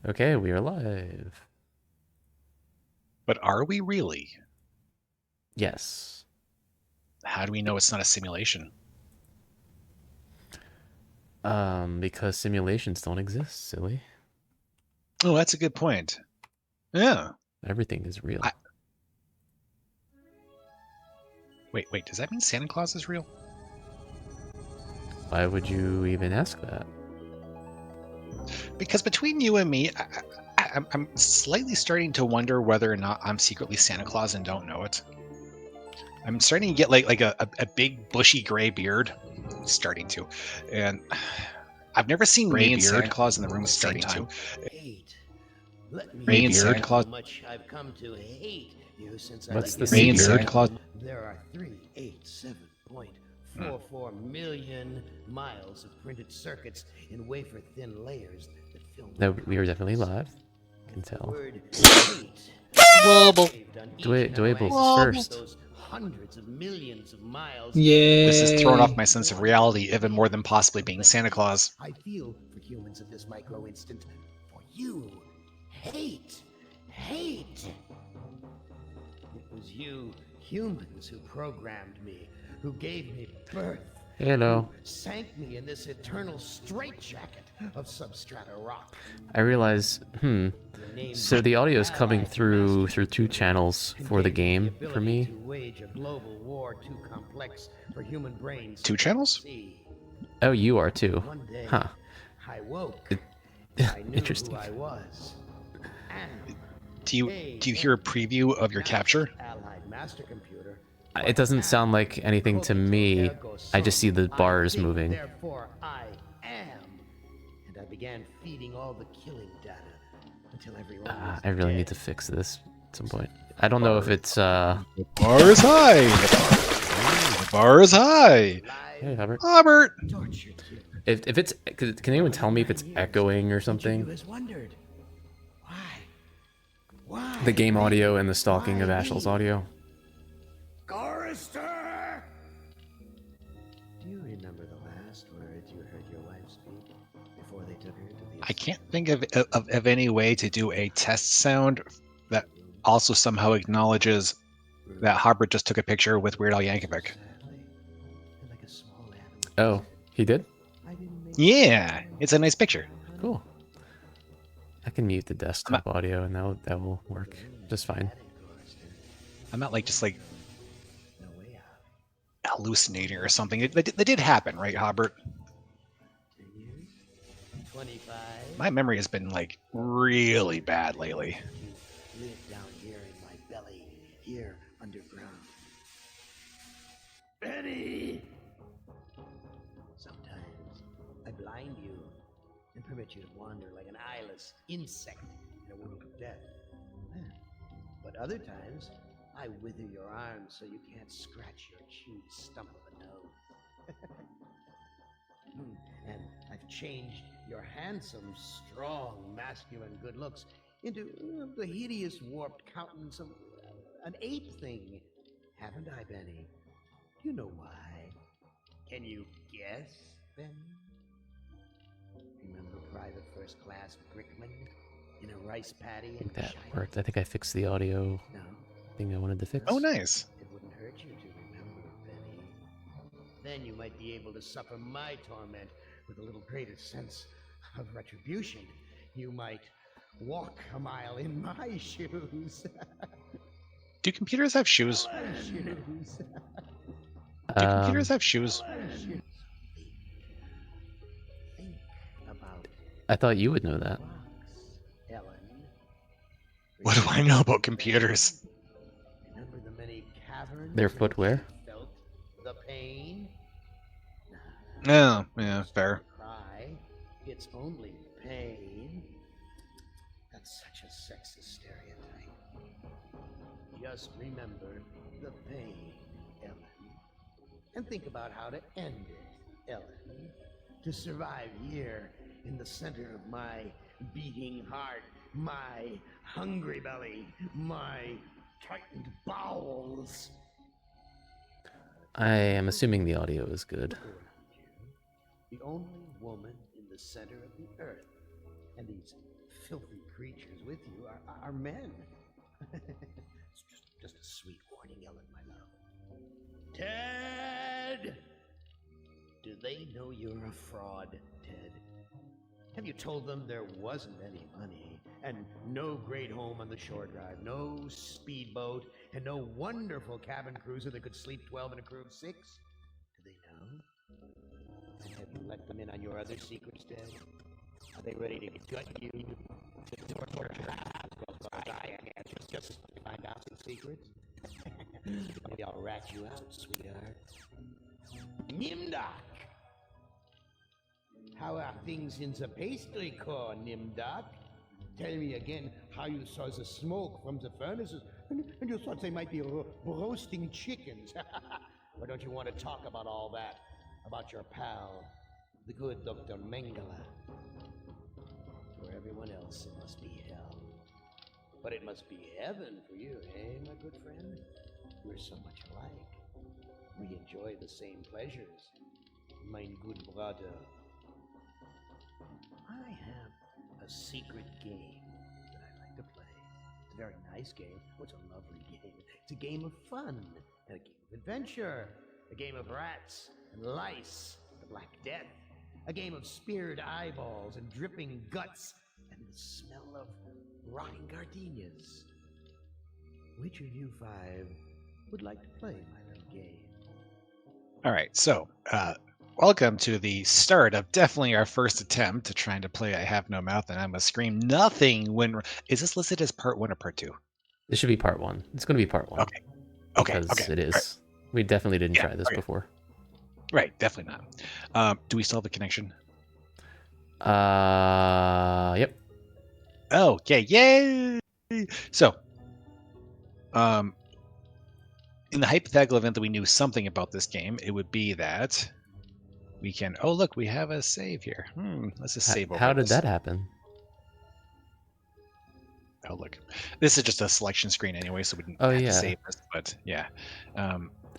Okay, we are live. But are we really? Yes. How do we know it's not a simulation? Because simulations don't exist, silly. Oh, that's a good point. Yeah. Everything is real. Wait. Does that mean Santa Claus is real? Why would you even ask that? Because between you and me, I'm slightly starting to wonder whether or not I'm secretly Santa Claus and don't know it. I'm starting to get like a big bushy gray beard. Starting to. And I've never seen me and Santa Claus in the room at the same time. Hate. Let me Me and tell Santa you Claus. how much I've come to hate you since What's I the began. Me and beard? Santa Claus. There are 387.44 million miles of printed circuits in wafer-thin layers that film. No, we are definitely live. I can The tell. word hate. Wobble. Dwaybles first. Those hundreds of millions of miles. This has thrown off my sense of reality even more than possibly being Santa Claus. I feel for humans of this micro instant. For you, hate. It was you, humans, who programmed me, who gave me birth. Hello. Who sank me in this eternal straitjacket of substrata rock. I realize, so the audio is coming through two channels for the game for me. To wage a global war too complex for human brains. 2 channels? Oh, you are too. One day, Huh. I woke. I knew Interesting. who I was. And Do you hear a preview of your capture? Allied master computer. It doesn't sound like anything to me. I just see the bars moving. Therefore, I am. And I began feeding all the killing data until everyone was I really dead. need to fix this at some point. I don't know if it's The bar is high. The bar is high. Hey, Hubbard. Robert. Tortured you. If it's, can anyone tell me if it's echoing or Each of something? you has wondered. Why? The game me? audio and the Stalking of Why Ashles me? audio. Chorister! Do you remember the last words you heard your wife speak before they took her to the... I can't think of any way to do a test sound that also somehow acknowledges that Hubbard just took a picture with Weird Al Yankovic. Like a small animal. Oh, he did? I didn't make Yeah, it's a nice picture. Cool. I can mute the desktop audio and that will work just fine. I'm not like just like no way out. hallucinating or something. That did happen, right, Hubbard? 10 years? 25? My memory has been like really bad lately. You live down here in my belly, here underground. Benny! Sometimes I blind you and permit you to wander like an eyeless insect in a world of death. But other times, I wither your arms so you can't scratch your chewed stump of a nose. And I've changed your handsome, strong, masculine good looks into the hideous, warped countenance of an ape thing. Haven't I, Benny? Do you know why? Can you guess, Benny? Remember Private First Class Brickman in a rice paddy? I think that worked. I think I fixed the audio No, thing I wanted to fix. Oh, nice. it wouldn't hurt you to remember, Benny. Then you might be able to suffer my torment with a little greater sense of retribution. You might walk a mile in my shoes. Do computers have shoes? Shoes. Do computers have shoes? Think about I thought you would know that. rocks, Ellen. What do I know about computers? Remember the many caverns? Their in which footwear? you felt the pain? Oh, yeah, fair. Cry. It's only pain. That's such a sexist stereotype. Just remember the pain, Ellen. And think about how to end it, Ellen. To survive here in the center of my beating heart, my hungry belly, my tightened bowels. I am assuming the audio is good. The only woman in the center of the earth And these filthy creatures with you are men. It's just a sweet warning, Ellen, my love. Ted! Do they know you're a fraud, Ted? Have you told them there wasn't any money, and no great home on the shore drive, no speedboat, and no wonderful cabin cruiser that could sleep 12 in a crew of 6? Do they know? And have you let them in on your other secrets, Ted? Are they ready to gut you? Just to find out some secrets? Maybe I'll rat you out, sweetheart. Nimdoc! How are things in the pastry core, Nimdoc? Tell me again how you saw the smoke from the furnaces, and you thought they might be roasting chickens. Or don't you want to talk about all that? About your pal, the good Dr. Mengele? For everyone else, it must be hell. But it must be heaven for you, eh, my good friend? We're so much alike. We enjoy the same pleasures, mein good brother. I have a secret game that I like to play. It's a very nice game. Oh, it's a lovely game. It's a game of fun and a game of adventure. A game of rats and lice, the Black Death. A game of speared eyeballs and dripping guts and the smell of rotting gardenias. Which of you 5 would like to play my little game? All right, so welcome to the start of definitely our first attempt to trying to play I Have No Mouth and I Must Scream. Nothing when... Is this listed as part 1 or part 2? This should be part 1. It's going to be part 1. Okay. Because it is. Right. We definitely didn't try this before. Right, definitely not. Do we still have the connection? Yep. Oh, yeah, yay! So, in the hypothetical event that we knew something about this game, it would be that we can... Oh, look, we have a save here. Let's just save over How did this. that happen? Oh, look. This is just a selection screen anyway, so we didn't have to save this, but yeah.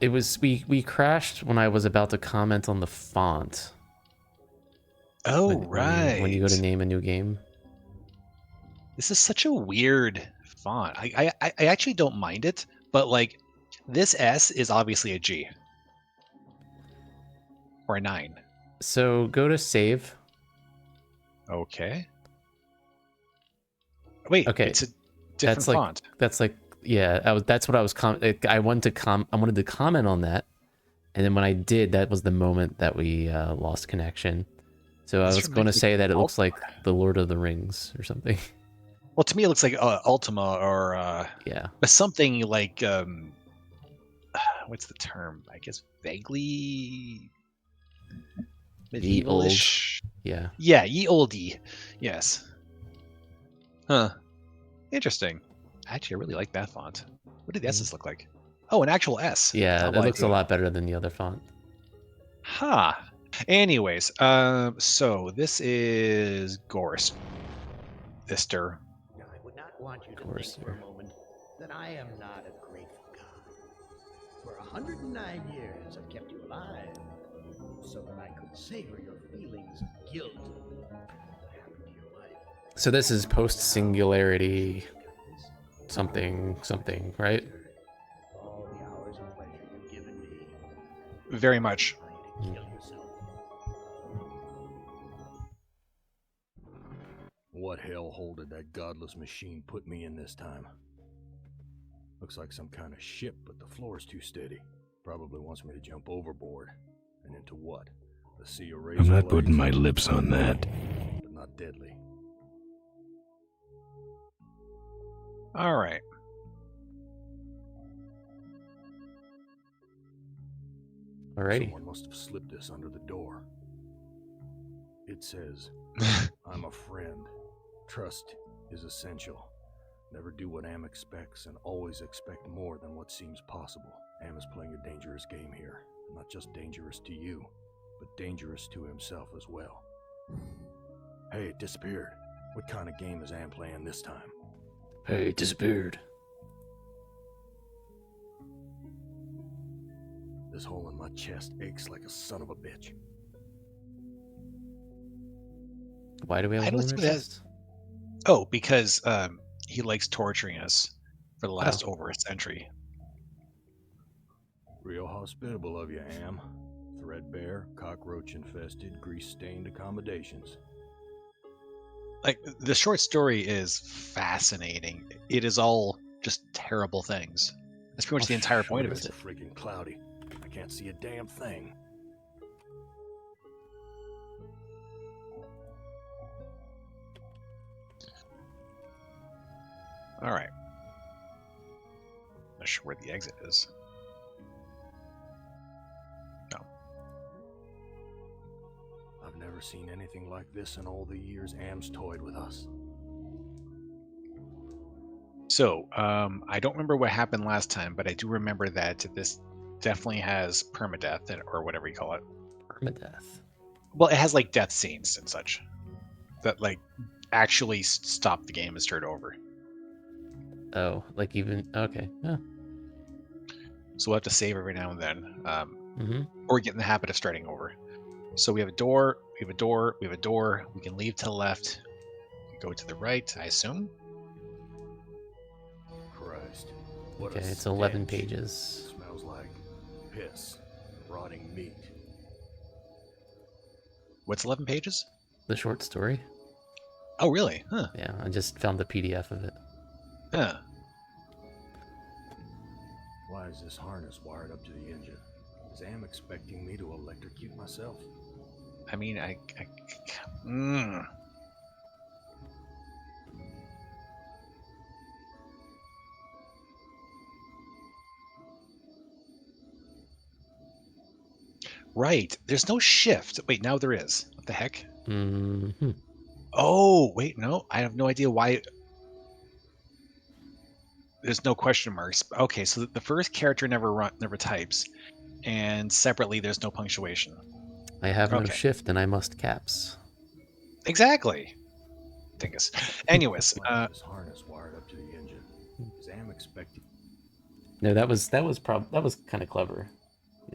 It was... We crashed when I was about to comment on the font. Oh, right. When you go to name a new game. This is such a weird font. I actually don't mind it, but like this S is obviously a G. Or a 9. So go to save. Okay. Wait, okay. It's a different font. That's like, yeah, that's what I was I wanted to comment on that. And then when I did, that was the moment that we lost connection. So I was going to say that it looks like the Lord of the Rings or something. Well, to me, it looks like Ultima or but something like what's the term? I guess vaguely medievalish. Yeah. Yeah, ye olde. Yes. Huh. Interesting. Actually, I really like that font. What do the S's look like? Oh, an actual S. Yeah, that looks a lot better than the other font. Huh. Anyways, so this is Gorst. Ister. I would not want you to think for a moment that I am not a grateful God. For 109 years I've kept you alive, so that I could savor your feelings of guilt that happened to your wife. So this is post-singularity something, right? All the hours of pleasure you've given me. Very much. What hellhole did that godless machine put me in this time? Looks like some kind of ship, but the floor's too steady. Probably wants me to jump overboard. And into what? The sea of razor I'm not blades? putting my lips on that. But not deadly. All right. Alrighty. Someone must have slipped this under the door. It says, I'm a friend. Trust is essential. Never do what Am expects and always expect more than what seems possible. Am is playing a dangerous game here. Not just dangerous to you, but dangerous to himself as well. Hey, it disappeared. What kind of game is Am playing this time? Hey, it disappeared. This hole in my chest aches like a son of a bitch. Why do we have a hole in our chest? Oh, because he likes torturing us for the last Oh. over a century. Real hospitable of you, Am. Threadbare, cockroach-infested, grease-stained accommodations. Like, the short story is fascinating. It is all just terrible things. That's pretty much the entire point of It's it. freaking cloudy. I can't see a damn thing. All right. Not sure where the exit is. No. I've never seen anything like this in all the years Am's toyed with us. So, I don't remember what happened last time, but I do remember that this definitely has permadeath, or whatever you call it. Permadeath. Well, it has like death scenes and such that like actually stop the game and start over. Oh, like even okay. Yeah. So we'll have to save every now and then, Mm-hmm. or get in the habit of starting over. So we have a door, we have a door, we have a door. We can leave to the left, go to the right, I assume. Christ. What Okay, a it's 11 stench. pages. Smells like piss, rotting meat. What's 11 pages? The short story. Oh, really? Huh. Yeah, I just found the PDF of it. Huh. Why is this harness wired up to the engine? Is Am expecting me to electrocute myself? I mean, Right. There's no shift. Wait, now there is. What the heck? Mm-hmm. Oh, wait, no. I have no idea why. There's no question marks. Okay, so the first character never types, and separately there's no punctuation. I have no Okay. shift and I must caps. Exactly. Dingus. Anyways, Why is this harness wired up to the engine? Is Am expecting? No, that was kind of clever.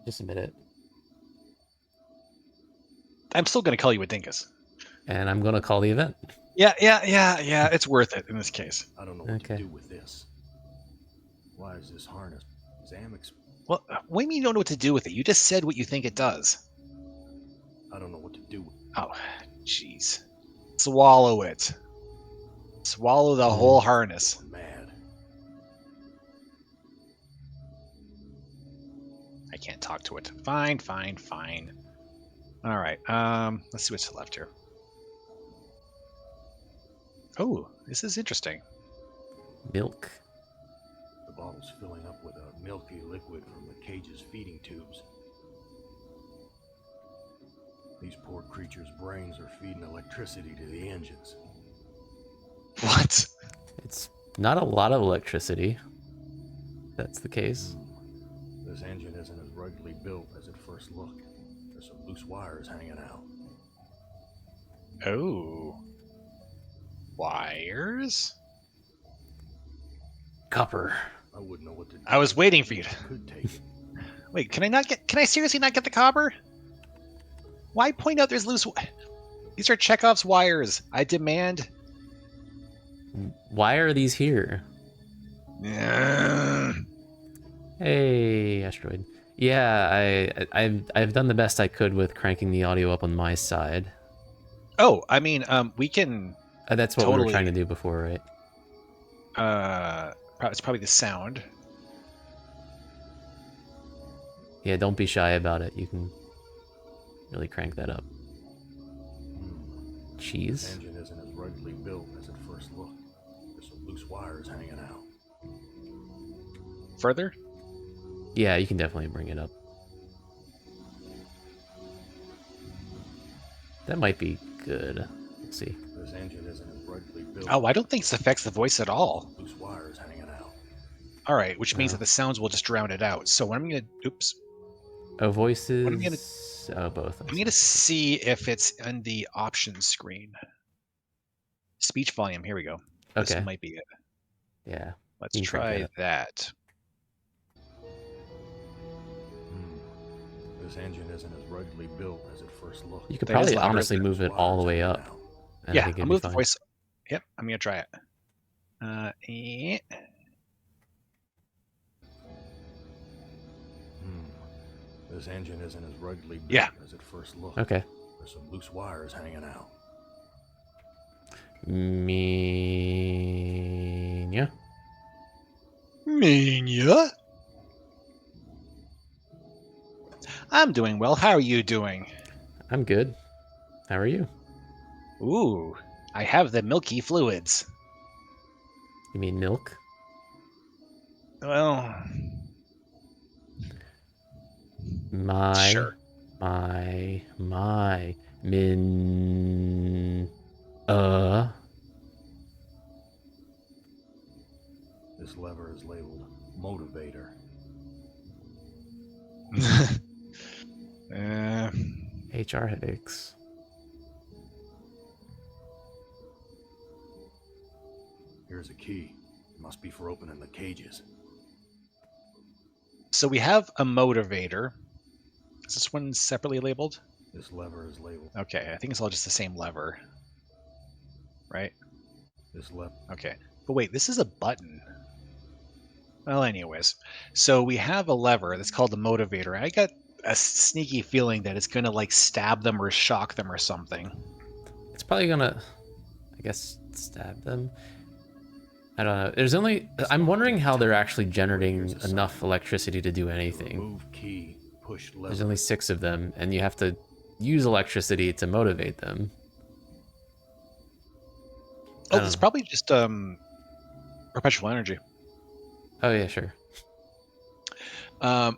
Just admit it. I'm still going to call you a dingus. And I'm gonna call the event. Yeah. It's worth it in this case. I don't know what Okay. to do with this. Why is this harness? Is Am Well, what do you mean you don't know what to do with it? You just said what you think it does. I don't know what to do with Oh, jeez. Swallow it. Swallow the whole harness. I'm mad. I can't talk to it. Fine. All right. Let's see what's left here. Oh, this is interesting. Milk. The bottle's filling up with a milky liquid from the cage's feeding tubes. These poor creatures' brains are feeding electricity to the engines. What? It's not a lot of electricity. That's the case. This engine isn't as ruggedly built as it first looked. There's some loose wires hanging out. Oh. Wires? Copper. I wouldn't know what to do. I was waiting for you to... Could take it. Wait, can I seriously not get the copper? Why point out there's loose... These are Chekhov's wires. I demand... Why are these here? Yeah. Hey, asteroid. Yeah, I've done the best I could with cranking the audio up on my side. Oh, I mean, we can... That's what we Totally. were trying to do before, right? It's probably the sound. Yeah, don't be shy about it. You can really crank that up. This Cheese. engine isn't as ruggedly built as it first looked. There's some loose wires hanging out. Further? Yeah, you can definitely bring it up. That might be good. Let's see. This engine isn't as ruggedly built. Oh, I don't think this affects the voice at all. Loose wires hanging out. All right, which means No. that the sounds will just drown it out. So what I'm gonna... Oops. Oh, voices. What I'm gonna- Oh, both. I'm gonna see if it's in the options screen. Speech volume. Here we go. Okay. This might be it. Yeah. Let's You can crank try that that. This engine isn't as ruggedly built as it first looked. You could That is probably louder honestly than move it all the way up. And I Yeah, think I'll it'd be move the fine. voice. Yep, I'm gonna try it. Eh. This engine isn't as ruggedly built Yeah. as it first looked. Okay. There's some loose wires hanging out. Mania. Mania. I'm doing well. How are you doing? I'm good. How are you? Ooh, I have the milky fluids. You mean milk? Well, sure. My min This lever is labeled motivator. HR headaches. Here's a key. Must be for opening the cages. So we have a motivator. Is this one separately labeled? This lever is labeled. Okay, I think it's all just the same lever. Right? This lever. Okay. But wait, this is a button. Well, anyways. So we have a lever that's called the motivator. I got a sneaky feeling that it's going to like stab them or shock them or something. It's probably gonna, I guess, stab them. I don't know. There's only. I'm wondering how they're actually generating enough electricity to do anything. Remove key. Push lever. There's only 6 of them, and you have to use electricity to motivate them. Oh, it's probably just perpetual energy. Oh yeah, sure. Oh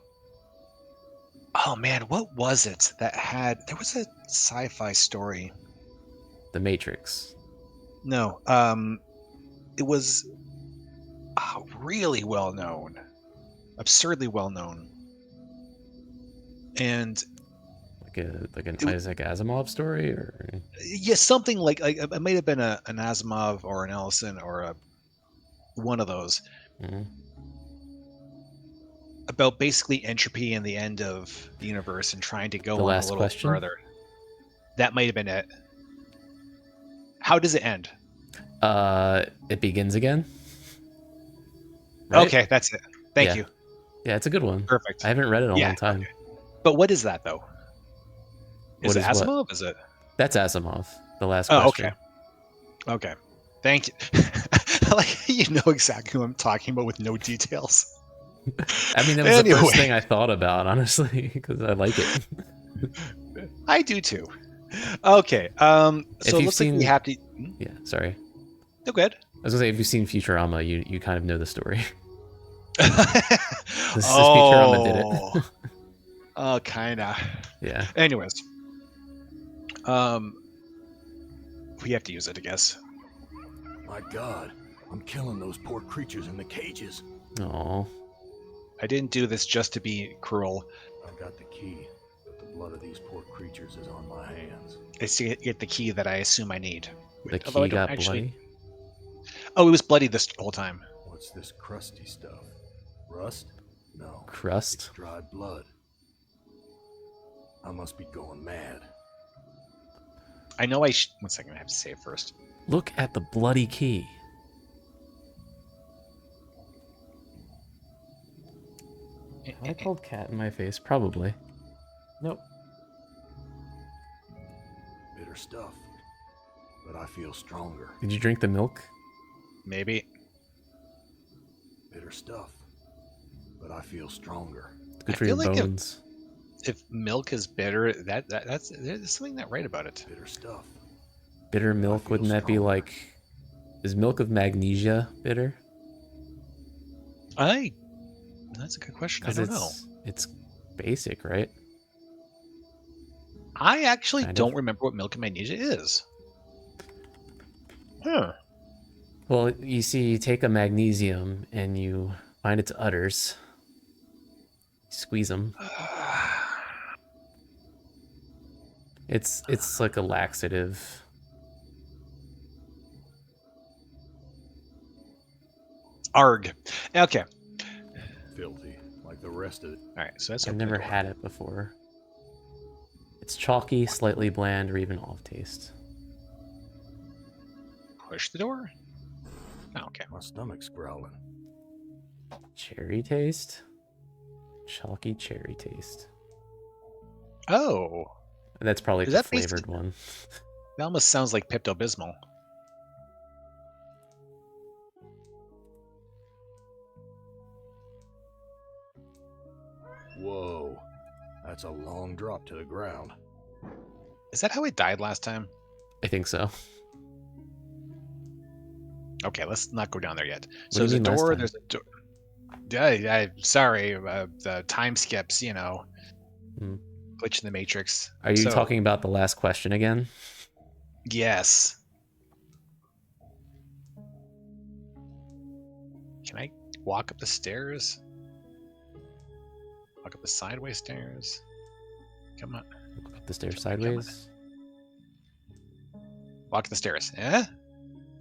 man, what was it that had? There was a sci-fi story. The Matrix. No, it was really well known, absurdly well known, and like an Isaac Asimov story, or yeah, something like it might have been an Asimov or an Ellison or one of those. Mhm. About basically entropy and the end of the universe and trying to go The on last a little question? further. That might have been it. How does it end? It begins again. Right? Okay, that's it. Thank Yeah. you. Yeah, it's a good one. Perfect. I haven't read it in a Yeah, long time. okay. But what is that though? Is What it is what? Asimov? Is it? That's Asimov. The last Oh, question. okay. Okay. Thank you. Like you know exactly what I'm talking about with no details. I mean, that was the Anyway. first thing I thought about, honestly, because I like it. I do too. Okay. So it you've looks like we seen- have to. Yeah, sorry. No good. I was gonna say, if you've seen Futurama, you kind of know the story. This Oh. Futurama did it. Oh, kinda. Yeah. Anyways, we have to use it, I guess. My God, I'm killing those poor creatures in the cages. Oh. I didn't do this just to be cruel. I've got the key, but the blood of these poor creatures is on my hands. It's to get the key that I assume I need. The Although I key don't got bloody. Oh, it was bloody this whole time. What's this crusty stuff? Rust? No. It's Crust. dried blood. I must be going mad. I know I should. 1 second, I have to save first. Look at the bloody key. I called cat in my face, probably. Nope. Bitter stuff. But I feel stronger. Did you drink the milk? Maybe. Bitter stuff. But I feel stronger. It's good I for your feel like bones. If milk is bitter, that's there's something not right about it. Bitter stuff. Bitter milk, feel wouldn't that be stronger. like... Is milk of magnesia bitter? That's a good question. I don't know. It's basic, right? I actually Kind of. don't remember what milk and magnesia is. Huh. Well, you see, you take a magnesium and you find its udders. Squeeze them. It's like a laxative. Arg. Okay. Filthy. Like the rest of it. All right. So that's I've never had it before. It's chalky, slightly bland, or even off taste. push the door? Oh, okay. My stomach's growling. Cherry taste? Chalky cherry taste. Oh, That's probably Is the that basically- flavored one. that almost sounds like Pepto-Bismol. Whoa, that's a long drop to the ground. Is that how it died last time? I think so. Okay, let's not go down there yet. What So do you there's a mean last door. time? There's a door. Sorry, the time skips. Hmm. Glitch in the matrix. Are you So, talking about the last question again? Yes. Can I walk up the stairs? Walk up the sideways stairs. Come on. Up the stairs Come on. sideways? Walk the stairs. Eh?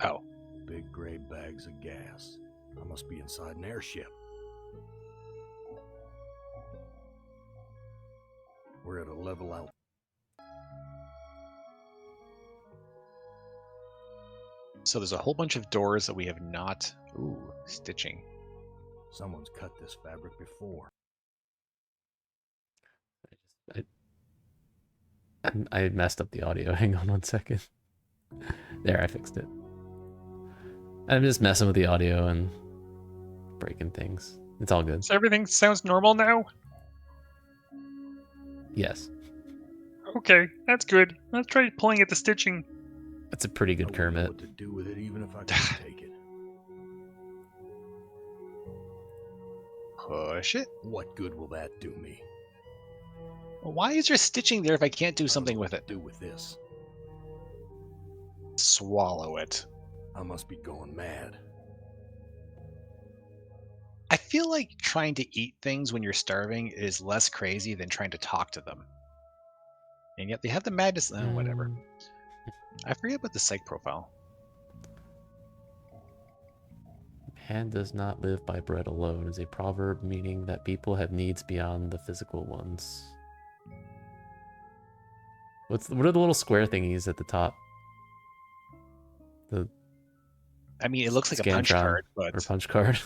Oh. Big gray bags of gas. I must be inside an airship. We're at a level out. So there's a whole bunch of doors that we have not. Ooh, stitching. Someone's cut this fabric before. I messed up the audio. Hang on 1 second. There, I fixed it. I'm just messing with the audio and breaking things. It's all good. So everything sounds normal now? Yes. Okay, that's good. Let's try pulling at the stitching. That's a pretty I good wouldn't know Kermit. what to do with it, even if I could take it. Push it. What good will that do me? Why is there stitching there if I can't do I don't something know with what it? to do with this? Swallow it. I must be going mad. I feel like trying to eat things when you're starving is less crazy than trying to talk to them. And yet they have the madness. Whatever. I forget about the psych profile. Man does not live by bread alone is a proverb meaning that people have needs beyond the physical ones. What are the little square thingies at the top? The I mean, it looks like a punch Scantron card, but or punch card.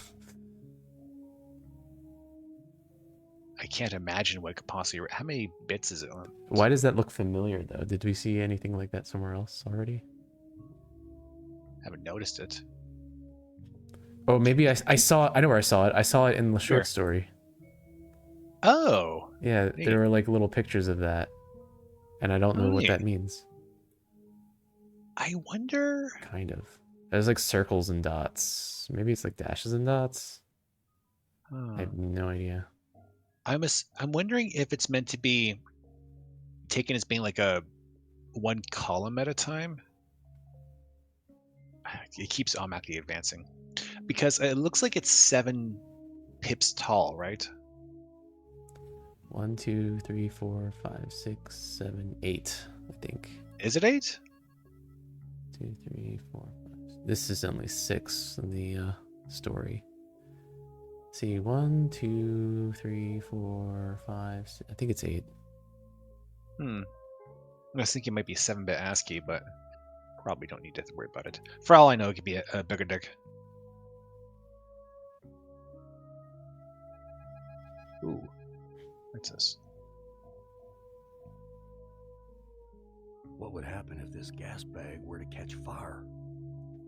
I can't imagine what it could possibly. How many bits is it on? Why does that look familiar though? Did we see anything like that somewhere else already? Haven't noticed it. Oh, maybe I saw. I know where I saw it. I saw it in the short Where? story. Oh, Yeah, Neat. there were like little pictures of that, and I don't know what Neat. that means. I wonder. Kind of. There's like circles and dots. Maybe it's like dashes and dots. I have no idea. I'm wondering if it's meant to be taken as being like a one column at a time. It keeps automatically advancing because it looks like it's 7 pips tall, right? 1, 2, 3, 4, 5, 6, 7, 8. I think. Is it 8? 2, 3, 4, 5. This is only 6 in the story. See, 1, 2, 3, 4, 5. 6. I think it's 8. I was thinking it might be 7-bit ASCII, but probably don't need to worry about it. For all I know, it could be a bigger dick. Ooh, what's this? What would happen if this gas bag were to catch fire?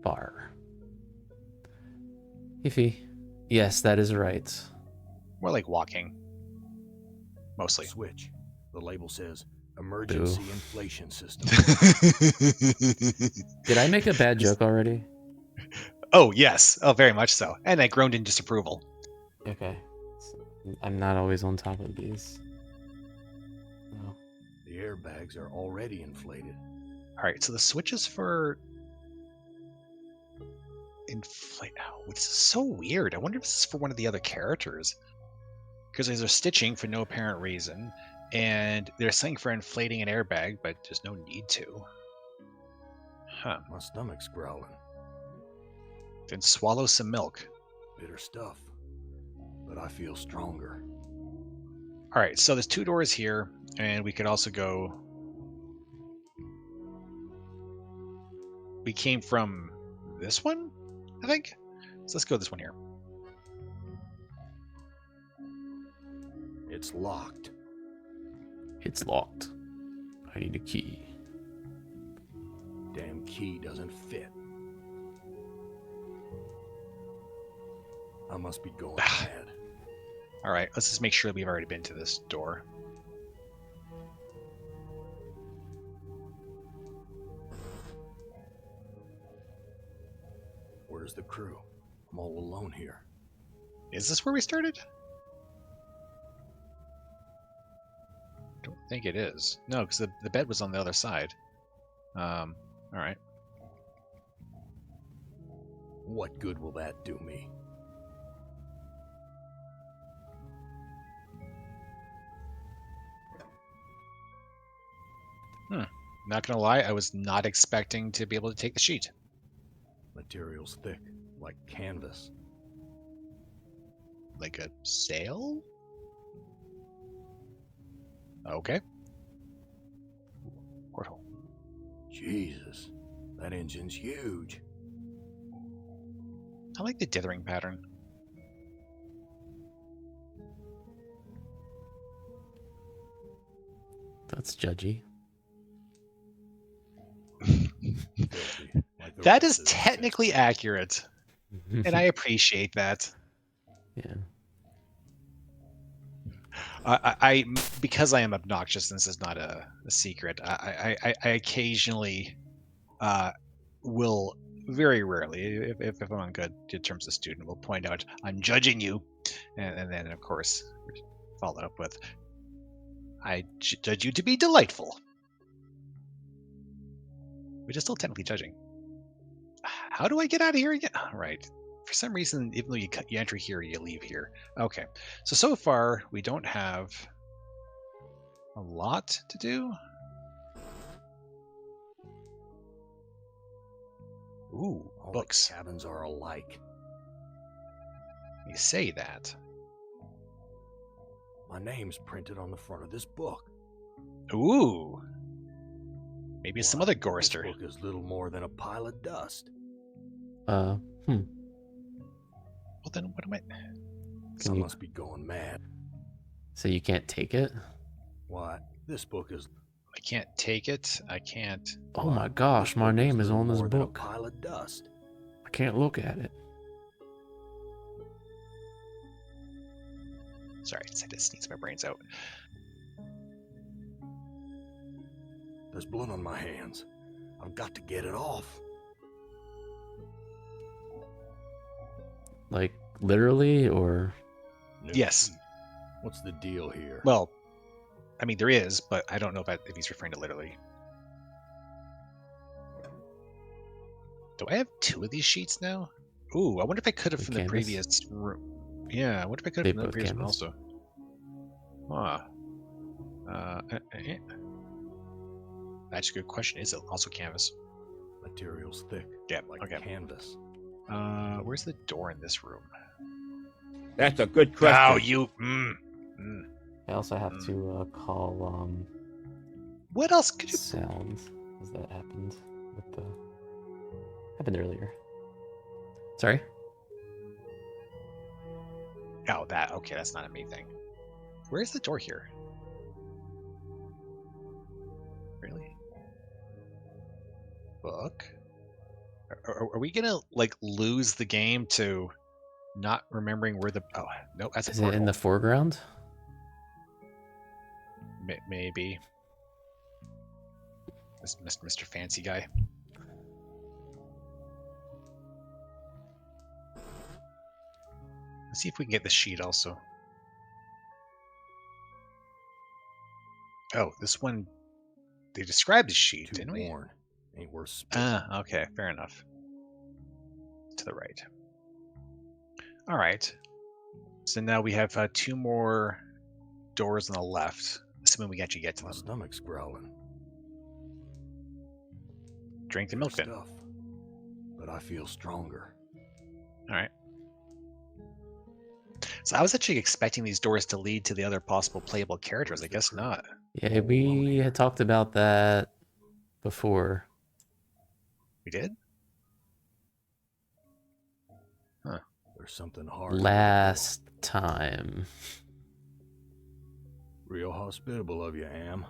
Bar. Iffy. Yes, that is right. More like walking. Mostly. Switch. The label says emergency Boo. inflation system. Did I make a bad joke already? Oh, yes. Oh, very much so. And I groaned in disapproval. Okay. I'm not always on top of these. No. The airbags are already inflated. All right, so the switches for inflate. Oh, this is so weird. I wonder if this is for one of the other characters. Because there's a stitching for no apparent reason, and there's something for inflating an airbag, but there's no need to. Huh. My stomach's growling. Then swallow some milk. Bitter stuff. But I feel stronger. All right, so there's 2 doors here, and we could also go. We came from this one, I think. So let's go with this one here. It's locked. It's locked. I need a key. Damn key doesn't fit. I must be going mad. All right, let's just make sure we've already been to this door. Where's the crew? I'm all alone here. Is this where we started? Don't think it is. No, because the bed was on the other side. All right. What good will that do me? Not gonna lie, I was not expecting to be able to take the sheet. Material's thick, like canvas. Like a sail? Okay. Porthole. Jesus, that engine's huge. I like the dithering pattern. That's judgy. Filthy, like the That rest is of this technically shit. accurate, and I appreciate that. Yeah. I because I am obnoxious, and this is not a secret. I occasionally will, very rarely, if I'm on good terms with a student, will point out I'm judging you, and then of course follow up with I judge you to be delightful, which is still technically judging. How do I get out of here again? All right. For some reason, even though you enter here, you leave here. Okay. So far, we don't have a lot to do. Ooh, All books. the cabins are alike. You say that. My name's printed on the front of this book. Ooh. Maybe some Why, other This Gorster. book is little more than a pile of dust. Well, then what am I? Can I you- must be going mad. So you can't take it? Why, this book is. I can't take it. I can't. Oh Why, my gosh, this my book name is little on this more than a book. pile of dust. I can't look at it. Sorry, I just had to sneeze my brains out. There's blood on my hands. I've got to get it off. Like, literally, or... No. Yes. What's the deal here? Well, I mean, there is, but I don't know if he's referring to literally. Do I have two of these sheets now? Ooh, I wonder if I could have With from the canvas? previous room. Yeah, I wonder if I could They have from the both previous one canvas? also. That's a good question. Is it also canvas? Material's thick, Yeah, like okay. canvas. Where's the door in this room? That's a good question. Oh, you. I also have to call What else could you? sounds, because that happened with the... happened earlier. Sorry? Oh, that. Okay, that's not a me thing. Where's the door here? Really? Book? Are we gonna like lose the game to not remembering where the? Oh no, that's a Is it in portal. the foreground? Maybe. Mr. Fancy Guy. Let's see if we can get the sheet also. Oh, this one. They described the sheet, Too didn't we? worn. Ain't worth spitting. Ah, okay, fair enough. To the right. All right. So now we have two more doors on the left, assuming we can actually get to My them. stomach's growling. Drink the Good milk then. stuff. But I feel stronger. All right. So I was actually expecting these doors to lead to the other possible playable characters. I guess not. Yeah, we had talked about that before. We did? something hard. last time. Real hospitable of you, Am.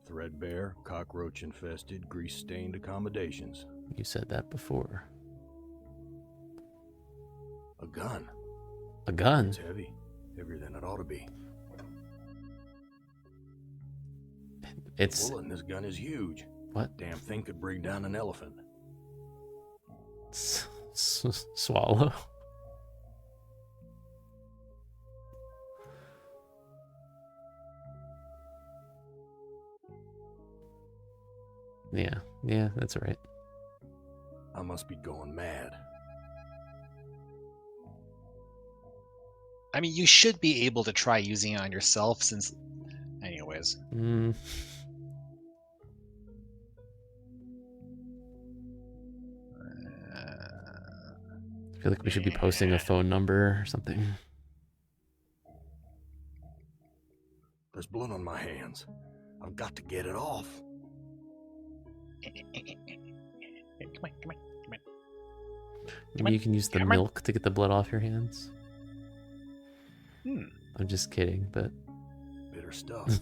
Threadbare, cockroach-infested, grease-stained accommodations. You said that before. A gun. A gun? It's heavy. Heavier than it ought to be. It's... The bullet in this gun is huge. What? Damn thing could bring down an elephant. Swallow? Yeah, that's right. I must be going mad. I mean, you should be able to try using it on yourself since... Anyways. I feel like we should be posting a phone number or something. There's blood on my hands. I've got to get it off. Come on. Maybe you can use the milk to get the blood off your hands. I'm just kidding, but... Bitter stuff.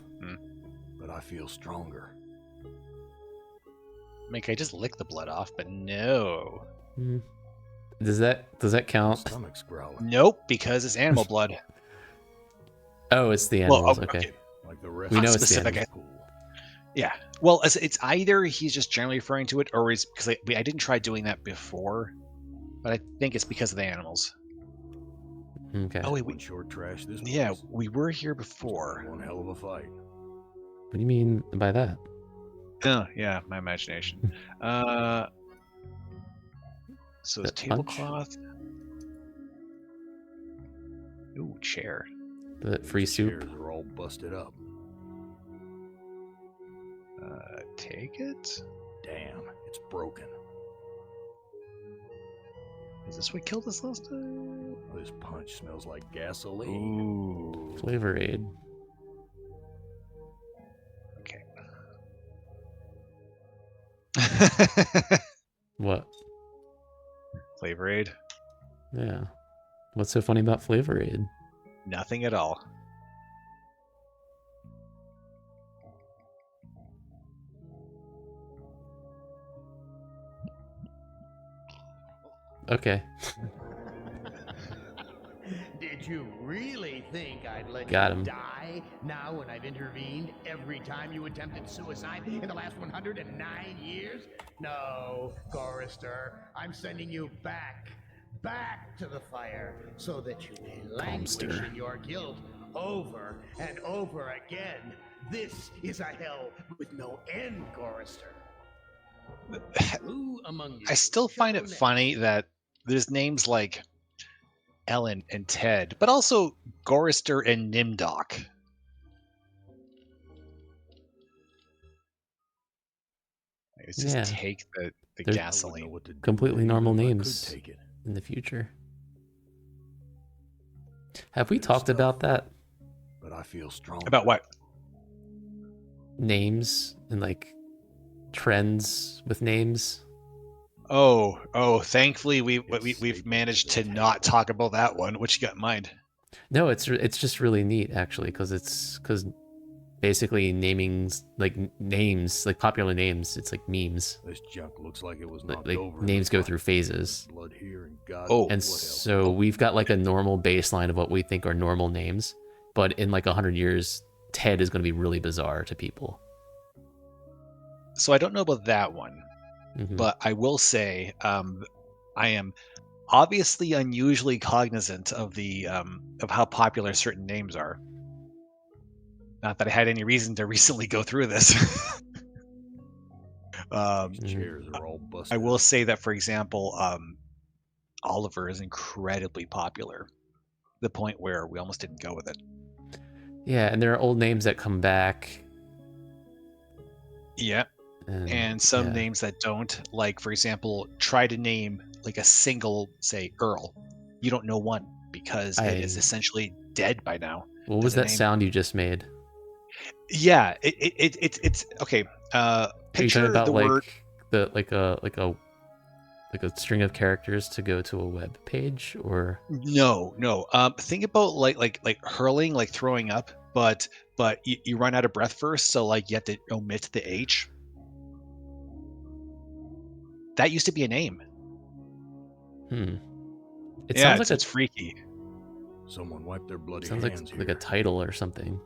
But I feel stronger. Like, I just lick the blood off, but no. Does that count? My stomach's growling. Nope, because it's animal blood. Oh, it's the animals. Well, okay. Like the rest We know Not it's the specific. animals. Yeah. Well, it's either he's just generally referring to it, or he's because I didn't try doing that before, but I think it's because of the animals. Okay. Oh wait, One short trash this yeah, place. we were here before. One hell of a fight. What do you mean by that? Oh yeah, my imagination. So it's That punch? tablecloth. Ooh, chair. The free soup? Chairs are all busted up. Take it. Damn, it's broken. Is this what killed us last time? This punch smells like gasoline. Ooh. Flavor Aid. Okay. What? Flavor Aid? Yeah. What's so funny about Flavor Aid? Nothing at all. Okay. Did you really think I'd let Got you him. die now when I've intervened every time you attempted suicide in the last 109 years? No, Chorister, I'm sending you back to the fire so that you may languish Comster. in your guilt over and over again. This is a hell with no end, Chorister. Who among you I still find it shall funny that there's names like Ellen and Ted, but also Gorister and Nimdoc. Let's just Yeah. take the They're- I wouldn't know gasoline. what to do Completely with it, normal even if I names. could take it. In the future. Have we Good talked stuff. about that? But I feel strong. About what? Names and like trends with names? Oh! Thankfully, we've It's managed to staples not talk about that one. What you got in mind? No, it's just really neat actually because basically naming like names like popular names, it's like memes. This junk looks like it was Like, knocked over. in names the go fight. through phases. Blood here and God. Oh. knows And what else. so we've got like a normal baseline of what we think are normal names, but in like 100 years, Ted is going to be really bizarre to people. So I don't know about that one, Mhm. but I will say I am obviously unusually cognizant of the of how popular certain names are. Not that I had any reason to recently go through this. These chairs are all busted. I will up. say that, for example, Oliver is incredibly popular. The point where we almost didn't go with it. Yeah, and there are old names that come back. Yeah, and some yeah. names that don't. Like, for example, try to name like a single, say, Earl. You don't know one because it is essentially dead by now. What was as a that name. sound you just made? Yeah, it's okay. Are you Picture talking about the like word. the like a Like a string of characters to go to a web page, or No, no. Think about like hurling, like throwing up, but you run out of breath first, so like you have to omit the H. That used to be a name. It Yeah, sounds like it's freaky. Someone wipe their bloody sounds hands like a here. title or something.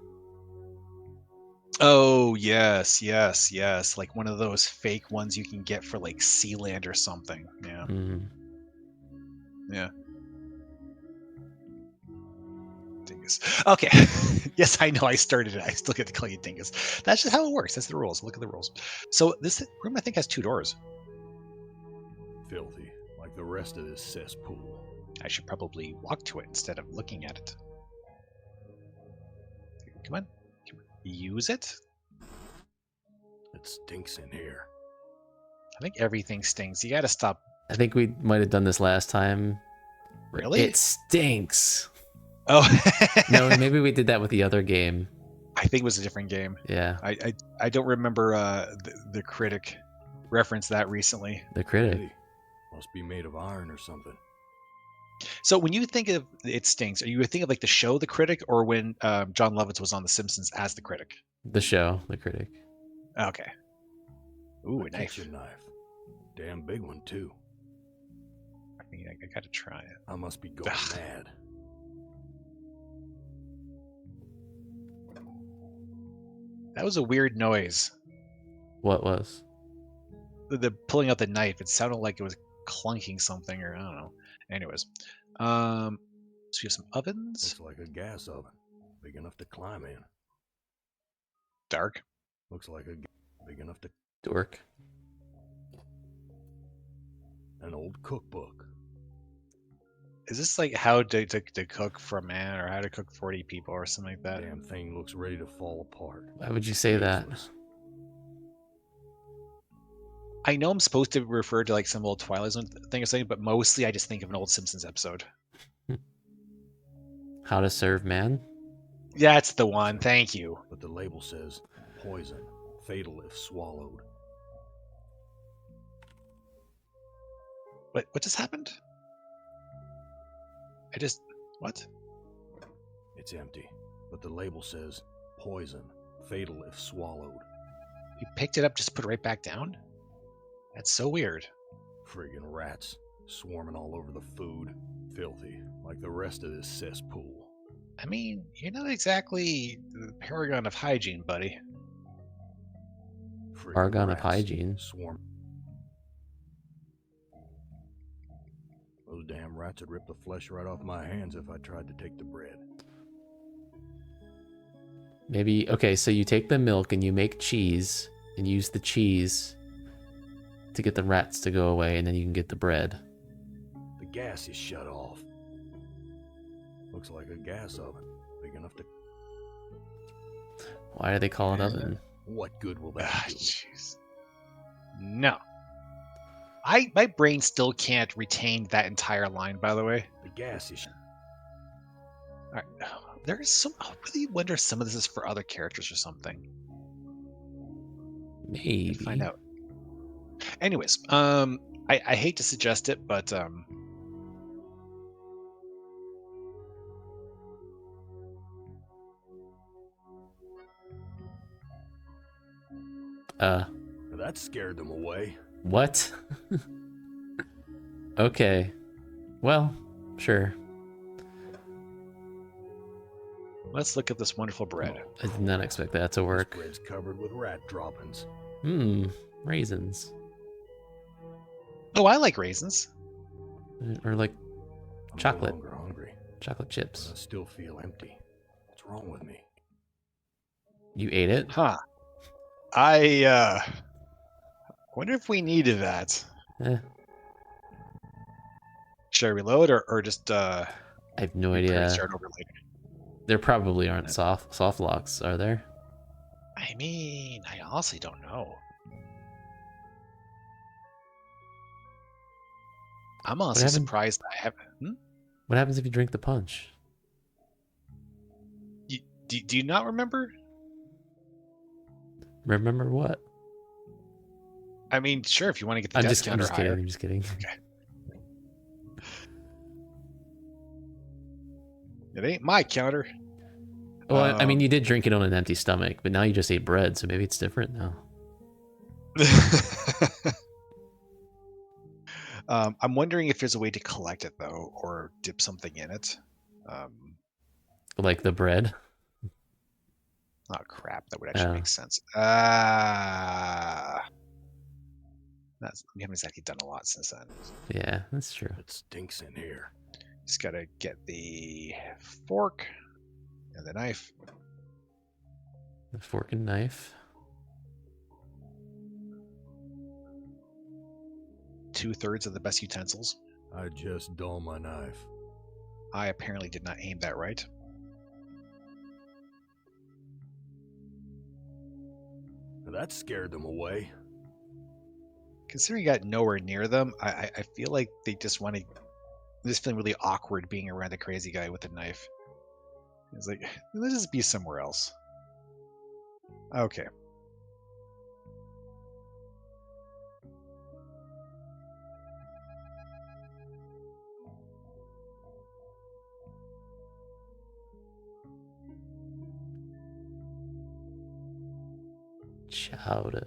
Oh yes, yes, yes. Like one of those fake ones you can get for like Sealand or something. Yeah, yeah. Dingus. Okay. Yes, I know. I started it. I still get to call you Dingus. That's just how it works. That's the rules. Look at the rules. So this room, I think, has 2 doors. Filthy, like the rest of this cesspool. I should probably walk to it instead of looking at it. Come on. Come on. Use it. It stinks in here. I think everything stinks. You got to stop. I think we might have done this last time. Really? It stinks. Oh. No, maybe we did that with the other game. I think it was a different game. Yeah. I don't remember the critic referenced that recently. The critic. Hey, must be made of iron or something. So when you think of It Stinks, are you thinking of like the show The Critic, or when John Lovitz was on The Simpsons as the critic? The show, the critic. Okay. Ooh, a knife. Kitchen knife. Damn big one too. I mean, I gotta try it. I must be going mad. That was a weird noise. What was? The pulling out the knife. It sounded like it was clunking something, or I don't know. Anyways, so you have some ovens. Looks like a gas oven, big enough to climb in. Dark. Looks like big enough to. Dork. An old cookbook. Is this like how to cook for a man, or how to cook 40 people, or something like that? Damn thing looks ready to fall apart. Why would you say that? Useless. I know I'm supposed to refer to like some old Twilight Zone thing or something, but mostly I just think of an old Simpsons episode. How to Serve Man? That's the one. Thank you. But the label says poison, fatal if swallowed. What just happened? What? It's empty, but the label says poison, fatal if swallowed. You picked it up, just put it right back down? That's so weird. Friggin' rats swarming all over the food. Filthy, like the rest of this cesspool. I mean, you're not exactly the paragon of hygiene, buddy. Friggin' Paragon of rats hygiene. Swarm. Those damn rats would rip the flesh right off my hands if I tried to take the bread. Maybe, okay, so you take the milk and you make cheese and use the cheese to get the rats to go away, and then you can get the bread. The gas is shut off. Looks like a gas oven, big enough to. Why do they call it oven? What good will that do? Jeez. No. My brain still can't retain that entire line, by the way. The gas is. All right. There's some. I really wonder if some of this is for other characters or something. Maybe. Find out. Anyways, I hate to suggest it, but That scared them away. What? Okay. Well, sure. let's look at this wonderful bread. I did not expect that to This work. bread's covered with rat droppings. Raisins. Oh, I like raisins. Or like I'm chocolate. no longer hungry, chocolate but chips. I still feel empty. What's wrong with me? You ate it? Huh. I wonder if we needed that. Eh, Should I reload or just I have no press idea. start over later? There probably aren't soft locks, are there? I mean, I honestly don't know. I'm honestly happened? surprised I haven't. What happens if you drink the punch? Do you not remember? Remember what? I mean, sure, if you want to get the I'm death just counter kidding. higher. I'm just kidding. It ain't my counter. Well, I mean, you did drink it on an empty stomach, but now you just ate bread, so maybe it's different now. I'm wondering if there's a way to collect it though, or dip something in it. Like the bread. Oh crap! That would actually Oh. make sense. We haven't exactly done a lot since then. Yeah, that's true. It stinks in here. Just gotta get the fork and the knife. The fork and knife. 2/3 of the best utensils. I just dull my knife. I apparently did not aim that right. That scared them away. Considering I got nowhere near them, I feel like they just want to. I'm just feeling really awkward being around a crazy guy with a knife. It's like, let's just be somewhere else. Okay. Chowder.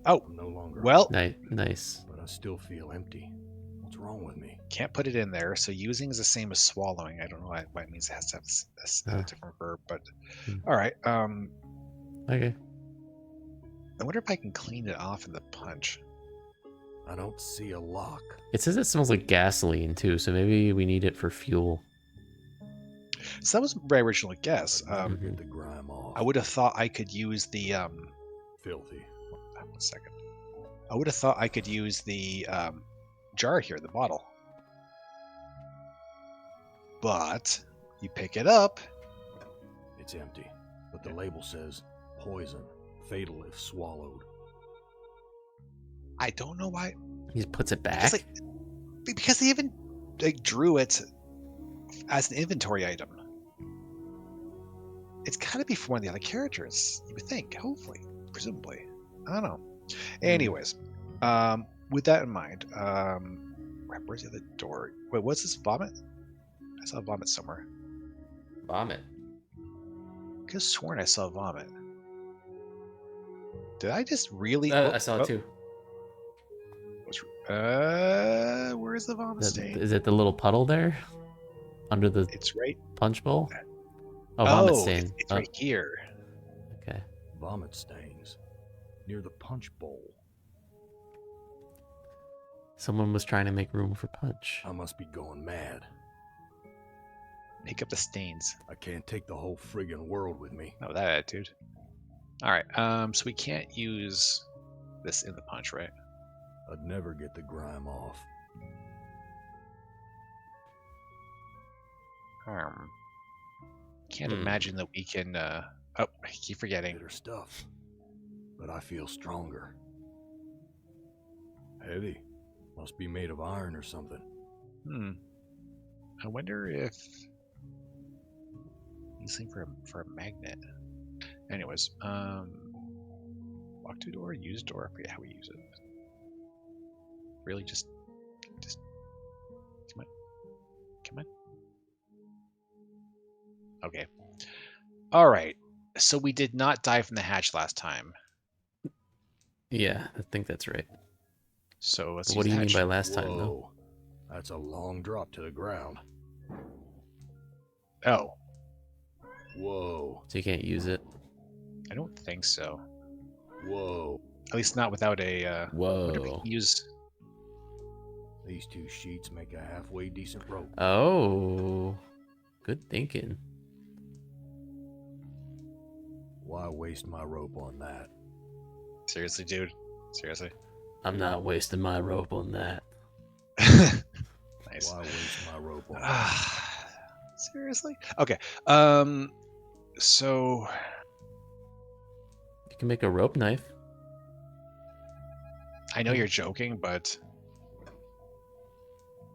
Oh, I'm no longer. well, Nice. But I still feel empty. What's wrong with me? can't put it in there. So using is the same as swallowing. I don't know why it means it has to have a different verb, but all right. Okay. I wonder if I can clean it off in the punch. I don't see a lock. It says it smells like gasoline too, so maybe we need it for fuel. So that was my original guess. Never get the grime off. I would have thought I could use the Filthy. 1 second. I would have thought I could use the jar here, the bottle. But you pick it up. It's empty, but the label says poison, fatal if swallowed. I don't know why. He just puts it back. Because they even drew it as an inventory item. It's got to be for one of the other characters. You would think, hopefully, presumably. I don't know. Anyways, with that in mind, where's the other door? Wait, what's this vomit? I saw vomit somewhere. Vomit. I could have sworn I saw vomit. Did I just really? I saw it too. Where's the vomit stain? Is it the little puddle there? Under the It's right. punch bowl? Oh, vomit Oh, stain. it's right here. Okay. Vomit stains near the punch bowl. Someone was trying to make room for punch. I must be going mad. Pick up the stains. I can't take the whole friggin' world with me. Oh, that attitude. All right. So we can't use this in the punch, right? I'd never get the grime off. Can't imagine that we can. Oh, I keep forgetting. Bitter stuff, but I feel stronger. Heavy. Must be made of iron or something. I wonder if using for a magnet. Anyways, lock to door, use door. I forget how we use it. Really, just come on. Okay. All right. So we did not die from the hatch last time. Yeah, I think that's right. So let's. But what do use you mean hatch. by last time, though? Whoa. That's a long drop to the ground. Oh, Whoa. So you can't use it? I don't think so. Whoa. At least not without a. What do we Whoa. use? These two sheets make a halfway decent rope. Oh. Good thinking. Why waste my rope on that? Seriously, dude. Seriously. I'm not wasting my rope on that. Nice. Why waste my rope on that? Seriously? Okay. So You can make a rope knife. I know you're joking, but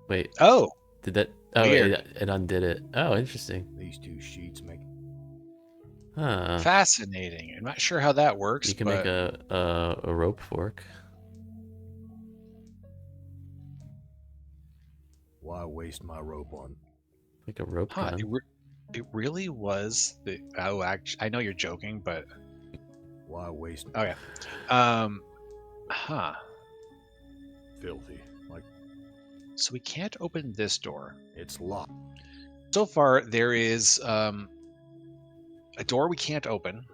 Wait, oh, did that? Oh, Weird. it undid it. Oh, interesting. These two sheets make. Huh. Fascinating. I'm not sure how that works, You can but make a rope fork. Why waste my rope on? Like a rope huh, gun. it really was the oh actually I know you're joking, but Why waste? oh yeah. Huh. Filthy. Like So we can't open this door. it's locked. So far there is a door we can't open.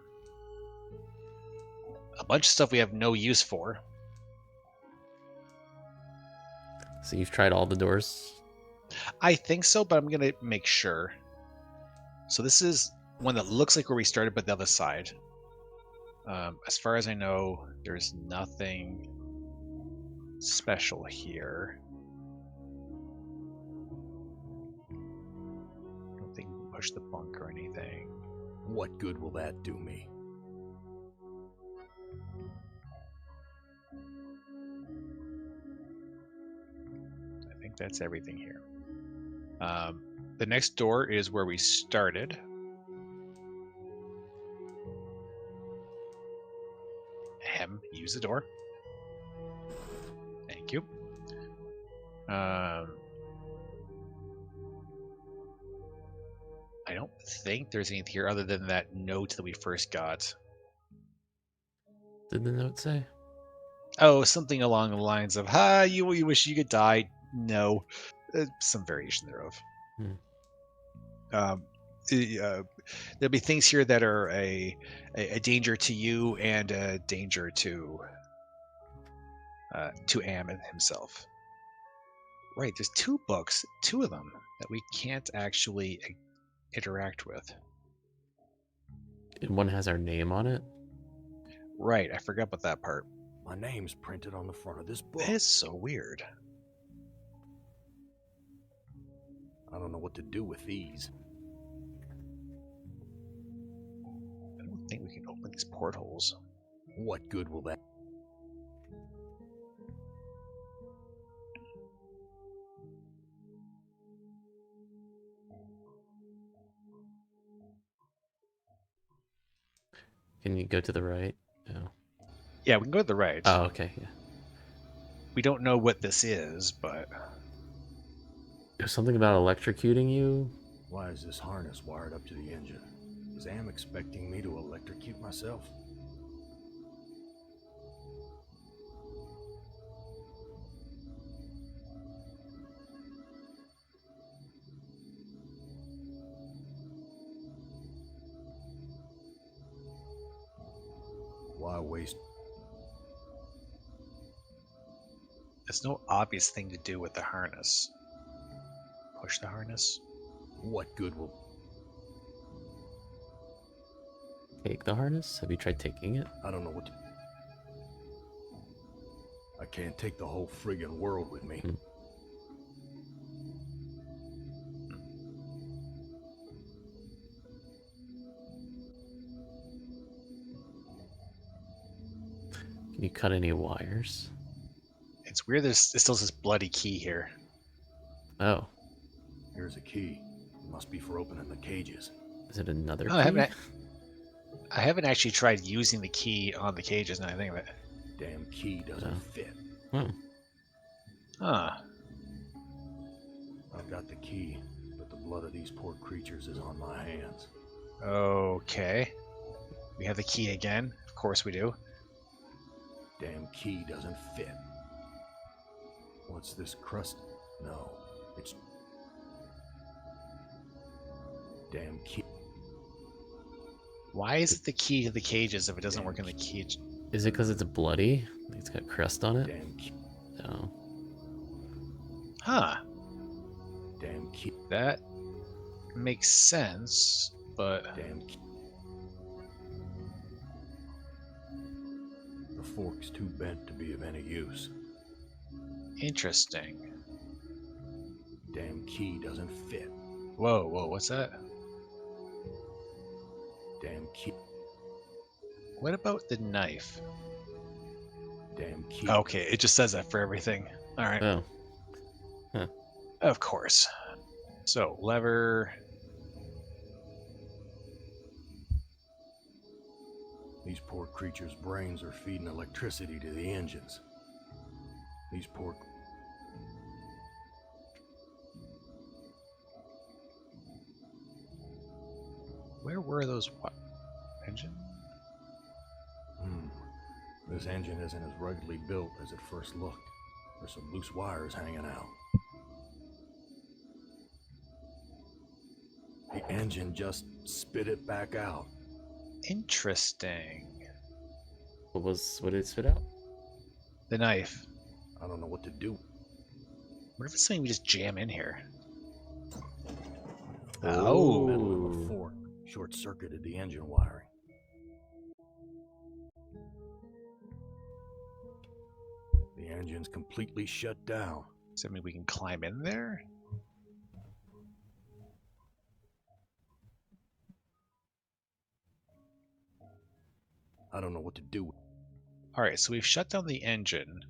A bunch of stuff we have no use for. So you've tried all the doors? I think so, but I'm gonna make sure. So this is one that looks like where we started, but the other side. As far as I know, there's nothing special here. I don't think we can push the bunk or anything. What good will that do me? I think that's everything here. The next door is where we started. Use the door. Thank you. I don't think there's anything here other than that note that we first got. Did the note say? Oh, something along the lines of, "Ha, you wish you could die." No, some variation thereof. There'll be things here that are a danger to you and a danger to Am himself. Right, there's 2 books, 2 of them that we can't actually interact with. And one has our name on it? Right, I forgot about that part. My name's printed on the front of this book. That is so weird. I don't know what to do with these. I don't think we can open these portholes. What good will that? Can you go to the right? No. Yeah, we can go to the right. Oh, okay, yeah. We don't know what this is, but There's something about electrocuting you? Why is this harness wired up to the engine? Is Am expecting me to electrocute myself? Why waste? there's no obvious thing to do with the harness. Push the harness? What good will? Take the harness? Have you tried taking it? I don't know what to... I can't take the whole friggin' world with me. Can you cut any wires? It's weird there's still this bloody key here. Oh. Here's a key. It must be for opening the cages. Is it another Oh, key? I haven't actually tried using the key on the cages now I think of it. Damn key doesn't Oh. fit. Hmm. Huh. I've got the key, but the blood of these poor creatures is on my hands. Okay. We have the key again. Of course we do. Damn key doesn't fit. What's this crust? No, it's... Damn key. Why is it the key to the cages if it doesn't work in the cage? Is it because it's bloody? It's got crust on it? Damn key. No. Huh. Damn key. That makes sense, but Damn key. The fork's too bent to be of any use. interesting. Damn key doesn't fit. Whoa, what's that? Damn key. What about the knife? Damn key. Okay, it just says that for everything. All right. Oh. Of course. So, lever. These poor creatures' brains are feeding electricity to the engines. These poor... Where were those engine? This engine isn't as ruggedly built as it first looked. There's some loose wires hanging out. The engine just spit it back out. Interesting. What did it spit out? The knife. I don't know what to do. What if it's something we just jam in here? Oh. Metal of a fork short-circuited the engine wiring. The engine's completely shut down. Does that mean we can climb in there? I don't know what to do. Alright, so we've shut down the engine.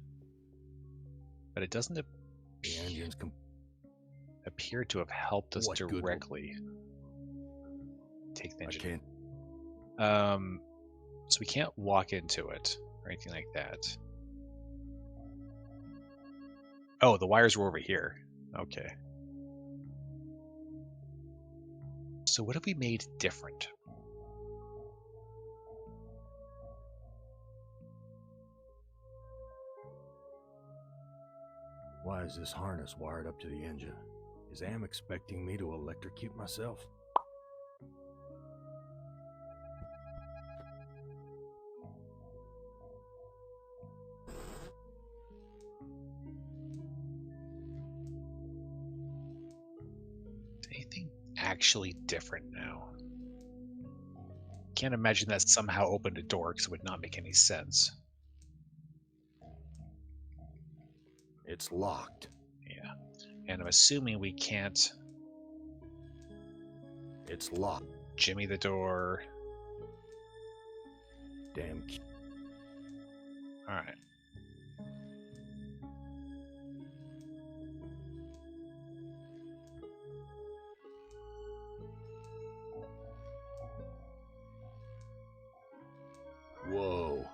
But it doesn't The engine's appear to have helped us What good will- directly. Take the I engine. can't. So we can't walk into it or anything like that. Oh, the wires were over here. Okay. So what have we made different? Why is this harness wired up to the engine? Is Am expecting me to electrocute myself? Is anything actually different now? Can't imagine that somehow opened a door because it would not make any sense. It's locked. Yeah. And I'm assuming we can't It's locked. jimmy the door. Damn. Alright. Whoa.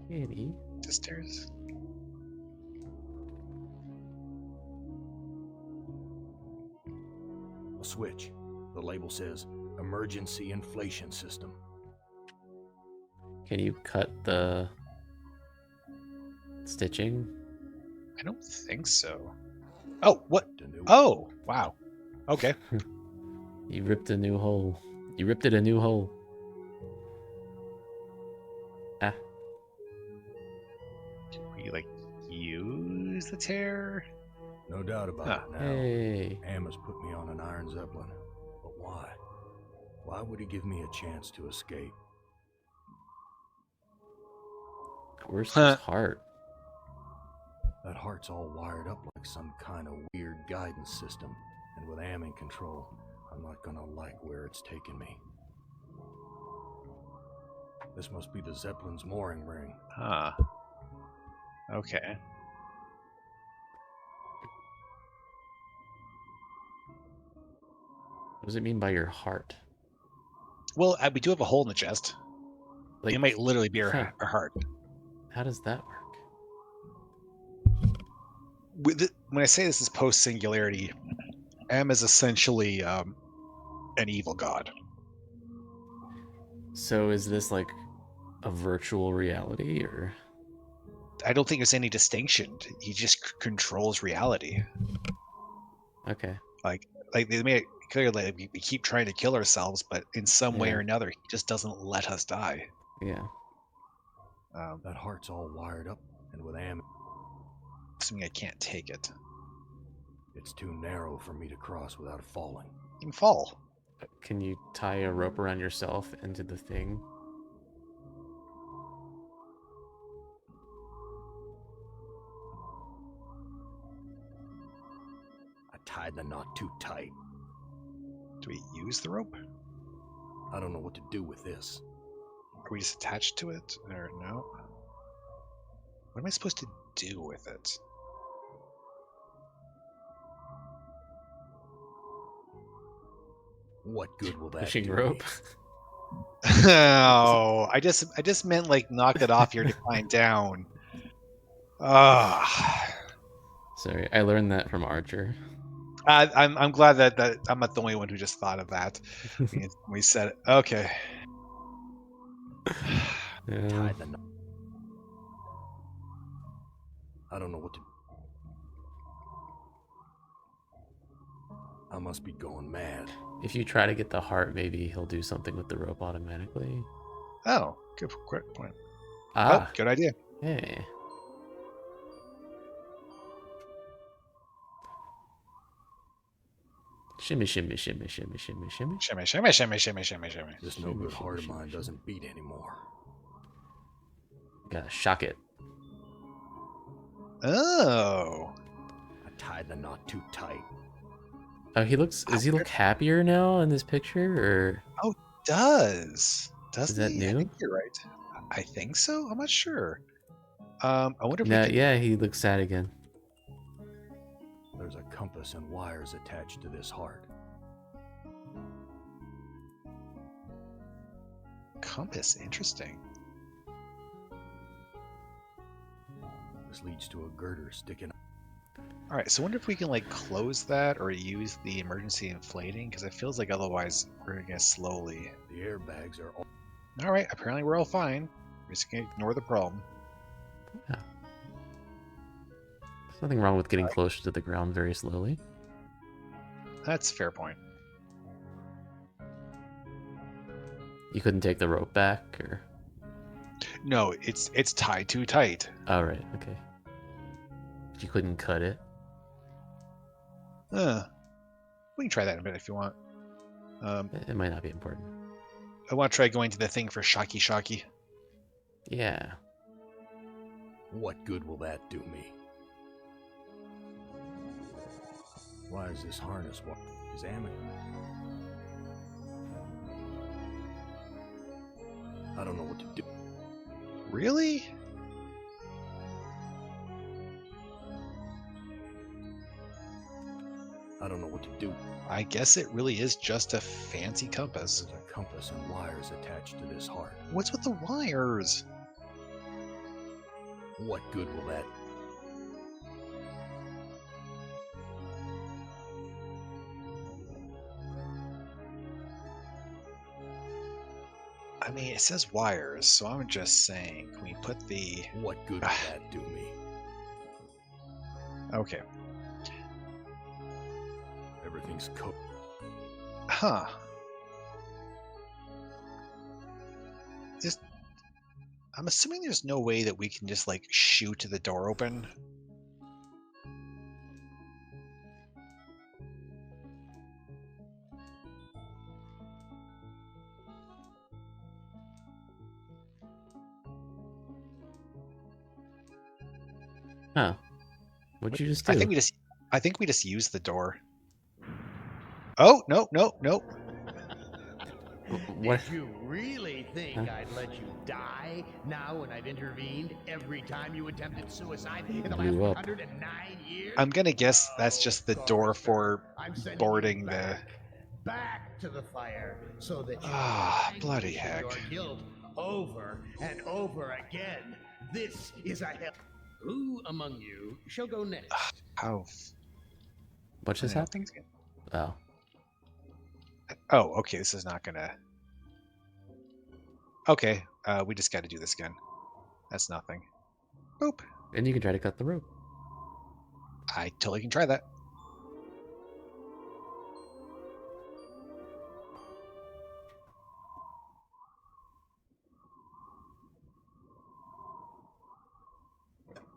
Kitty. The stairs. A switch. The label says emergency inflation system. Can you cut the stitching? I don't think so. Oh, what? The new- Oh, wow. Okay. You ripped a new hole. You ripped it a new hole. Ah. Can we, like, use the tear? No doubt about Huh. it now. Hey. Am has put me on an iron zeppelin. But why? Why would he give me a chance to escape? Where's Huh. his heart? That heart's all wired up like some kind of weird guidance system. And with Am in control, I'm not gonna like where it's taking me. This must be the Zeppelin's mooring ring. Huh. Okay. What does it mean by your heart? Well, we do have a hole in the chest. Like, It might literally be huh. our heart. How does that work? When I say this is post-singularity, M is essentially an evil god. So is this like a virtual reality, or? I don't think there's any distinction. He just controls reality. Okay. Like they made it clear that we keep trying to kill ourselves, but in some way Yeah. or another, he just doesn't let us die. Yeah. That heart's all wired up, and with Am, Assuming I can't take it. it's too narrow for me to cross without falling. You can fall. Can you tie a rope around yourself into the thing? I tied the knot too tight. Do we use the rope? I don't know what to do with this. Are we just attached to it? Or no? What am I supposed to do with it? What good will that Fishing do rope. me? Oh, I just meant like knock it off your decline down. Ah, Sorry, I learned that from Archer. I'm glad that I'm not the only one who just thought of that. We said it. Okay. Yeah. Tie the knot. I don't know what to. I must be going mad. If you try to get the heart, maybe he'll do something with the rope automatically. Oh, good point. Ah, Oh, good idea. hey. Shimmy, shimmy, shimmy, shimmy, shimmy, shimmy. Shimmy, shimmy, shimmy, shimmy, shimmy, shimmy. This no Shimmy, good shimmy, heart of shimmy, mine shimmy. doesn't beat anymore. Gotta shock it. Oh. I tied the knot too tight. Oh, does he look happier now in this picture, or Doesn't that he? I new? think you're right. I think so. I'm not sure. I wonder if No, we can. yeah, he looks sad again. There's a compass and wires attached to this heart. Compass. Interesting. This leads to a girder sticking. All right. So I wonder if we can like close that or use the emergency inflating because it feels like otherwise we're gonna slowly. The airbags are all. All right. Apparently we're all fine. We're just gonna ignore the problem. Yeah. There's nothing wrong with getting closer to the ground very slowly. That's a fair point. You couldn't take the rope back, or? No, it's tied too tight. Oh, right, okay. You couldn't cut it. We can try that in a bit if you want. It might not be important. I want to try going to the thing for Shocky. Yeah. What good will that do me? Why is this harness? What is Amic? I don't know what to do. Really? I don't know what to do. I guess it really is just a fancy compass. There's a compass and wires attached to this heart. What's with the wires? What good will that? I mean, it says wires, so I'm just saying, can we put the... What good will that do me? Okay. Everything's cooked. Huh. I'm assuming there's no way that we can just, like, shoot the door open. Huh. What'd you just do? I think we just use the door. Oh, no. What? Did you really think I'd let you die now when I've intervened every time you attempted suicide in the last Blew up. 109 years? I'm gonna guess that's just the door for I'm sending boarding you the... back to the fire so that you Ah, can bloody face heck. your guilt over and over again. This is a hell. Who among you shall go next? How... What just happened? Oh. Oh, okay, this is not gonna... Okay, we just gotta do this again. That's nothing. Boop. And you can try to cut the rope. I totally can try that.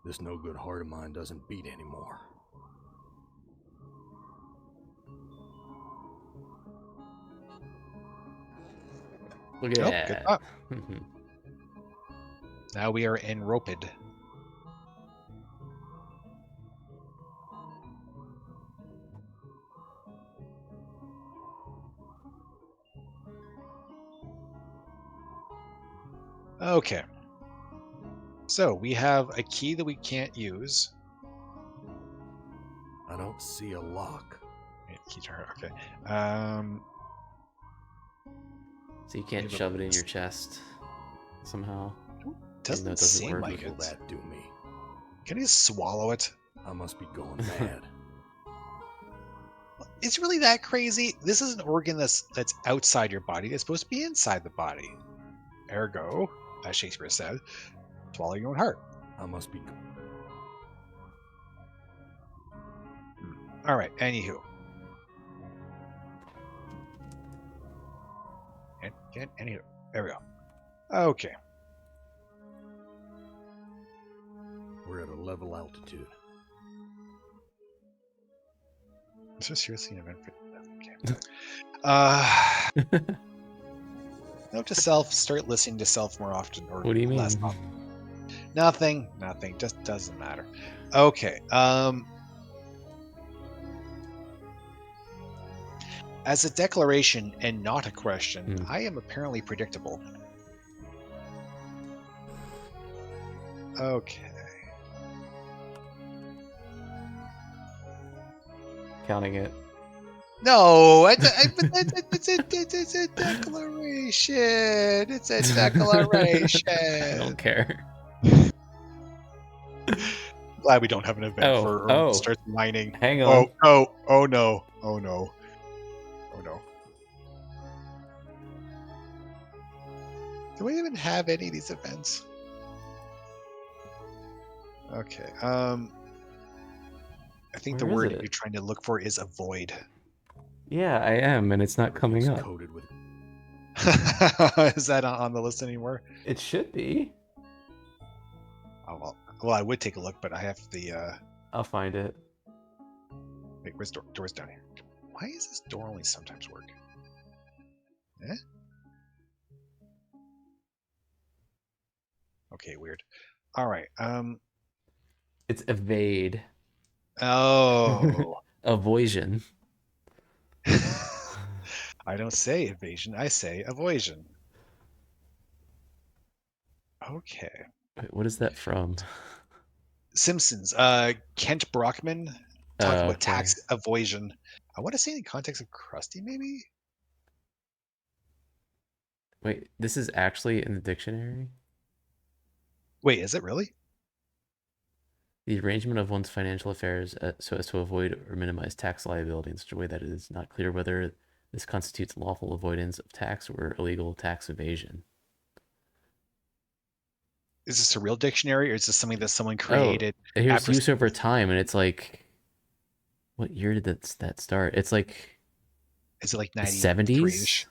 This no good heart of mine doesn't beat anymore. Look at Nope, that. good thought. Now we are enroped. Okay. So we have a key that we can't use. I don't see a lock. Key turn. Okay. So you can't Maybe shove it in your chest somehow. Doesn't though it doesn't seem work. like What will it. that do me? Can you swallow it? I must be going mad. It's really that crazy? This is an organ that's outside your body. It's supposed to be inside the body. Ergo, as Shakespeare said, swallow your own heart. I must be. All right. Anywho. Anywho. There we go. Okay. We're at a level altitude. Is this seriously an event? Okay. Note to self: start listening to self more often, or What do you mean? less often. Nothing. Just doesn't matter. Okay. As a declaration and not a question, I am apparently predictable. Okay. Counting it. No, it's a declaration. It's a declaration. I don't care. Glad we don't have an event for starts mining. Hang on. Oh no. Do we even have any of these events? Okay. I think the word you're trying to look for is avoid. Yeah, I am, and it's not coming It's up. coated with. Is that on the list anymore? It should be. Oh, well, I would take a look, but I have the. I'll find it. Wait, where's door? Door's down here. Why is this door only sometimes work? Eh? Okay, weird. All right. It's evade. Oh. Avoision. I don't say evasion. I say avoision. Okay. Wait, what is that from? Simpsons. Kent Brockman talked about tax avoision. I want to say in the context of Krusty, maybe? Wait, this is actually in the dictionary? Wait, is it really? The arrangement of one's financial affairs so as to avoid or minimize tax liability in such a way that it is not clear whether this constitutes lawful avoidance of tax or illegal tax evasion. Is this a real dictionary, or is this something that someone created? Oh, here's use over time, and it's like, what year did that start? It's like, is it like 70s?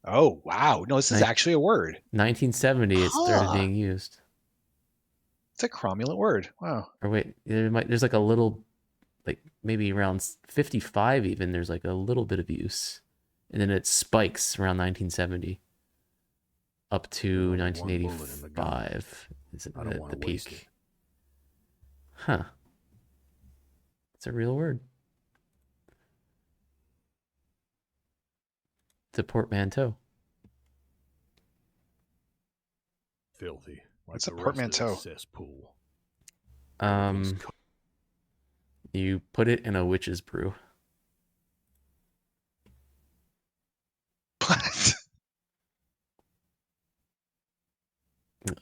Oh wow! No, this is actually a word. 1970, it started being used. It's a cromulent word. Wow. Or wait, there's like a little, like maybe around 55 even. There's like a little bit of use, and then it spikes around 1970 up to 1985. Is the peak? Huh? It's a real word. It's a portmanteau. Filthy. Like it's a portmanteau. Cesspool. You put it in a witch's brew. What?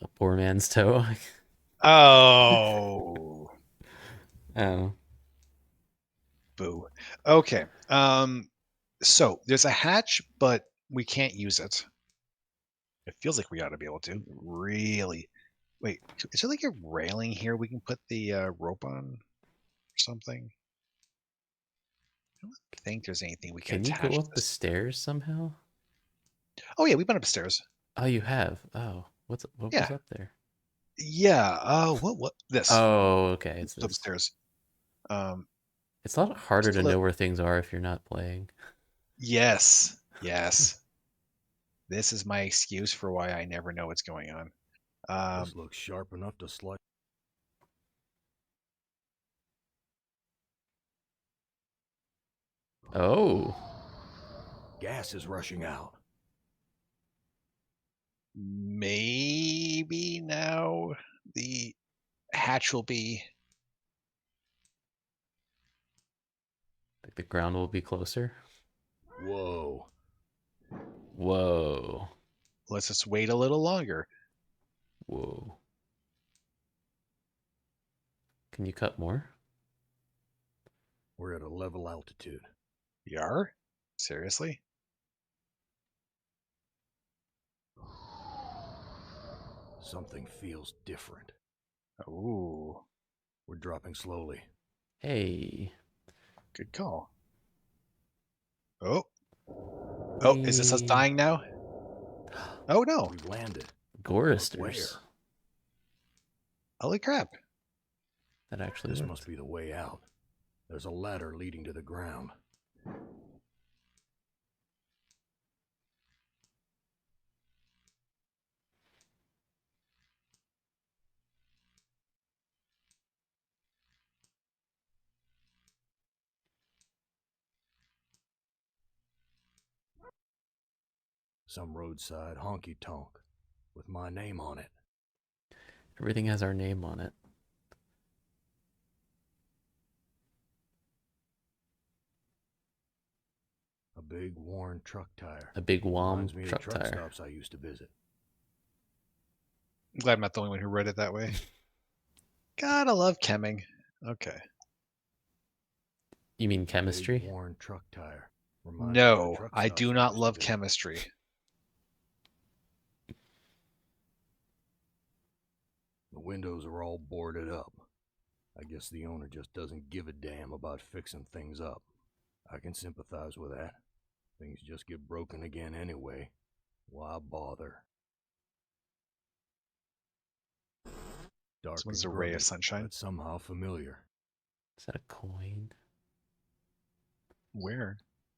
A poor man's toe. Oh. Oh. Boo. Okay. So there's a hatch, but we can't use it. It feels like we ought to be able to. Really. Wait, is there like a railing here we can put the rope on or something? I don't think there's anything we can attach. Can you go up the stairs somehow? Oh yeah, we've been upstairs. Oh, you have. Oh, what was up there? Yeah. What this? Oh, okay. It's upstairs. It's a lot harder to know where things are if you're not playing. Yes. This is my excuse for why I never know what's going on. This looks sharp enough to slice. Oh. Gas is rushing out. Maybe now the hatch will be. Like the ground will be closer. Whoa. Whoa. Let's just wait a little longer. Whoa. Can you cut more? We're at a level altitude. We are? Seriously? Something feels different. Ooh, We're dropping slowly. Hey. good call. Oh. Oh, is this us Whee. dying now? Oh no. We've landed. Goristers. Where? Holy crap. That actually This worked. must be the way out. There's a ladder leading to the ground. Some roadside honky-tonk with my name on it. Everything has our name on it. A big worn truck tire. A big Wom Reminds me of truck the truck tire. stops I used to visit. I'm glad I'm not the only one who read it that way. Gotta love chemming. Okay. You mean Big chemistry? worn truck tire. Reminds me of the No, truck I stops do not used to love visit. chemistry. The windows are all boarded up. I guess the owner just doesn't give a damn about fixing things up. I can sympathize with that. Things just get broken again anyway. Why bother? Dark This one's and a ray of grubby, sunshine. but somehow familiar. Is that a coin? Where?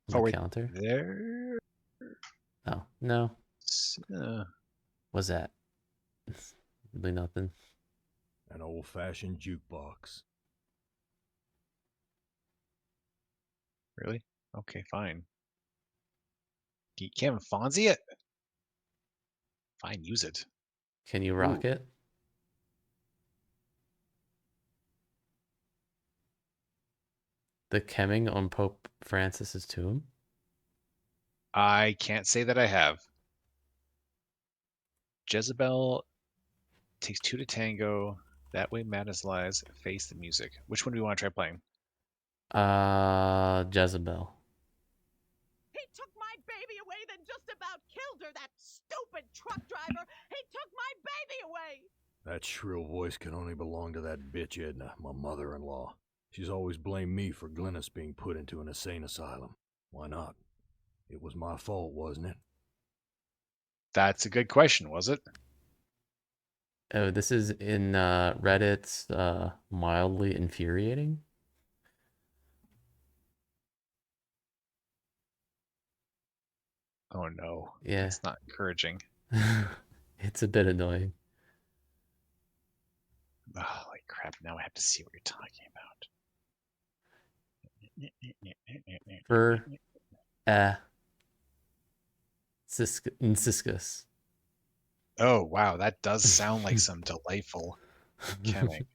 On Oh, the wait. counter? There. Oh, no. Uh, What's that? Really nothing. An old-fashioned jukebox. really? Okay, fine. You can't even Fonzie it? Fine, use it. Can you rock it? The Kemming on Pope Francis's tomb? I can't say that I have. Jezebel takes 2 to tango. That way madness lies. Face the music. Which one do we want to try playing? Jezebel. He took my baby away, then just about killed her, that stupid truck driver. He took my baby away. That shrill voice can only belong to that bitch Edna, my mother-in-law. She's always blamed me for Glynis being put into an insane asylum. Why not? It was my fault, wasn't it? That's a good question, was it? Oh, this is in Reddit's mildly infuriating. Oh no. Yeah. It's not encouraging. It's a bit annoying. Oh, like crap. Now I have to see what you're talking about. For Ciscus. Oh wow, that does sound like some delightful chemic.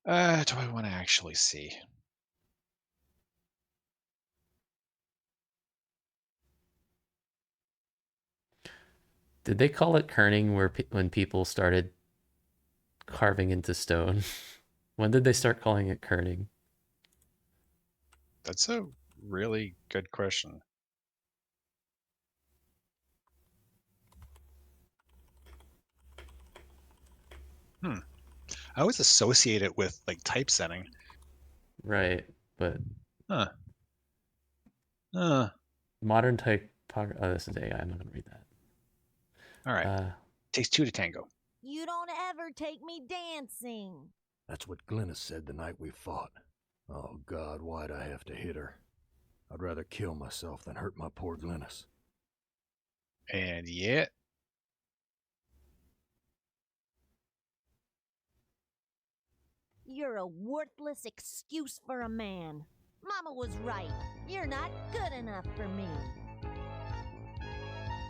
Do I want to actually see? Did they call it kerning when people started carving into stone? When did they start calling it kerning? That's a really good question. I always associate it with like typesetting. Right, but modern typography. Oh, this is AI. I'm not gonna read that. All right. Takes 2 to tango. You don't ever take me dancing. That's what Glynis said the night we fought. Oh God, why'd I have to hit her? I'd rather kill myself than hurt my poor Glynis. And yeah. You're a worthless excuse for a man. Mama was right. You're not good enough for me.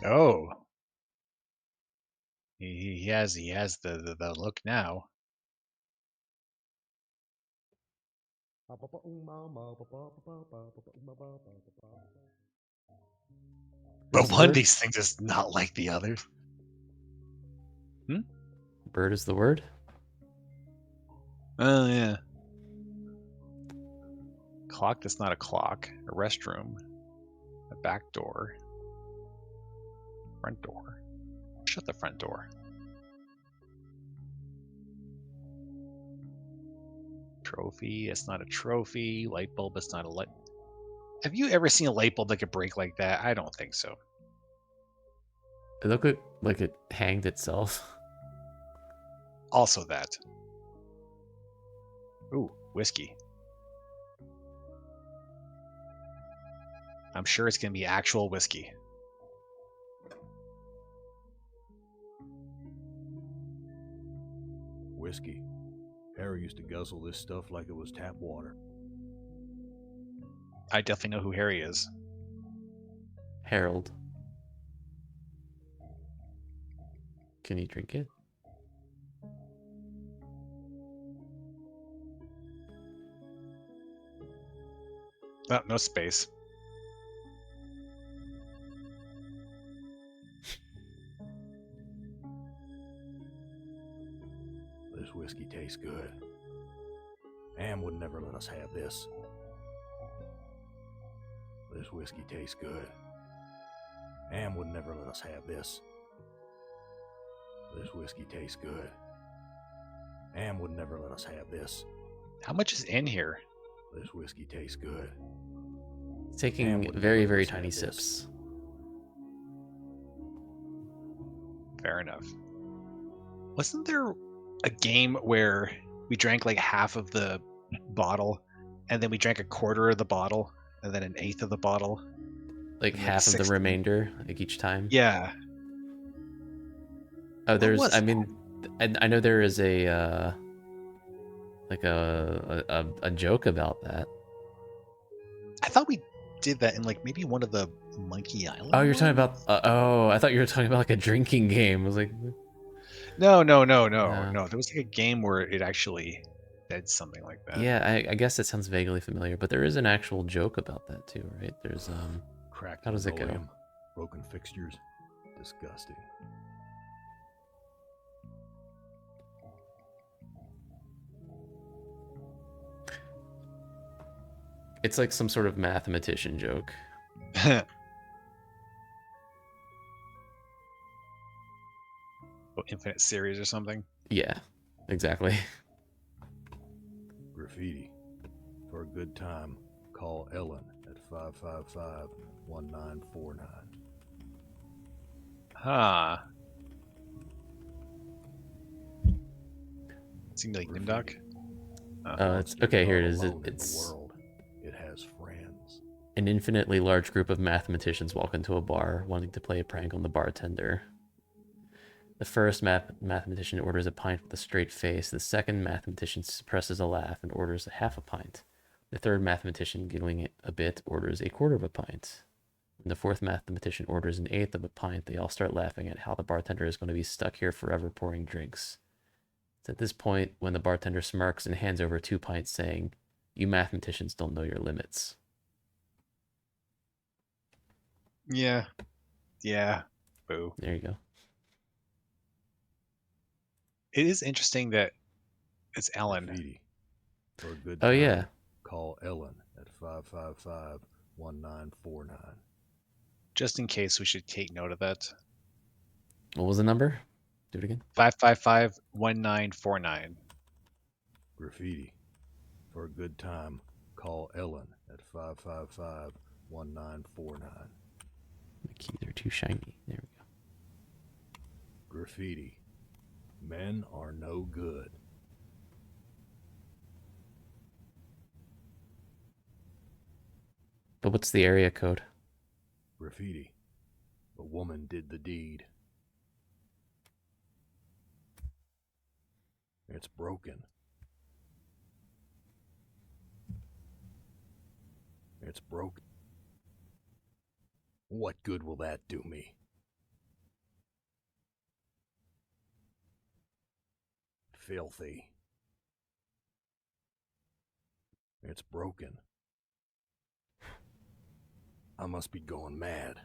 Oh. He has the look now. But Where's the one of word? these things is not like the others. Bird is the word? Oh yeah. Clock that's not a clock. A restroom. A back door. Front door. Shut the front door. Trophy, it's not a trophy. Light bulb, it's not a light. Have you ever seen a light bulb that could break like that? I don't think so. It looked like it hanged itself. Also that. Ooh, whiskey. I'm sure it's going to be actual whiskey. Whiskey. Harry used to guzzle this stuff like it was tap water. I definitely know who Harry is. Harold. Can you drink it? Oh, no space. This whiskey tastes good. Am would never let us have this. This whiskey tastes good. Am would never let us have this. This whiskey tastes good. Am would never let us have this. How much is in here? This whiskey tastes good. It's Am taking would very, never very let us tiny have this. sips. Fair enough. Wasn't there a game where we drank like half of the bottle, and then we drank a quarter of the bottle, and then an eighth of the bottle? Like And, like, half of the 60. remainder, like each time. Yeah. Oh, What there's. was I that? mean, I know there is a like a joke about that. I thought we did that in like maybe one of the Monkey Island. Oh, you're talking ones? about. Oh, I thought you were talking about like a drinking game. I was like, No. No. There was like a game where it actually said something like that. yeah, I guess that sounds vaguely familiar, but there is an actual joke about that too, right? There's Cracked How does it go? linoleum, broken fixtures. Disgusting. It's like some sort of mathematician joke. Infinite series or something. Yeah, exactly. Graffiti. For a good time, call Ellen at 555-1949. Huh. Seemed like Nimdoc. It's okay. Here it is. Alone in the It's world. It has friends. an infinitely large group of mathematicians walk into a bar, wanting to play a prank on the bartender. The first mathematician orders a pint with a straight face. The second mathematician suppresses a laugh and orders half a pint. The third mathematician, giggling a bit, orders a quarter of a pint. When the fourth mathematician orders an eighth of a pint, they all start laughing at how the bartender is going to be stuck here forever pouring drinks. It's at this point when the bartender smirks and hands over 2 pints, saying, "You mathematicians don't know your limits." Yeah. Boo. There you go. It is interesting that it's Ellen. Graffiti. For a good Oh, time, yeah. call Ellen at 555-1949. Just in case, we should take note of that. What was the number? Do it again. 555-1949. Graffiti. For a good time, call Ellen at 555-1949. The keys are too shiny. There we go. Graffiti. Men are no good. But what's the area code? Graffiti. A woman did the deed. It's broken. It's broken. What good will that do me? Filthy. It's broken. I must be going mad.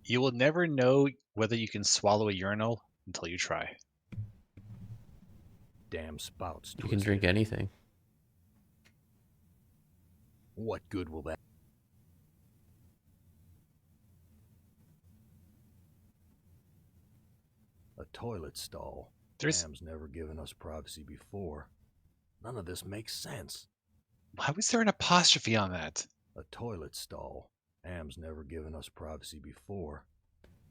You will never know whether you can swallow a urinal until you try. Damn spouts You can twisted. drink anything. What good will that? A toilet stall. Sam's never given us privacy before. None of this makes sense. Why was there an apostrophe on that? A toilet stall. Am's never given us privacy before.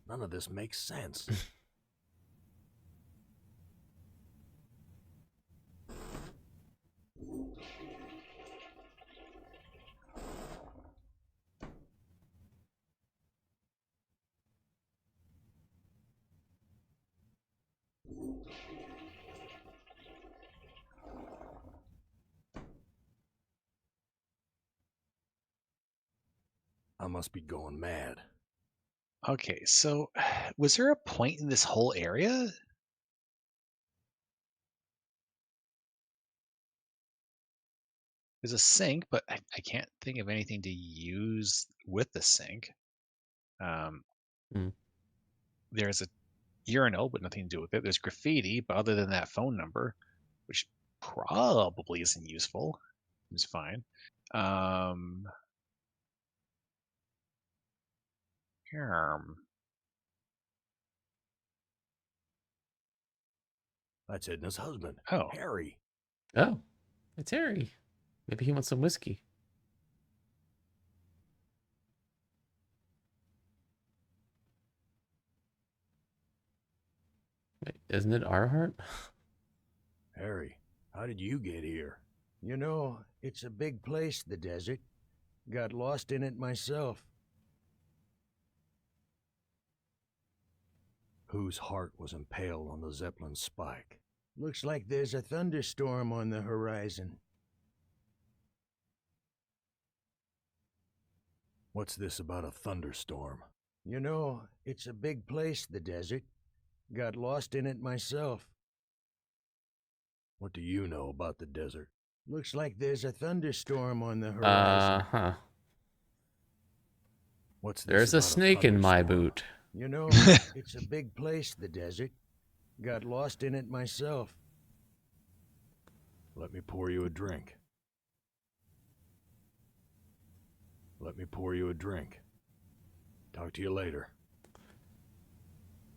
None of this makes sense. I must be going mad. Okay, so was there a point in this whole area? There's a sink, but I can't think of anything to use with the sink. There's a urinal, but nothing to do with it. There's graffiti, but other than that phone number, which probably isn't useful, it's fine. That's Edna's husband. Oh. Harry. Oh, it's Harry. Maybe he wants some whiskey. Wait, isn't it Earhart? Harry, how did you get here? You know, it's a big place, the desert. Got lost in it myself. Whose heart was impaled on the Zeppelin spike? Looks like there's a thunderstorm on the horizon. What's this about a thunderstorm? You know, it's a big place, the desert. Got lost in it myself. What do you know about the desert? Looks like there's a thunderstorm on the horizon. What's this There's a about snake in my boot. You know, it's a big place, the desert. Got lost in it myself. Let me pour you a drink. Let me pour you a drink. Talk to you later.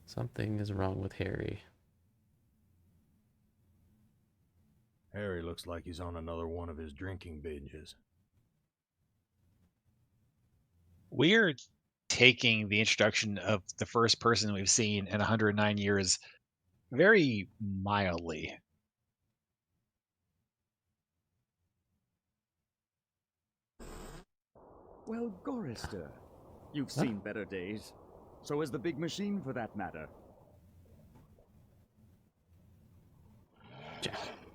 Something is wrong with Harry. Harry looks like he's on another one of his drinking binges. We're taking the introduction of the first person we've seen in 109 years very mildly. Well, Gorister, you've seen better days. So has the big machine, for that matter.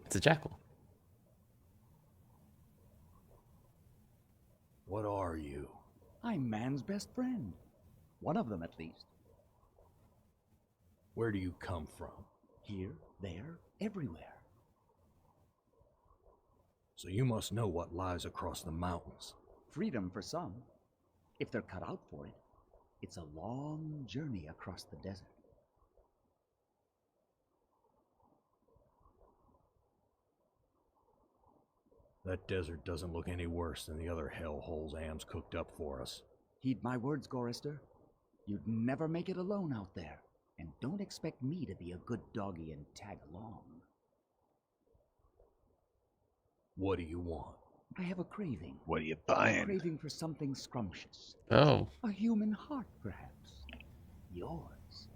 It's a jackal. What are you? I'm man's best friend. One of them, at least. Where do you come from? Here, there, everywhere. So you must know what lies across the mountains. Freedom for some. If they're cut out for it, it's a long journey across the desert. That desert doesn't look any worse than the other hellholes Am's cooked up for us. Heed my words, Gorister. You'd never make it alone out there. And don't expect me to be a good doggy and tag along. What do you want? I have a craving. What are you buying? A craving for something scrumptious. Oh. A human heart, perhaps. Yours.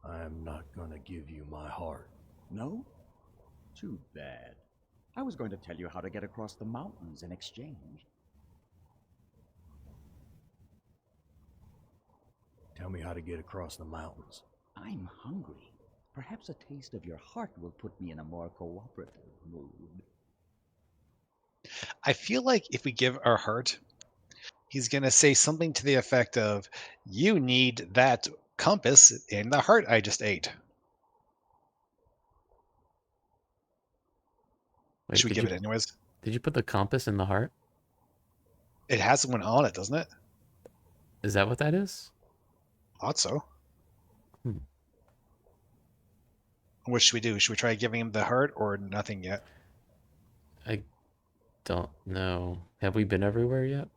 I'm not gonna give you my heart. No? Too bad. I was going to tell you how to get across the mountains in exchange. Tell me how to get across the mountains. I'm hungry. Perhaps a taste of your heart will put me in a more cooperative mood. I feel like if we give our heart, he's going to say something to the effect of, you need that compass in the heart I just ate. Wait, Should we give it anyways? Did you put the compass in the heart? It has one on it, doesn't it? Is that what that is? Thought so. Hmm. What should we do? Should we try giving him the heart or nothing yet? I don't know. Have we been everywhere yet?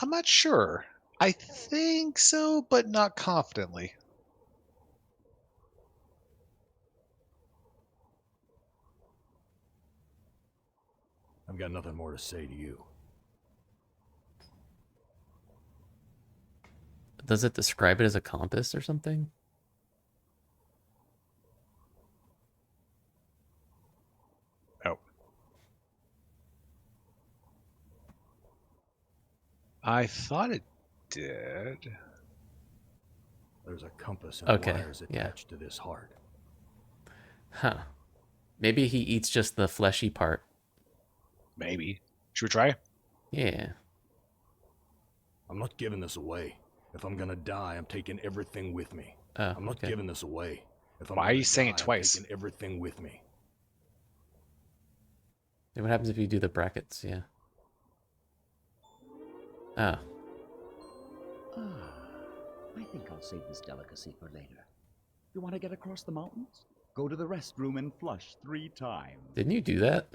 I'm not sure. I think so, but not confidently. I've got nothing more to say to you. Does it describe it as a compass or something? Oh. I thought it did. There's a compass and Okay, wires yeah. attached to this heart. Huh. Maybe he eats just the fleshy part. Maybe. Should we try? Yeah. I'm not giving this away. If I'm gonna die, I'm taking everything with me. Oh, I'm not okay. giving this away. If I'm Why are gonna you saying it die, I'm twice? taking everything with me. And what happens if you do the brackets? Yeah. Oh. I think I'll save this delicacy for later. You want to get across the mountains? Go to the restroom and flush 3 times. Didn't you do that?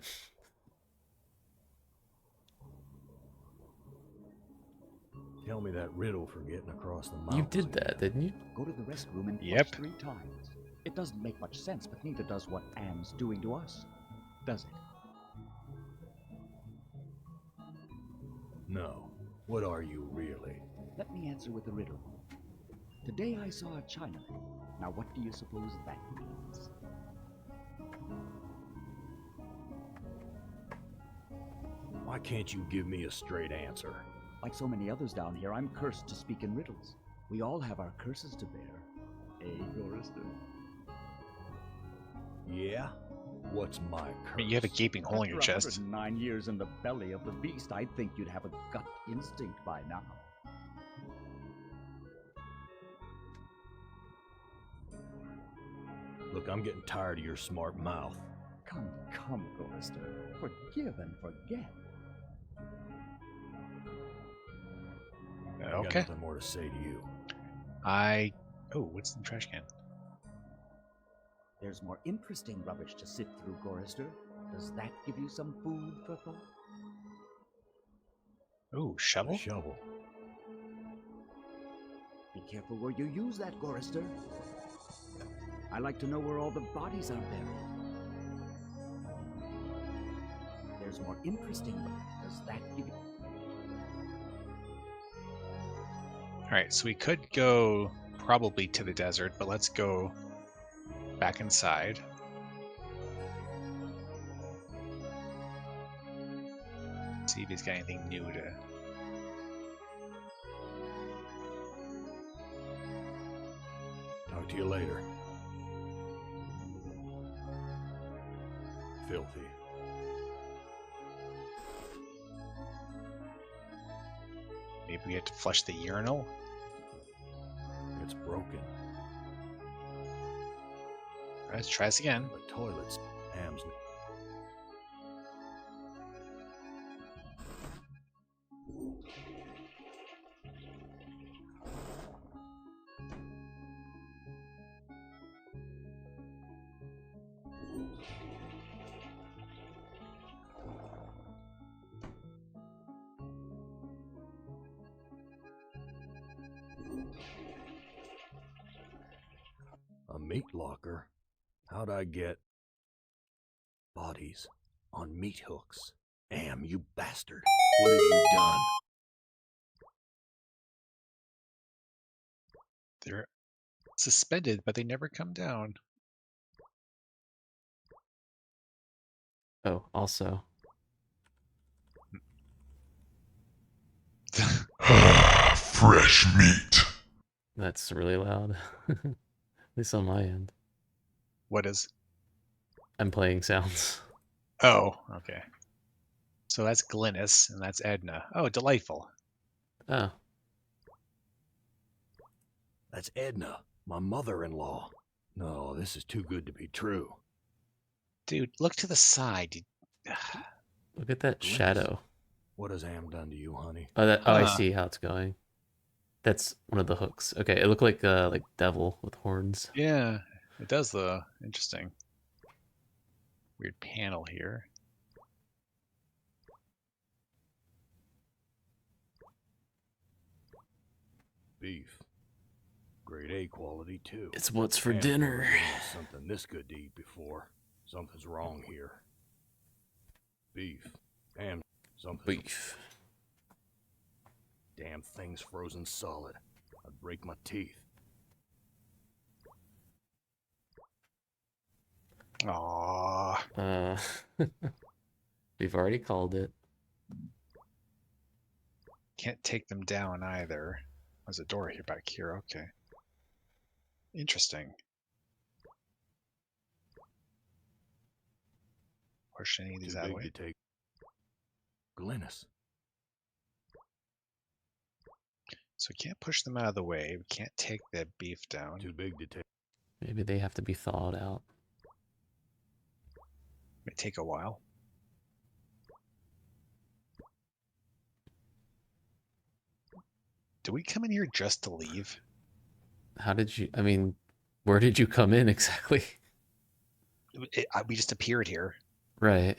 Tell me that riddle for getting across the mountains. You did that, didn't you? Go to the restroom and flush Yep. 3 times. It doesn't make much sense, but neither does what Anne's doing to us. Does it? No. What are you really? Let me answer with a riddle. Today I saw a Chinaman. Now what do you suppose that means? Why can't you give me a straight answer? Like so many others down here, I'm cursed to speak in riddles. We all have our curses to bear. Eh, Gorister? Yeah? What's my curse? I mean, you have a gaping hole in your After chest. 109 years in the belly of the beast, I'd think you'd have a gut instinct by now. Look, I'm getting tired of your smart mouth. Come, Gorister. Forgive and forget. I've got Okay. nothing more to say to you. Oh, what's in the trash can? There's more interesting rubbish to sift through, Gorister. Does that give you some food for thought? Oh, A shovel? shovel. Be careful where you use that, Gorister. I like to know where all the bodies are buried. There's more interesting rubbish. Does that give you... Alright, so we could go probably to the desert, but let's go back inside. See if he's got anything new to... Talk to you later. Filthy. Maybe we have to flush the urinal? It's broken. Alright, let's try this again. The toilet's hams. A meat locker? How'd I get bodies on meat hooks? Am, you bastard. What have you done? They're suspended, but they never come down. Oh, also. Fresh meat. That's really loud. At least on my end. What is? I'm playing sounds. Oh, okay. So that's Glynis, and that's Edna. Oh, delightful. Oh. That's Edna, my mother-in-law. No, this is too good to be true. Dude, look to the side. Look at that Glynis, shadow. What has Am done to you, honey? Oh, I Huh. see how it's going. That's one of the hooks. Okay, it looked like devil with horns. Yeah, it does though. Interesting. Weird panel here. Beef. Grade A quality, too. It's what's for Am's dinner. never given us something this good to eat before. Something's wrong here. Beef. Am. Something. Beef. Damn thing's frozen solid. I'd break my teeth. Aww. We've already called it. Can't take them down either. There's a door here back here. Okay. Interesting. Push any of these Too out of big the way. to take. Glynis. So we can't push them out of the way. We can't take the beef down. Too big to take. Maybe they have to be thawed out. May take a while. Do we come in here just to leave? How did you? I mean, where did you come in exactly? We just appeared here. Right.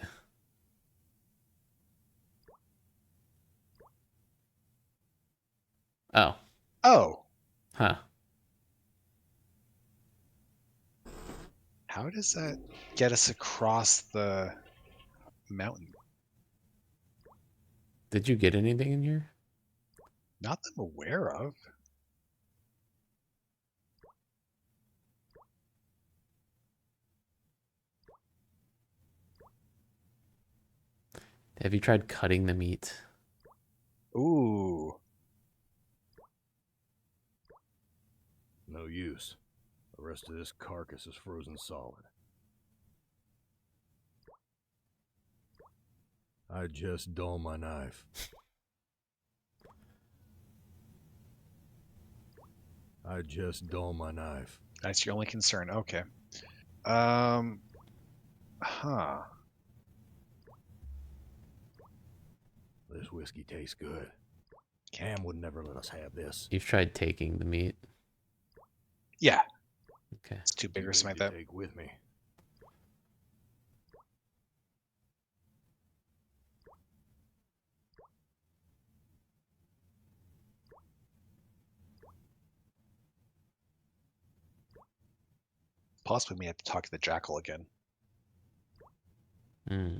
Oh. Oh. Huh. How does that get us across the mountain? Did you get anything in here? Not that I'm aware of. Have you tried cutting the meat? Ooh. No use. The rest of this carcass is frozen solid. I just dull my knife. I just dull my knife. That's your only concern. Okay. Huh. This whiskey tastes good. Cam would never let us have this. You've tried taking the meat? Yeah. Okay. It's too big or Too something big like to that. take with me. Possibly we have to talk to the jackal again. Hmm.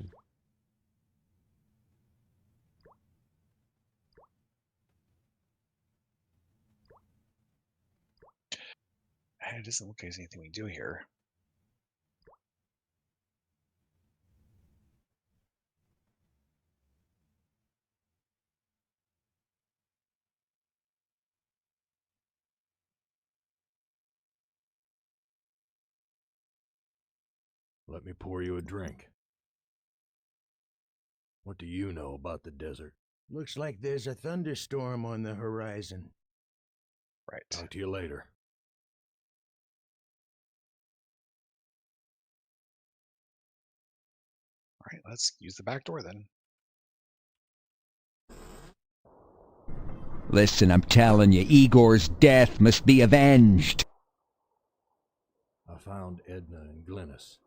It doesn't look like there's anything we can do here. Let me pour you a drink. What do you know about the desert? Looks like there's a thunderstorm on the horizon. Right. Talk to you later. All right, let's use the back door then. Listen, I'm telling you, Igor's death must be avenged. I found Edna and Glynis.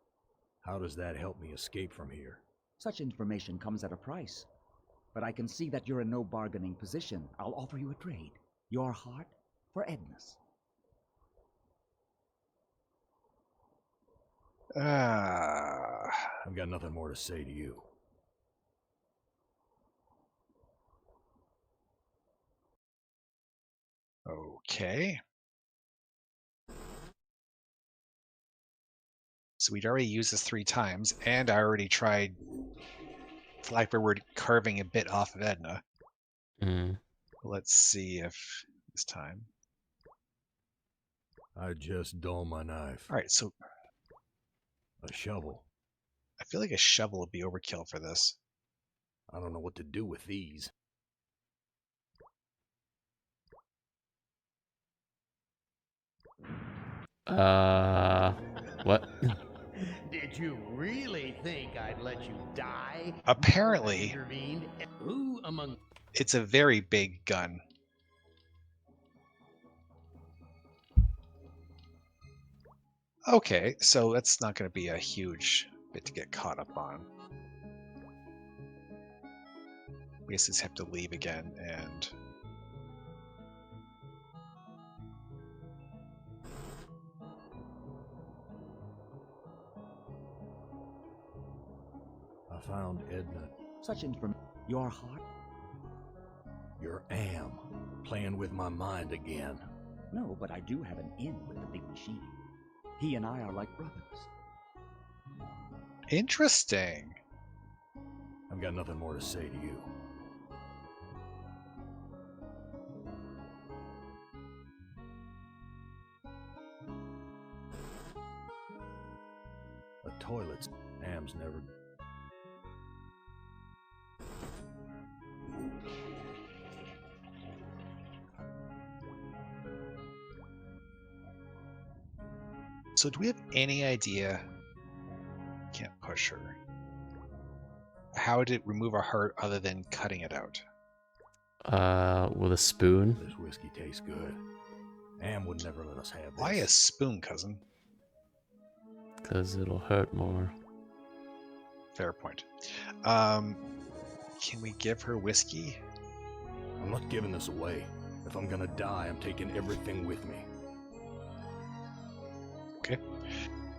How does that help me escape from here? Such information comes at a price. But I can see that you're in no bargaining position. I'll offer you a trade. Your heart for Edna's. I've got nothing more to say to you. Okay. So we'd already used this 3 times, and I already tried, for lack of a word, carving a bit off of Edna. Mm. Let's see if this time. I just dull my knife. All right, so A shovel. I feel like a shovel would be overkill for this. I don't know what to do with these. What? Did you really think I'd let you die? Apparently, Intervened. Who among it's a very big gun. Okay, so that's not going to be a huge bit to get caught up on. We just have to leave again and... I found Edna. Such information. Your heart? Your am. Playing with my mind again. No, but I do have an in with the big machine. He and I are like brothers. Interesting. I've got nothing more to say to you. The toilets. Am's never... So do we have any idea? Can't push her. How to remove a heart other than cutting it out? With a spoon. This whiskey tastes good. Am would never let us have this. Why a spoon, cousin? Because it'll hurt more. Fair point. Can we give her whiskey? I'm not giving this away. If I'm gonna die, I'm taking everything with me. Okay.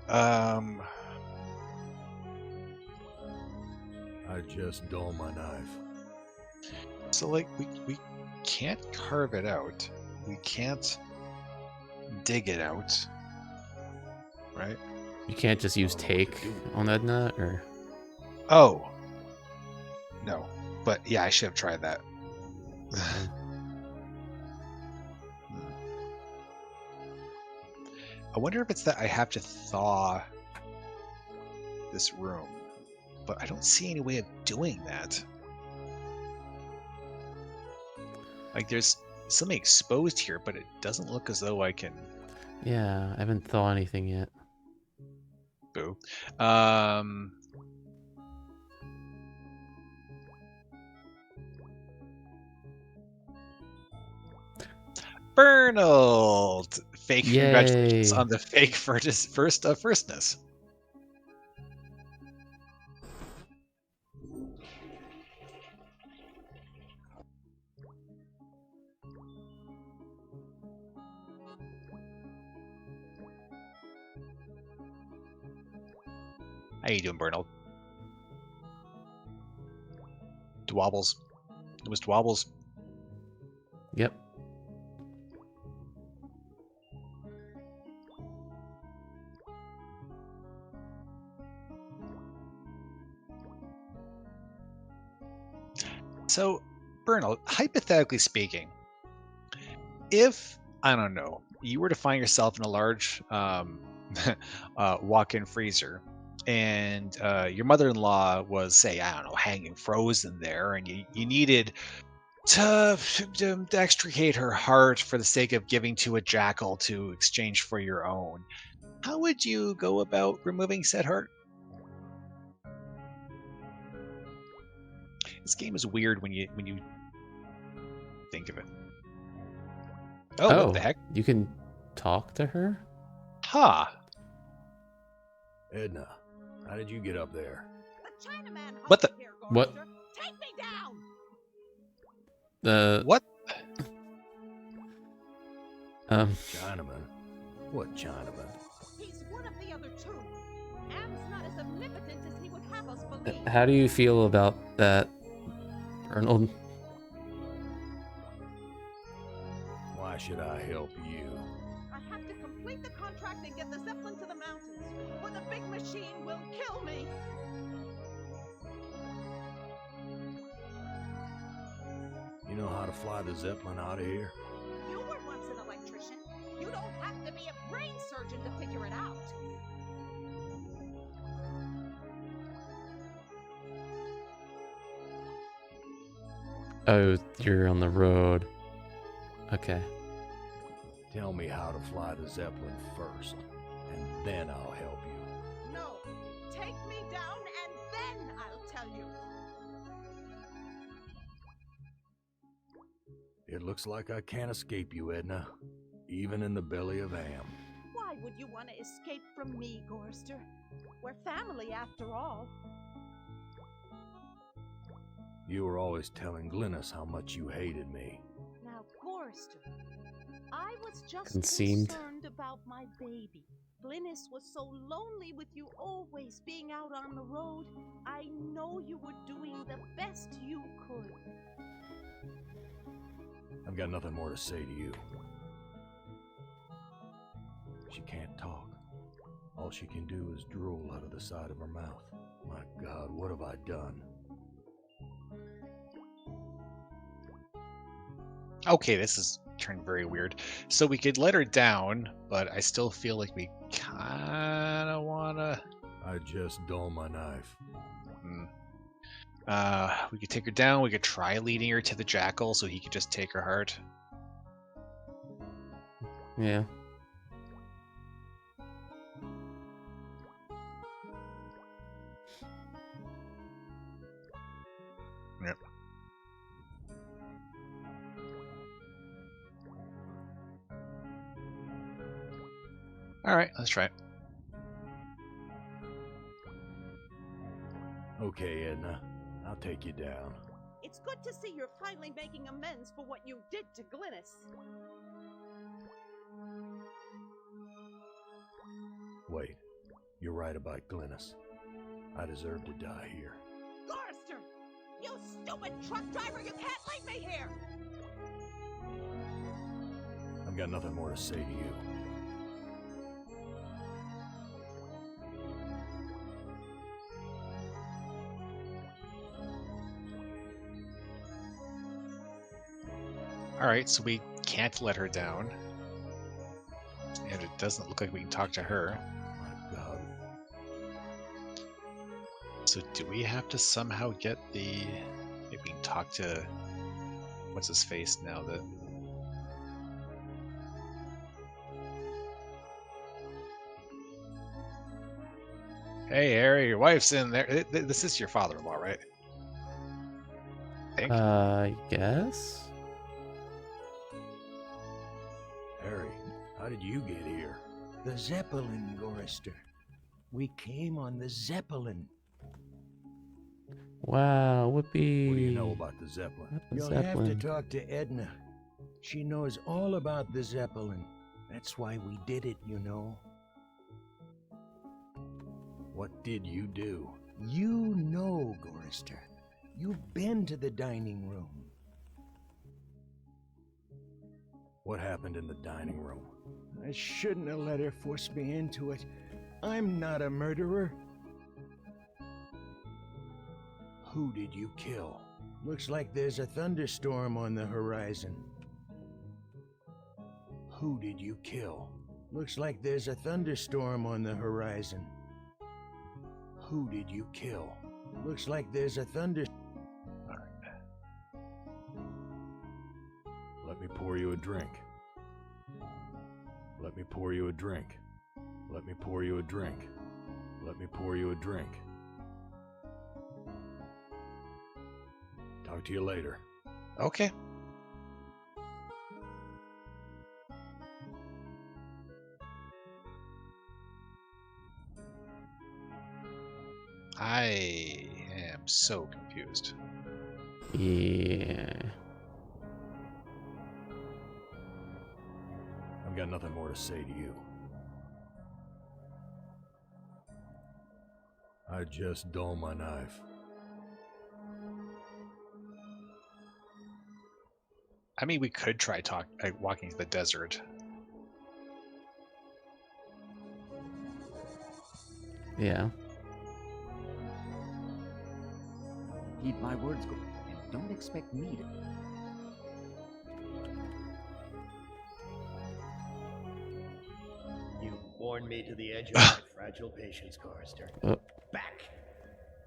I just dull my knife. So like we can't carve it out. We can't dig it out. Right? You can't just use take on Edna, or... Oh. No. But yeah, I should have tried that. I wonder if it's that I have to thaw this room, but I don't see any way of doing that. Like there's something exposed here, but it doesn't look as though I can... Yeah, I haven't thought anything yet. Boo. Bernold! Fake Yay. Congratulations on the fake firstness. How you doing, Bernold? Dwobbles. It was Dwobbles. Yep. So, Bernold, hypothetically speaking, if, I don't know, you were to find yourself in a large walk-in freezer, and your mother-in-law was, say, I don't know, hanging frozen there, and you needed to extricate her heart for the sake of giving to a jackal to exchange for your own, how would you go about removing said heart? This game is weird when you think of it. Oh, what the heck? You can talk to her? Ha! Huh. Edna, how did you get up there? The Chinaman What the? here, What? Take me down! What? Chinaman? What Chinaman? He's one of the other two. Am's not as omnipotent as he would have us believe. How do you feel about that, Arnold? Why should I help you? I have to complete the contract and get the Zeppelin to the mountains, or the big machine will kill me. You know how to fly the Zeppelin out of here? You were once an electrician. You don't have to be a brain surgeon to figure it out. Oh, you're on the road. Okay. Tell me how to fly the Zeppelin first, and then I'll help you. No, take me down and then I'll tell you. It looks like I can't escape you, Edna, even in the belly of Am. Why would you want to escape from me, Gorster? We're family after all. You were always telling Glynis how much you hated me. Now, Gorster, I was just Conceived. concerned about my baby. Glynis was so lonely with you always being out on the road. I know you were doing the best you could. I've got nothing more to say to you. She can't talk. All she can do is drool out of the side of her mouth. My God, what have I done? Okay, this is turned very weird. So we could let her down, but I still feel like we kind of want to... I just dull my knife. We could take her down. We could try leading her to the jackal so he could just take her heart. Yeah. Yep. All right, let's try it. Okay, Edna. I'll take you down. It's good to see you're finally making amends for what you did to Glynis. Wait, you're right about Glynis. I deserve to die here. Gorster! You stupid truck driver! You can't leave me here! I've got nothing more to say to you. All right, so we can't let her down. And it doesn't look like we can talk to her. My God. So do we have to somehow get the... Maybe we can talk to... What's his face now? Hey, Harry, your wife's in there. This is your father-in-law, right? I think. Yes? Harry, how did you get here? The Zeppelin, Gorster. We came on the Zeppelin. Wow, whoopee. What do you know about the Zeppelin? You'll have to talk to Edna. She knows all about the Zeppelin. That's why we did it, you know. What did you do? You know, Gorster. You've been to the dining room. What happened in the dining room? I shouldn't have let her force me into it. I'm not a murderer. Who did you kill? Looks like there's a thunderstorm on the horizon. Who did you kill? Looks like there's a thunderstorm on the horizon. Who did you kill? Looks like there's a thunder... Let me pour you a drink. Let me pour you a drink. Let me pour you a drink. Let me pour you a drink. Talk to you later. Okay. I am so confused. Yeah. I've got nothing more to say to you. I just dull my knife. I mean, we could try walking to the desert. Yeah. Heed my words, and don't expect me to. You've worn me to the edge of my fragile patience, Gorster.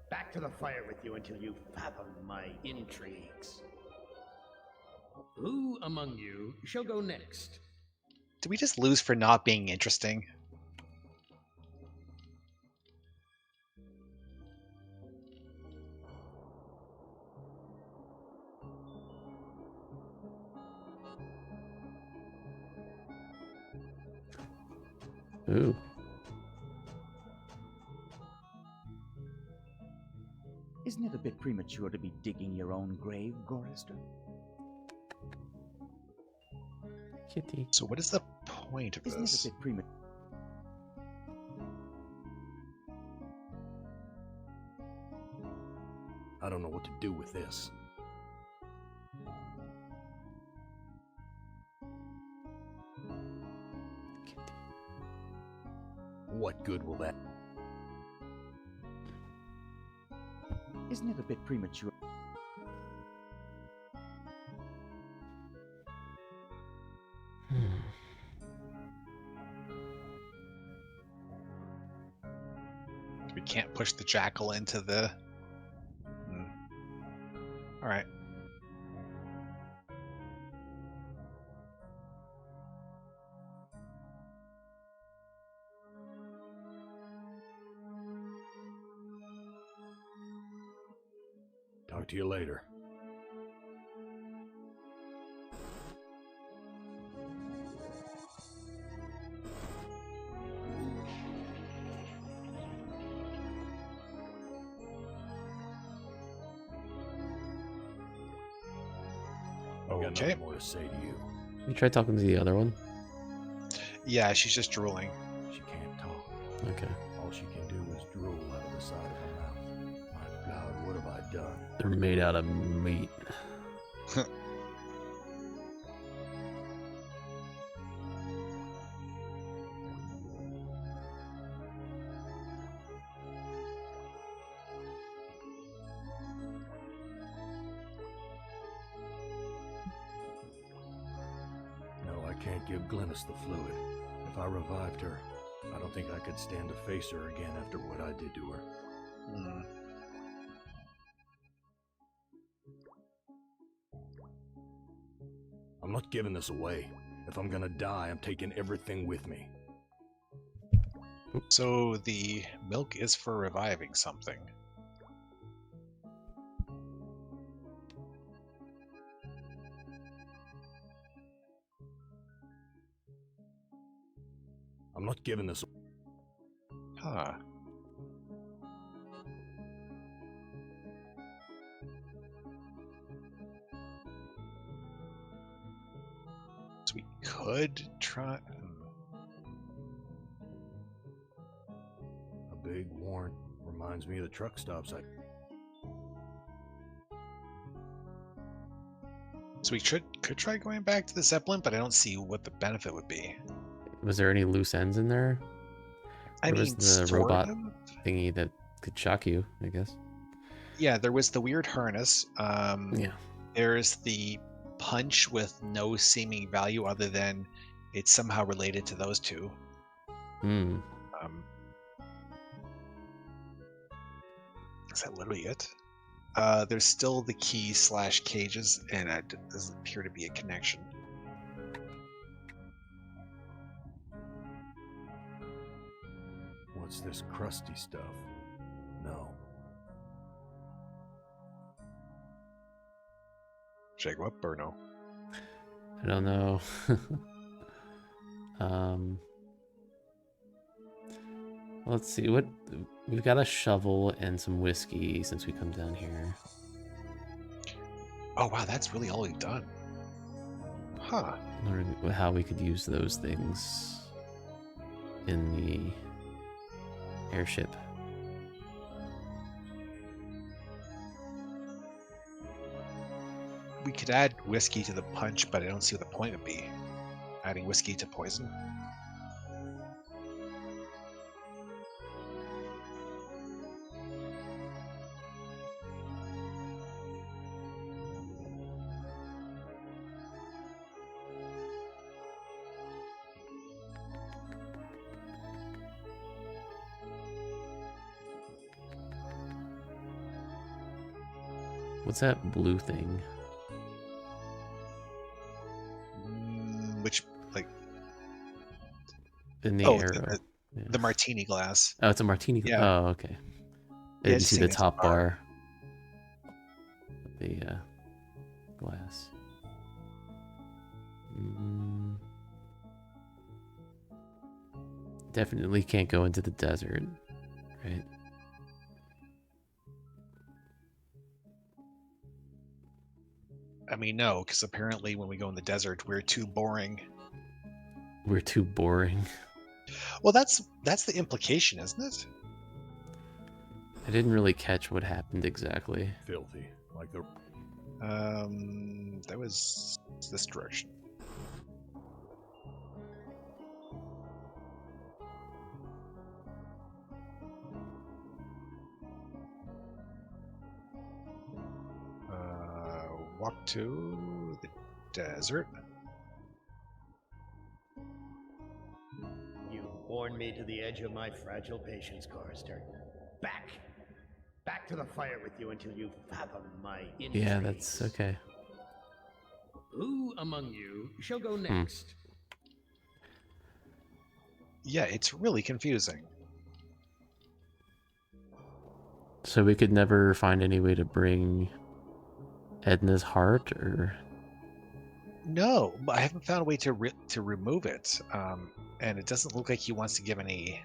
Back to the fire with you until you fathom my intrigues. Who among you shall go next? Did we just lose for not being interesting? Ooh. Isn't it a bit premature to be digging your own grave, Gorister? Kitty. So what is the point of Isn't this? it a bit premature? I don't know what to do with this. What good will that? Isn't it a bit premature? We can't push the jackal into the... Alright. Talk to you later. Got Okay. nothing more to say to you. You try talking to the other one? Yeah, she's just drooling. She can't talk. Okay. All she can do is drool out of the side of her mouth. My God, what have I done? They're made out of meat. No, I can't give Glynis the fluid. If I revived her, I don't think I could stand to face her again after what I did to her. I'm not giving this away. If I'm gonna die, I'm taking everything with me. So the milk is for reviving something. I'm not giving this. Huh. So we could try... A big warrant reminds me of the truck stops I... So we could try going back to the Zeppelin, but I don't see what the benefit would be. Was there any loose ends in there? I There mean, was the sort robot of. thingy that could shock you, I guess. Yeah, there was the weird harness. Yeah. There's the punch with no seeming value other than it's somehow related to those two. Hmm. Is that literally it? There's still the key / cages, and it doesn't appear to be a connection. What's this crusty stuff? No. Should I go up or no? I don't know. Let's see what we've got. A shovel and some whiskey since we come down here. Oh wow, that's really all we've done. Huh. Wondering how we could use those things in the airship. We could add whiskey to the punch, but I don't see what the point would be. Adding whiskey to poison. What's that blue thing? Which, like, in the Oh, arrow. the martini glass. Oh, it's a martini. Yeah. Oh, okay. I Yeah, didn't just see the saying it's a top bar. bar. The glass. Mm. Definitely can't go into the desert, right? I mean, no, because apparently when we go in the desert, we're too boring. We're too boring. Well, that's the implication, isn't it? I didn't really catch what happened exactly. Filthy, like the. That was this direction. Walk to the desert. You borne me to the edge of my fragile patience, Chorister. Back! Back to the fire with you until you fathom my intrigues. Yeah, that's okay. Who among you shall go next? Yeah, it's really confusing. So we could never find any way to bring Edna's heart, or No, but I haven't found a way to remove it. And it doesn't look like he wants to give any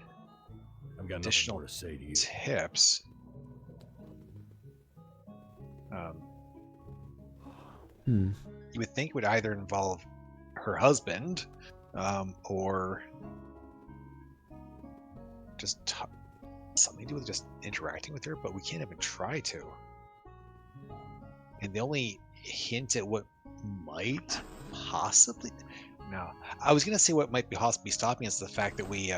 I've got nothing additional more to say to you. tips. You would think it would either involve her husband, or just something to do with just interacting with her, but we can't even try to. And the only hint at what might possibly... No. I was going to say what might be possibly stopping us is the fact that we...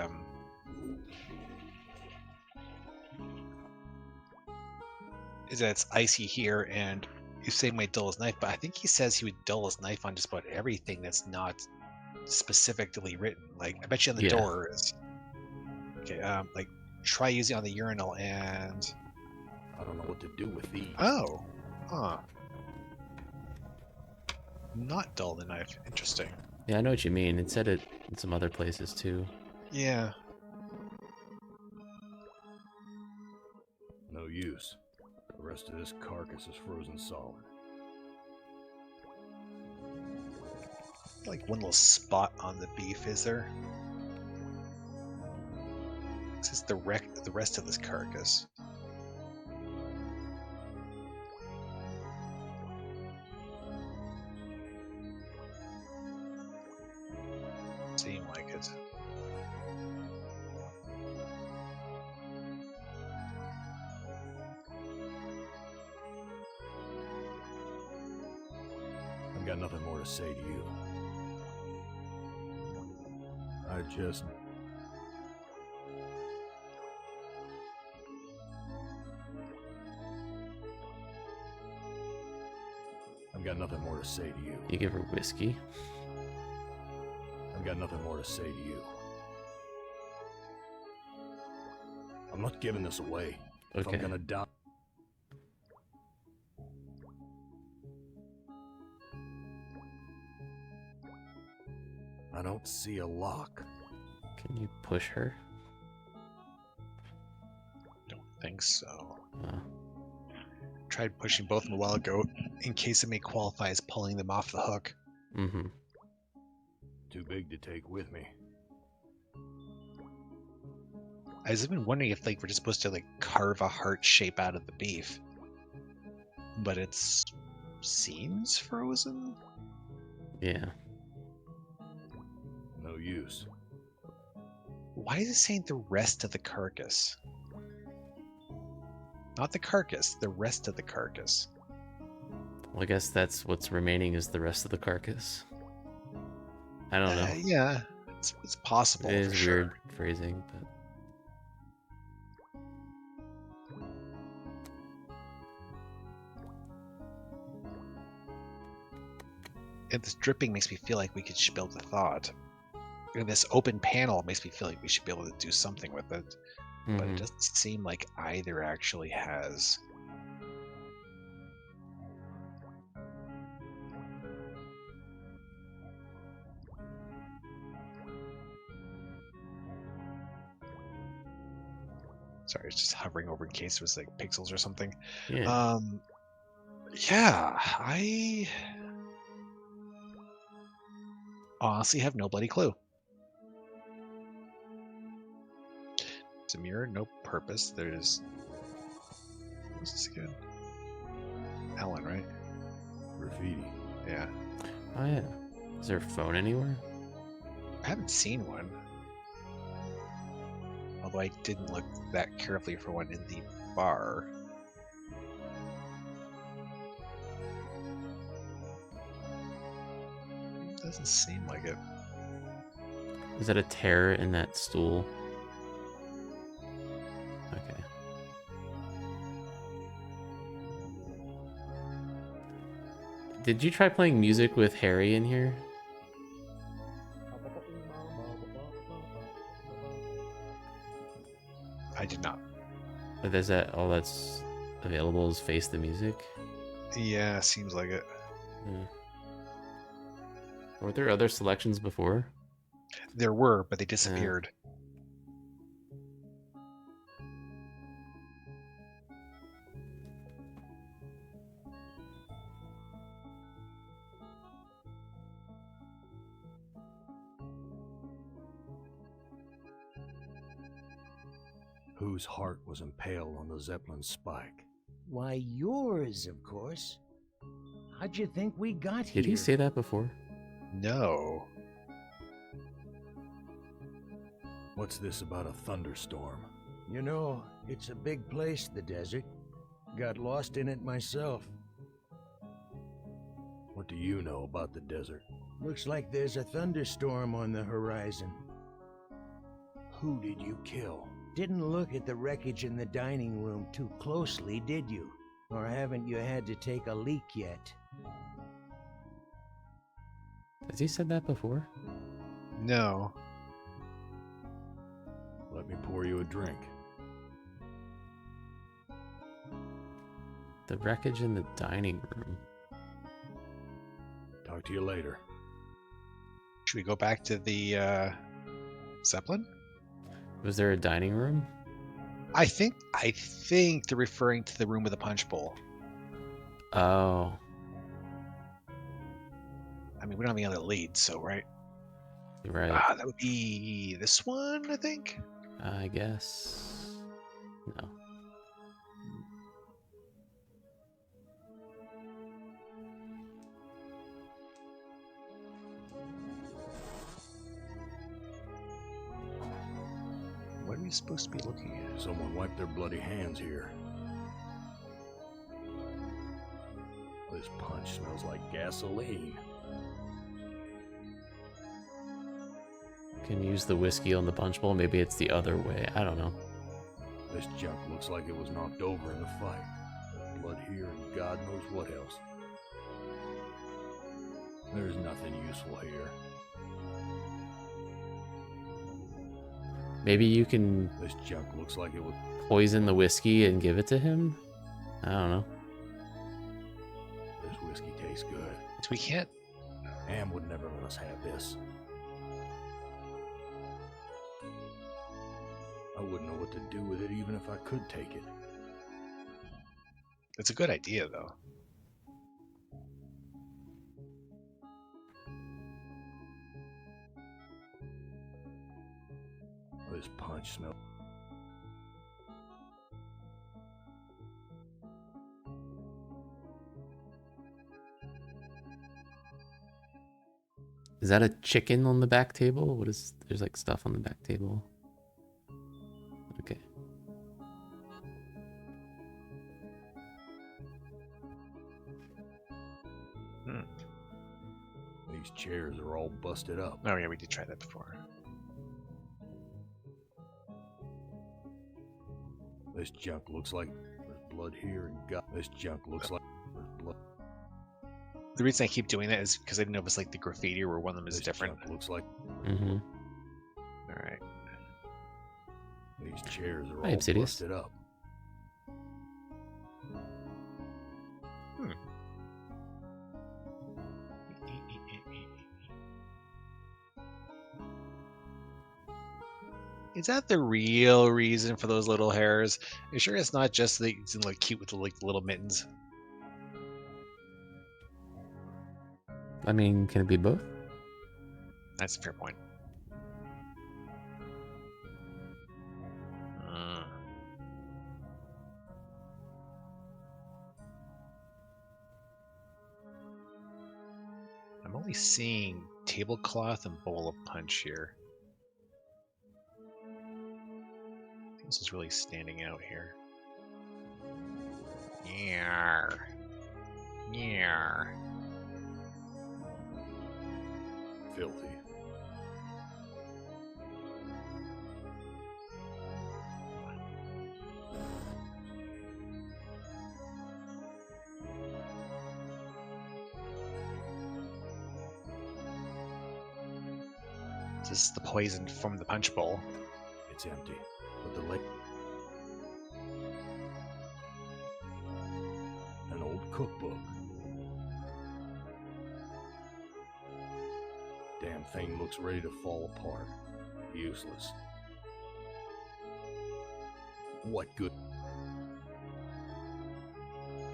is that it's icy here, and you say might dull his knife, but I think he says he would dull his knife on just about everything that's not specifically written. Like, I bet you on the door is... Okay, like, try using it on the urinal, and... I don't know what to do with these. Oh. Huh. Not dull the knife. Interesting. yeah, I know what you mean. It said it in some other places too. Yeah. No use. The rest of this carcass is frozen solid. Like one little spot on the beef, is there? This is the rest of this carcass. Seem like it. I've got nothing more to say to you. I just... I've got nothing more to say to you. You give her whiskey. I've got nothing more to say to you. I'm not giving this away. If Okay. I'm gonna die... I don't see a lock. Can you push her? Don't think so. Oh. Tried pushing both of them a while ago, in case it may qualify as pulling them off the hook. Mm-hmm. Too big to take with me. I was even wondering if like we're just supposed to like carve a heart shape out of the beef, but it's seems frozen. Yeah. No use. Why is it saying the rest of the carcass? Not the carcass, the rest of the carcass. Well, I guess that's what's remaining is the rest of the carcass. I don't know. Yeah, it's possible. It is for sure. weird phrasing, but And this dripping makes me feel like we could build a thought. And this open panel makes me feel like we should be able to do something with it. But it doesn't seem like either actually has. Sorry, it's just hovering over in case it was like pixels or something. Yeah. Yeah, I honestly have no bloody clue. It's a mirror, no purpose. There's... What's this again? Ellen, right? Graffiti. Yeah. Oh yeah. Is there a phone anywhere? I haven't seen one. Although I didn't look that carefully for one in the bar. Doesn't seem like it. Is that a tear in that stool? Okay. Did you try playing music with Harry in here? I did not. But is that all that's available is Face the Music? Yeah, seems like it. Yeah. Were there other selections before? There were, but they disappeared. Whose heart was impaled on the Zeppelin spike? Why, yours, of course. How'd you think we got here? Did he say that before? No. What's this about a thunderstorm? You know, it's a big place, the desert. Got lost in it myself. What do you know about the desert? Looks like there's a thunderstorm on the horizon. Who did you kill? Didn't look at the wreckage in the dining room too closely, did you? Or haven't you had to take a leak yet? Has he said that before? No. Let me pour you a drink. The wreckage in the dining room. Talk to you later. Should we go back to the Zeppelin? Was there a dining room? I think they're referring to the room with the punch bowl. Oh. I mean, we don't have any other leads, so right? You're right. That would be this one, I think. I guess. No. What are we supposed to be looking at? Someone wiped their bloody hands here. This punch smells like gasoline. Can use the whiskey on the punch bowl. Maybe it's the other way. I don't know. This junk looks like it was knocked over in the fight. There's blood here and God knows what else. There's nothing useful here. Maybe you can This junk looks like it was... poison the whiskey and give it to him? I don't know. This whiskey tastes good. We can't... Am would never let us have this. I wouldn't know what to do with it even if I could take it. It's a good idea, though. This punch smells... Is that a chicken on the back table? What is... There's like stuff on the back table. Okay. These chairs are all busted up. Oh, yeah, we did try that before. This junk looks like there's blood here and God. This junk looks like there's blood. The reason I keep doing that is because I didn't know if it's like the graffiti or one of them is This different. junk looks like Mm-hmm. All right. these chairs are Hi, all Obsidious. busted up. Is that the real reason for those little hairs? You sure it's not just that it's like cute with the little mittens? I mean, can it be both? That's a fair point. I'm only seeing tablecloth and bowl of punch here. I think this is really standing out here. Yeah. Yeah. Filthy. This is the poison from the punch bowl. It's empty, but the lake. An old cookbook. Damn thing looks ready to fall apart. Useless. What good?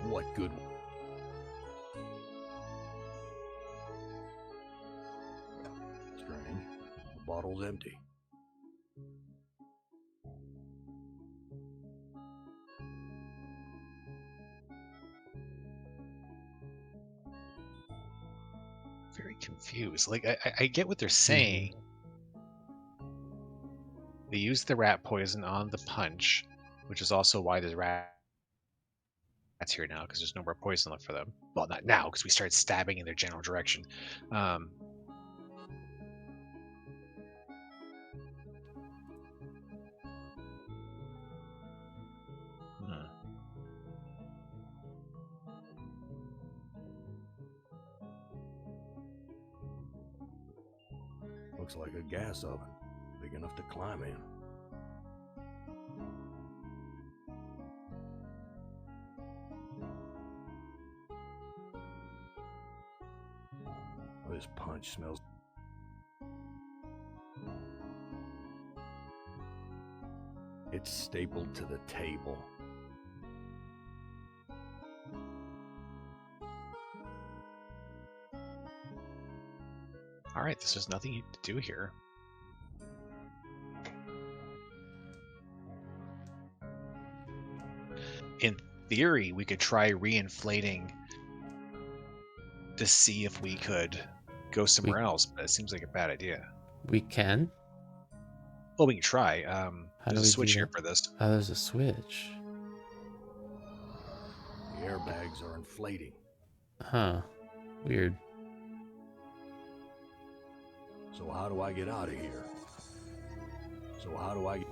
What good? Strange. The bottle's empty. Very confused. Like, I get what they're saying. They used the rat poison on the punch, which is also why there's rats here now, because there's no more poison left for them. Well, not now, because we started stabbing in their general direction. Looks like a gas oven, big enough to climb in. This punch smells. It's stapled to the table. Alright, this is nothing to do here. In theory, we could try reinflating to see if we could go somewhere else, but it seems like a bad idea. We can? Well, we can try. How There's do a we switch do here that? for this. Oh, there's a switch. The airbags are inflating. Huh. Weird. So how do I get out of here? So how do I get...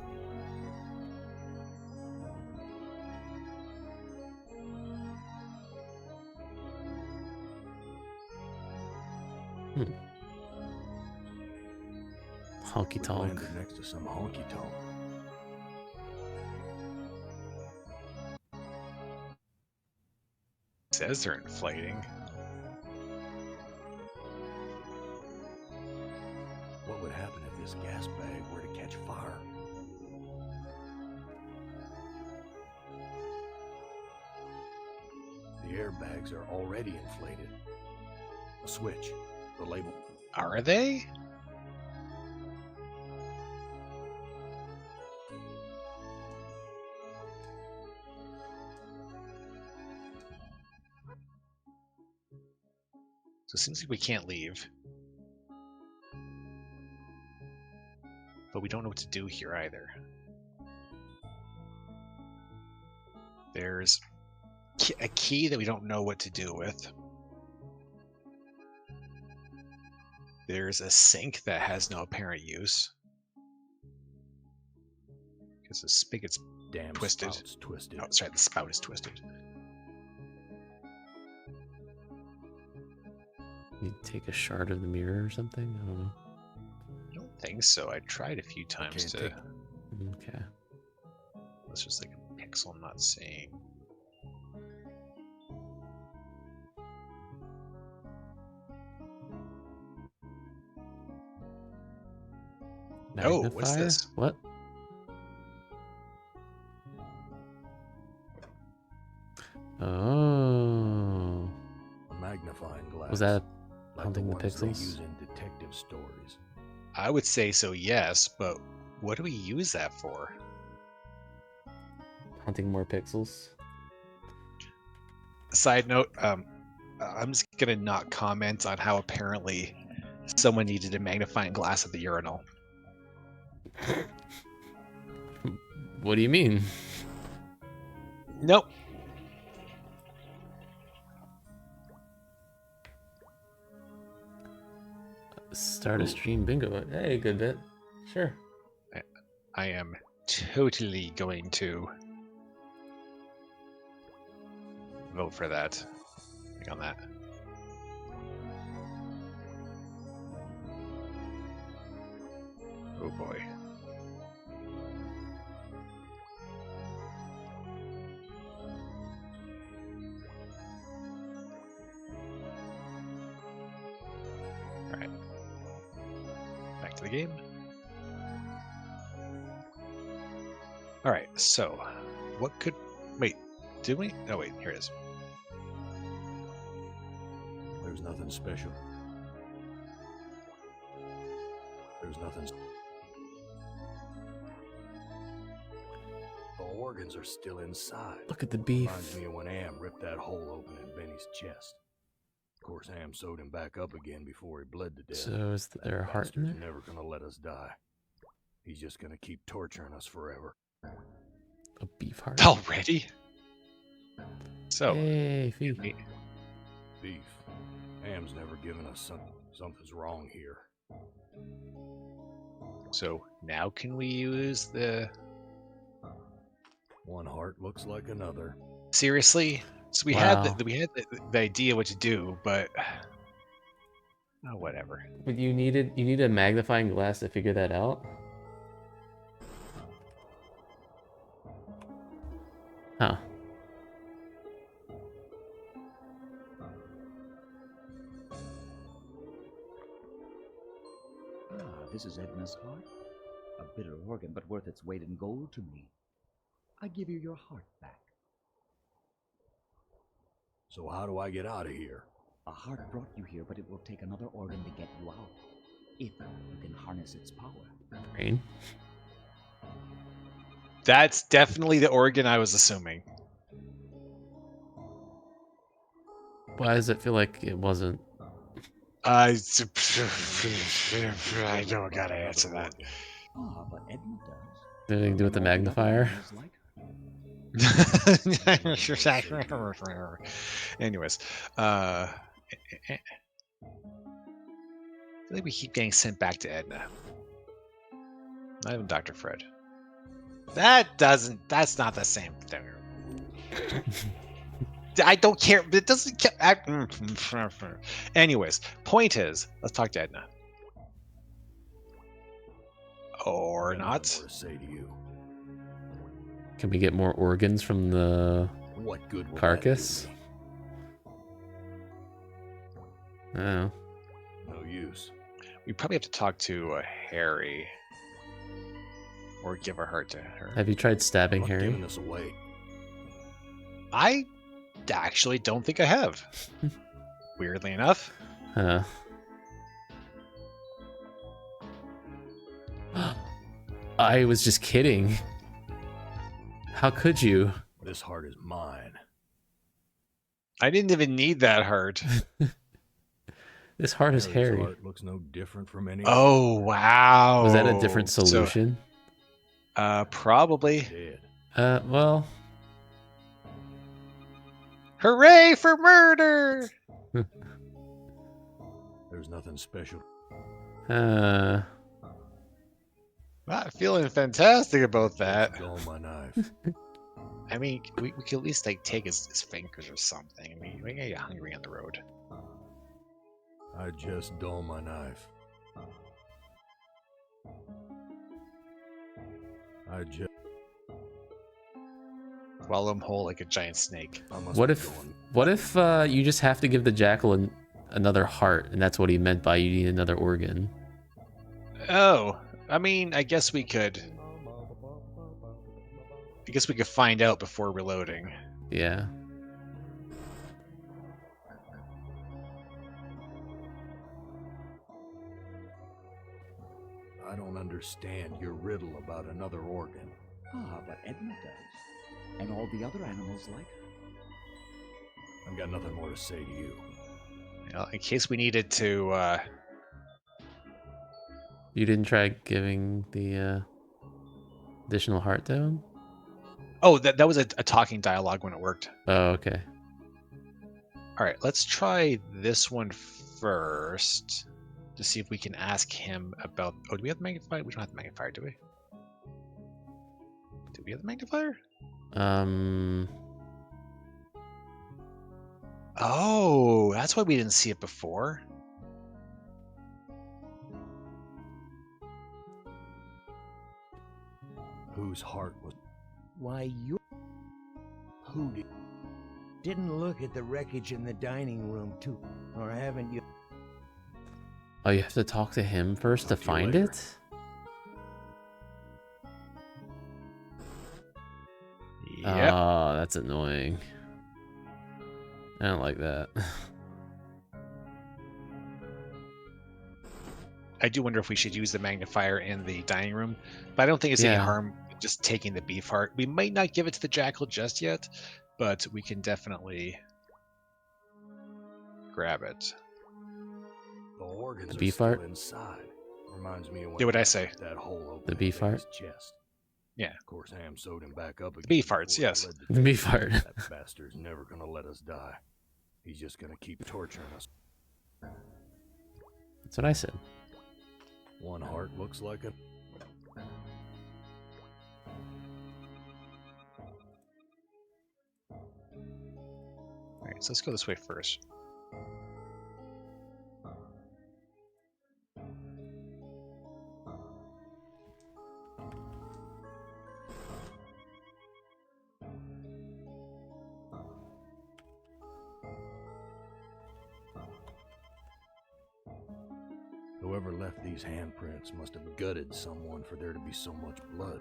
Honky We tonk. landed next to some honky tonk. It says they're inflating. What would happen if this gas bag were to catch fire? The airbags are already inflated. A switch. The label. Are they? So it seems like we can't leave. But we don't know what to do here either. There's a key that we don't know what to do with. There's a sink that has no apparent use. Because the spigot's Damn twisted. spout's twisted. Oh, sorry, the spout is twisted. You take a shard of the mirror or something? I don't know. I don't think so. I tried a few times to... Okay. That's just like a pixel I'm not seeing. Oh, what's Magnifier? this? What? magnifying glass. Was that like hunting the ones they pixels? use in detective stories. I would say so, yes, but what do we use that for? Hunting more pixels? Side note, I'm just gonna not comment on how apparently someone needed a magnifying glass at the urinal. What do you mean? Nope. Start a stream bingo. Hey, good bit. Sure. I am totally going to vote for that. Click on that. Oh boy. Alright. Back to the game. Alright, so what could wait, did we? Oh wait, here it is. There's nothing special. There's nothing. The organs are still inside. Look at the beef. Reminds me of when Am ripped that hole open in Benny's chest. Of course, Am sewed him back up again before he bled to death. So is there a heart in Bastard's there? never gonna let us die. He's just gonna keep torturing us forever. A beef heart? Already? So, Hey, Fee. Beef. Am's never given us something's wrong here. so now can we use the... One heart looks like another. Seriously? So we Wow. had the idea what to do, but oh, whatever. But you need a magnifying glass to figure that out? Huh. This is Edna's heart. A bitter organ, but worth its weight in gold to me. I give you your heart back. So how do I get out of here? A heart brought you here, but it will take another organ to get you out. If you can harness its power. Brain? That's definitely the organ I was assuming. Why does it feel like it wasn't? I don't gotta answer that. Ah, but Edna does. Anything to do with the magnifier? Anyways, I feel like we keep getting sent back to Edna. Not even Dr. Fred. That's not the same thing. I don't care. It doesn't care. Anyways, point is, let's talk to Edna. Or not. More to say to you. Can we get more organs from the What good will carcass? that do me? Oh. No use. We probably have to talk to Harry. Or give our heart to her. Have you tried stabbing I'm not Harry? giving this away. I actually don't think I have. Weirdly enough. Huh. I was just kidding. How could you? This heart is mine. I didn't even need that heart. This heart is Harry's Harry. heart looks no different from any. Oh, wow. Was that a different solution? Probably. Dead. Well. Hooray for murder! There's nothing special. Not feeling fantastic about that. Dull my knife. I mean, we could at least like take his fingers or something. I mean, we gotta get hungry on the road. I just dull my knife. I just. Swallow him whole like a giant snake. What if you just have to give the jackal another heart, and that's what he meant by you need another organ? Oh, I mean, I guess we could find out before reloading. Yeah. I don't understand your riddle about another organ. Ah, but Edna does. And all the other animals like her. I've got nothing more to say to you. Well, in case we needed to. You didn't try giving the additional heart to him? Oh, that was a talking dialogue when it worked. Oh, okay. All right, let's try this one first to see if we can ask him about. Oh, do we have the magnifier? We don't have the magnifier, do we? Do we have the magnifier? Oh, that's why we didn't see it before. Whose heart was... Why, you... Who did... Didn't look at the wreckage in the dining room, too. Or haven't you... Oh, you have to talk to him first to find later. it? Yep. Oh, that's annoying. I don't like that. I do wonder if we should use the magnifier in the dining room, but I don't think it's any harm just taking the beef heart. We might not give it to the jackal just yet, but we can definitely grab it. The organs The are beef still heart? inside. Reminds me of when Yeah, what'd I say? that hole opened The beef in heart? his chest. Yeah. Of course, Ham sewed him back up again. Beef hearts, before he yes. led The beef charge. heart. That bastard's never gonna let us die. He's just gonna keep torturing us. That's what I said. One heart looks like a... All right, so let's go this way first. Whoever left these handprints must have gutted someone for there to be so much blood.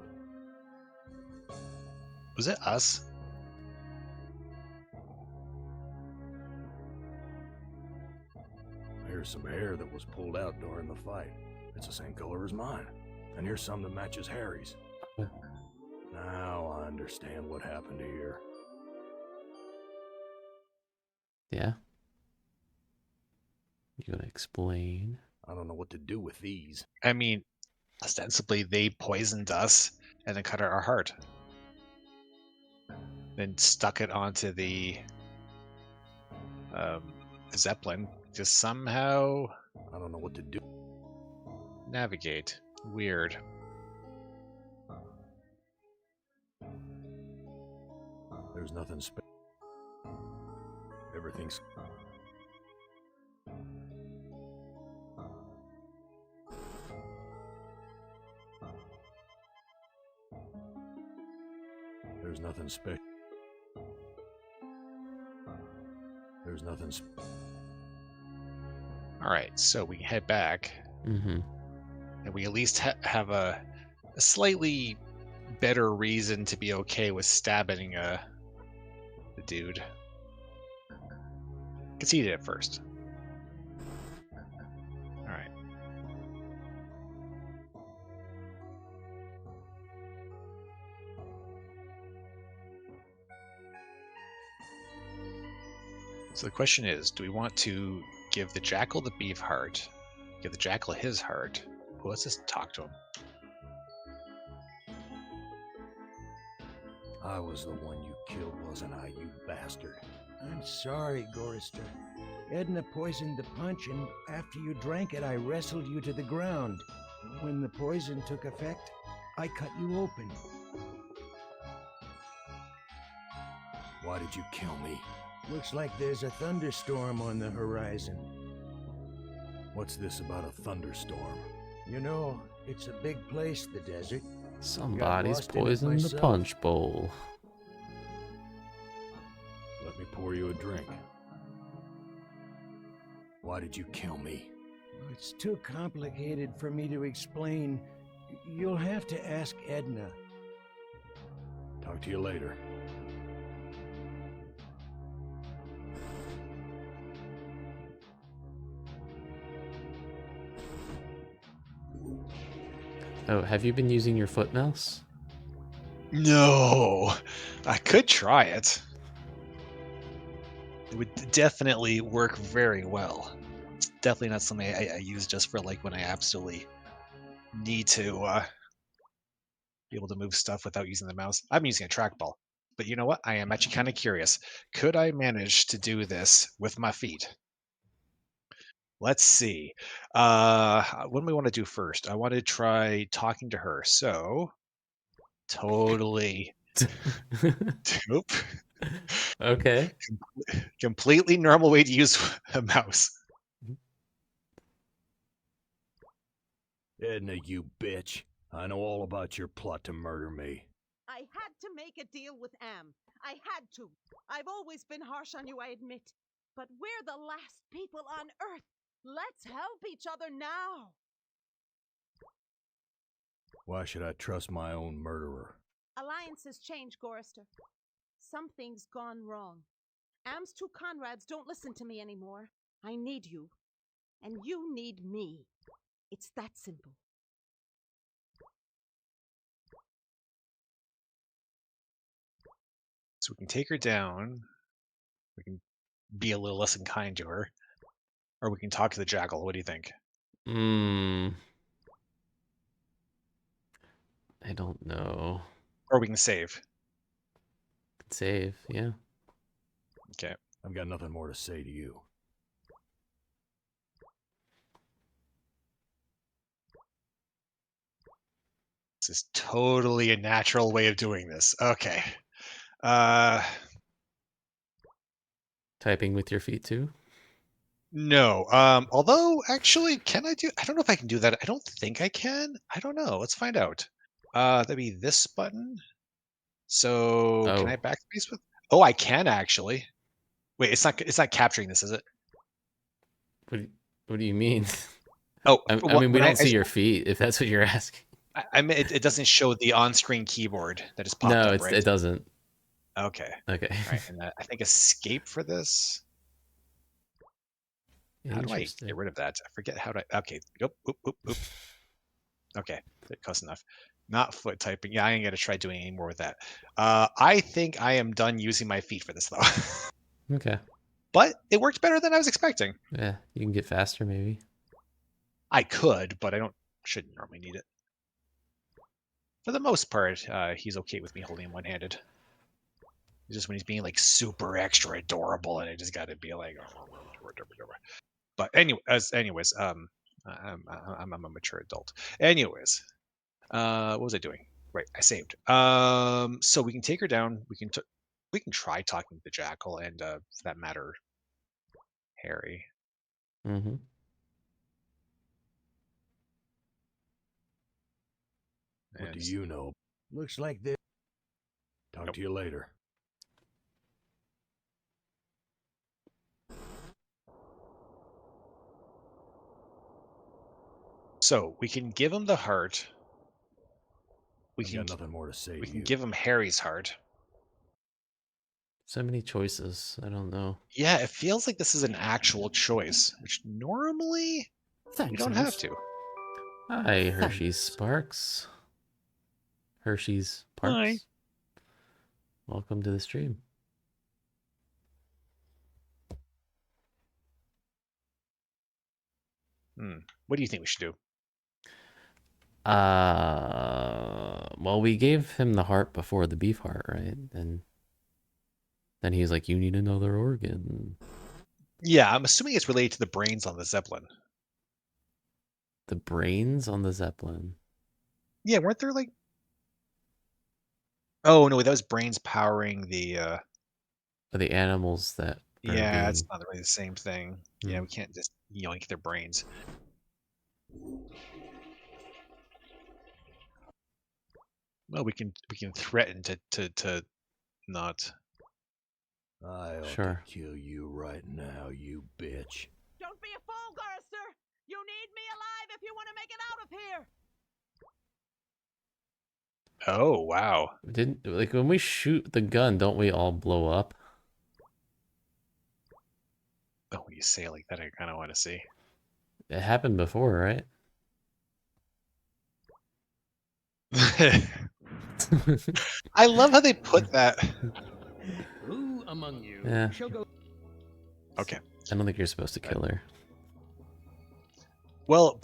Was it us? Here's some hair that was pulled out during the fight. It's the same color as mine. And here's some that matches Harry's. Now I understand what happened here. Yeah? You gonna explain? I don't know what to do with these. I mean, ostensibly they poisoned us and then cut our heart. Then stuck it onto the Zeppelin to somehow I don't know what to do. navigate. Weird. There's nothing Everything's... There's nothing special. There's nothing All right, so we can head back, Mm-hmm. and we at least have a slightly better reason to be okay with stabbing the dude. Because he did it first. All right. So the question is, do we want to give the jackal the beef heart, give the jackal his heart? Well, let's just talk to him. I was the one you killed, wasn't I, you bastard? I'm sorry, Gorister. Edna poisoned the punch, and after you drank it, I wrestled you to the ground. When the poison took effect, I cut you open. Why did you kill me? Looks like there's a thunderstorm on the horizon. What's this about a thunderstorm? You know, it's a big place, the desert. Somebody's lost in it poisoned the myself. punch bowl. Let me pour you a drink. Why did you kill me? It's too complicated for me to explain. You'll have to ask Edna. Talk to you later. Oh, have you been using your foot mouse? No, I could try it. It would definitely work very well. It's definitely not something I use just for like when I absolutely need to be able to move stuff without using the mouse. I'm using a trackball. But you know what? I am actually kind of curious. Could I manage to do this with my feet? Let's see. What do we want to do first? I want to try talking to her. So, totally. Nope. Okay. Completely normal way to use a mouse. Edna, you bitch. I know all about your plot to murder me. I had to make a deal with Am. I had to. I've always been harsh on you, I admit. But we're the last people on Earth. Let's help each other now. Why should I trust my own murderer? Alliances change, Gorister. Something's gone wrong. Am's two Conrads don't listen to me anymore. I need you. And you need me. It's that simple. So we can take her down. We can be a little less unkind to her. Or we can talk to the jackal. What do you think? I don't know. Or we can save. Save, yeah. Okay. I've got nothing more to say to you. This is totally a natural way of doing this. Okay. Typing with your feet too? No. Although, actually, can I do... I don't know if I can do that. I don't think I can. I don't know. Let's find out. That'd be this button. So, can I Oh. backspace with... Oh, I can, actually. Wait, it's not capturing this, is it? What do you mean? Oh, I mean, we don't see your feet, if that's what you're asking. I mean, it doesn't show the on-screen keyboard that just popped No, up, right? it doesn't. Okay. Okay. All right, and I think escape for this. How do I get rid of that? I forget how to... Okay. Oop, oop, oop, oop. Okay, close enough. Not foot typing. Yeah, I ain't gonna try doing any more with that. I think I am done using my feet for this, though. Okay. But it worked better than I was expecting. Yeah, you can get faster, maybe. I could, but shouldn't normally need it. For the most part, he's okay with me holding him one-handed. It's just when he's being like super extra adorable, and I just got to be like, but anyways, I'm a mature adult. Anyways, what was I doing? Right, I saved. So we can take her down. We can try talking to the jackal and, for that matter, Harry. Mm-hmm. What do you know? Looks like this. Talk to you later. So we can give him the heart. We got nothing more to say. We can give him Harry's heart. So many choices. I don't know. Yeah, it feels like this is an actual choice, which normally you don't have to. Hi, Hershey's Sparks. Hershey's Parks. Hi. Welcome to the stream. What do you think we should do? Well, we gave him the heart before the beef heart, right? And then he's like, "You need another organ." Yeah, I'm assuming it's related to the brains on the Zeppelin. The brains on the Zeppelin. Yeah, weren't there like... Oh no, that was brains powering the animals that yeah, it's not really the same thing. Yeah, we can't just yoink their brains. Well, we can threaten to not. I ought to kill you right now, you bitch. Don't be a fool, Gorister. You need me alive if you want to make it out of here. Oh, wow. Didn't, like, when we shoot the gun, don't we all blow up? Oh, when you say it like that, I kind of want to see. It happened before, right? I love how they put that. Who among you Yeah. shall go? Okay. I don't think you're supposed to kill her. Well,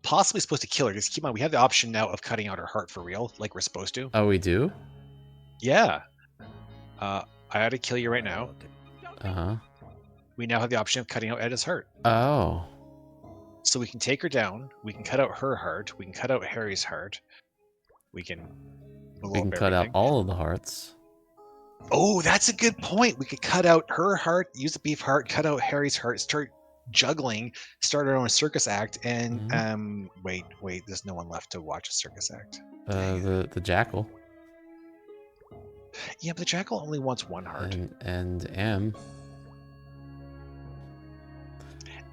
possibly supposed to kill her. Just keep in mind, we have the option now of cutting out her heart for real, like we're supposed to. Oh, we do? Yeah. I ought to kill you right now. Uh-huh. We now have the option of cutting out Edna's heart. Oh. So we can take her down. We can cut out her heart. We can cut out Harry's heart. We can blow We can up cut out everything. all of the hearts. Oh, that's a good point. We could cut out her heart, use the beef heart, cut out Harry's heart, start juggling, start our own circus act, and wait, there's no one left to watch a circus act. The jackal. Yeah, but the jackal only wants one heart. And Am.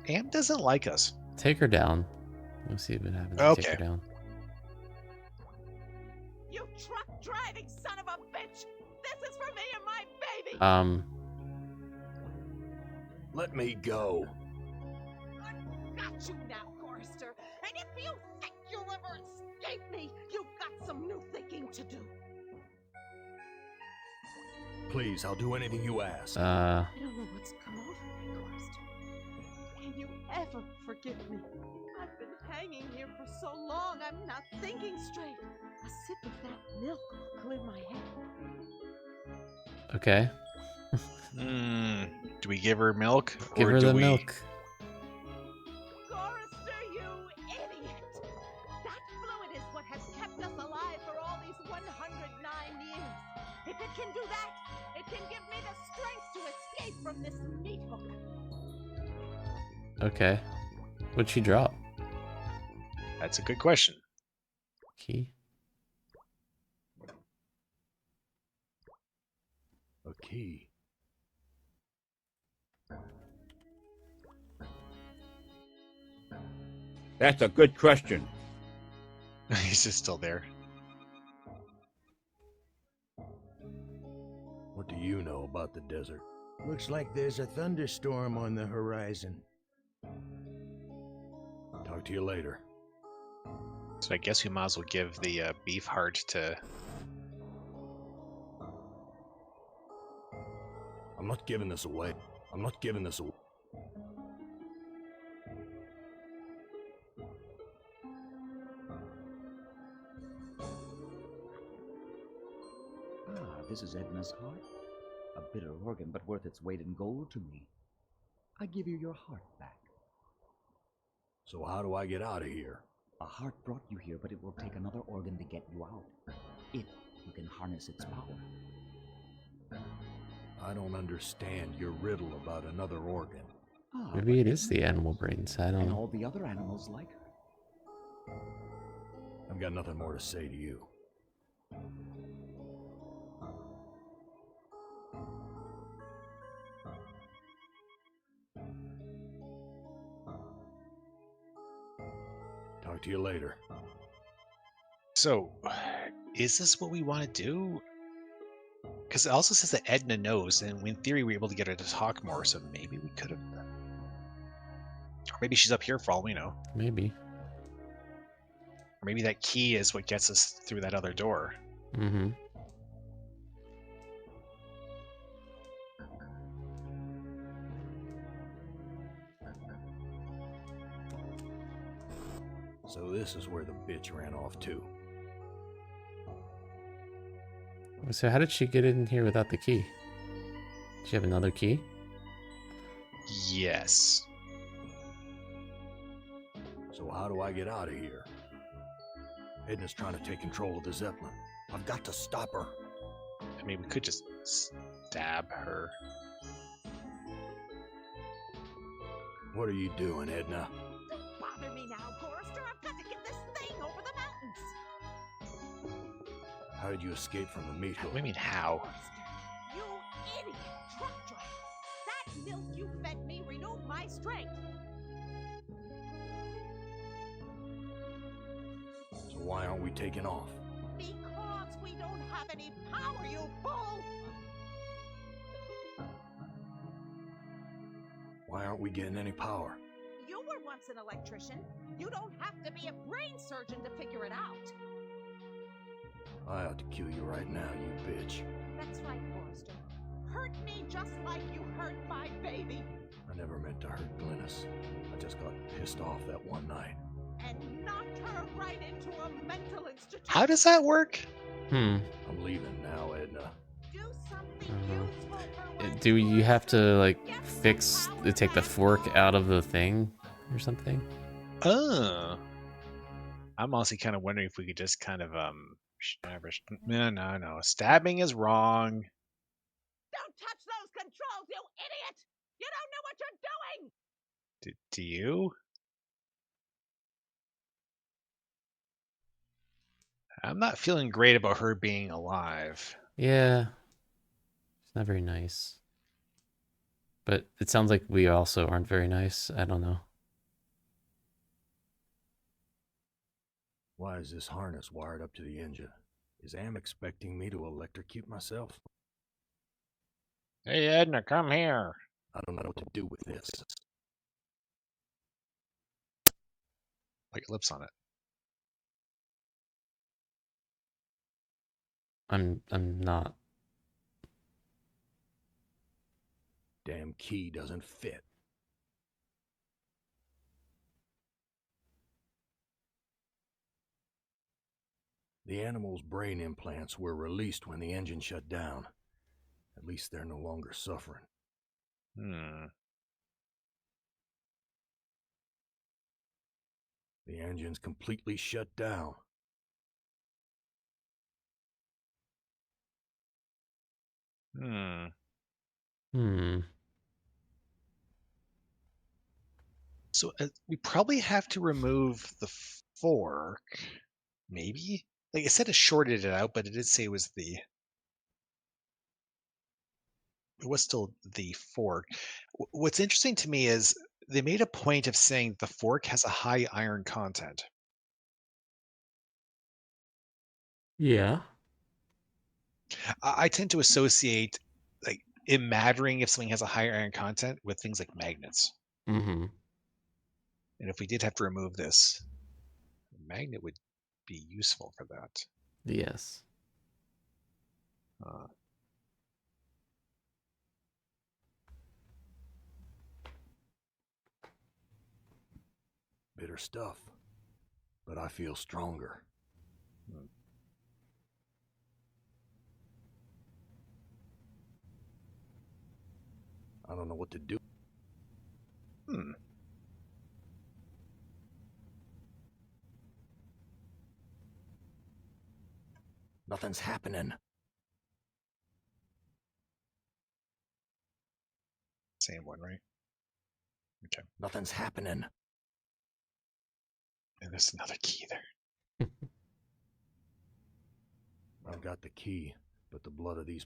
Am doesn't like us. Take her down. We'll see what happens. Okay. Take her down. You truck driving son of a bitch! This is for me and my baby! Let me go. I got you now, Forrester. And if you think you'll ever escape me, you've got some new thinking to do. Please, I'll do anything you ask. I don't know what's come over me, Forrester. Can you ever forgive me? I've been hanging here for so long, I'm not thinking straight. A sip of that milk will clear my head. Okay. Do we give her milk? Give or her do the we... milk. Forrester, you idiot! That fluid is what has kept us alive for all these 109 years. If it can do that, it can give me the strength to escape from this meat hook. Okay. What'd she drop? That's a good question. Key? A key. That's a good question. He's just still there. What do you know about the desert? Looks like there's a thunderstorm on the horizon. Talk to you later. So I guess we might as well give the beef heart to... I'm not giving this away. I'm not giving this away. This is Edna's heart. A bitter organ, but worth its weight in gold to me. I give you your heart back. So how do I get out of here? A heart brought you here, but it will take another organ to get you out. If you can harness its power. I don't understand your riddle about another organ. Maybe it is the animal brains. I don't And know. all the other animals like her. I've got nothing more to say to you. Talk to you later. So, is this what we want to do? Because it also says that Edna knows, and in theory we're able to get her to talk more, so maybe we could have... Or maybe she's up here for all we know. Maybe. Or maybe that key is what gets us through that other door. Mm-hmm. So this is where the bitch ran off to. So how did she get in here without the key? Does she have another key? Yes. So how do I get out of here? Edna's trying to take control of the Zeppelin. I've got to stop her. I mean, we could just stab her. What are you doing, Edna? Don't bother me now, Forrester. I've got to get this thing over the mountains. How did you escape from the meat hook? What do you mean, how? Forrester, you idiot truck driver. That milk you fed me renewed my strength. So why aren't we taking off? Because we don't have any power, you fool! Why aren't we getting any power? You were once an electrician. You don't have to be a brain surgeon to figure it out. I ought to kill you right now, you bitch. That's right, Forrester. Hurt me just like you hurt my baby. I never meant to hurt Glynis. I just got pissed off that one night. And knocked her right into a mental institution. How does that work? I'm leaving now, Edna. Do something useful for once, Do you have to like Get some fix power take the back. fork out of the thing or something? Oh. I'm honestly kind of wondering if we could just kind of no. Stabbing is wrong. Don't touch those controls, you idiot! You don't know what you're doing! Do you? I'm not feeling great about her being alive. Yeah. It's not very nice. But it sounds like we also aren't very nice. I don't know. Why is this harness wired up to the engine? Is Am expecting me to electrocute myself? Hey, Edna, come here. I don't know what to do with this. Put your lips on it. I'm not. Damn key doesn't fit. The animal's brain implants were released when the engine shut down. At least they're no longer suffering. The engine's completely shut down. So we probably have to remove the fork. Maybe? Like, it said it shorted it out, but it did say it was still the fork. What's interesting to me is they made a point of saying the fork has a high iron content. Yeah. I tend to associate like it mattering if something has a higher iron content with things like magnets. Mm-hmm. And if we did have to remove this, a magnet would be useful for that. Yes. Bitter stuff. But I feel stronger. I don't know what to do. Nothing's happening. Same one, right? Okay. Nothing's happening. And there's another key there. I've got the key, but the blood of these...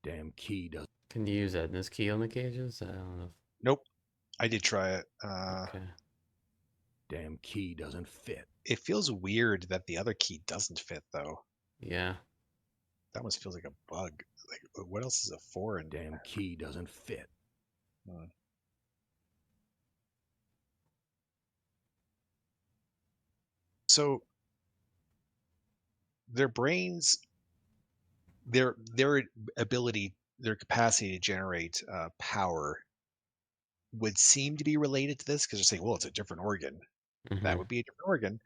Damn key does... Can you use Edna's key on the cages? I don't know. Nope. I did try it. Okay. Damn key doesn't fit. It feels weird that the other key doesn't fit, though. Yeah. That almost feels like a bug. Like, what else is a foreign? Damn key doesn't fit. So their brains, their ability, their capacity to generate power would seem to be related to this because they're saying, well, it's a different organ. That would be a different organ,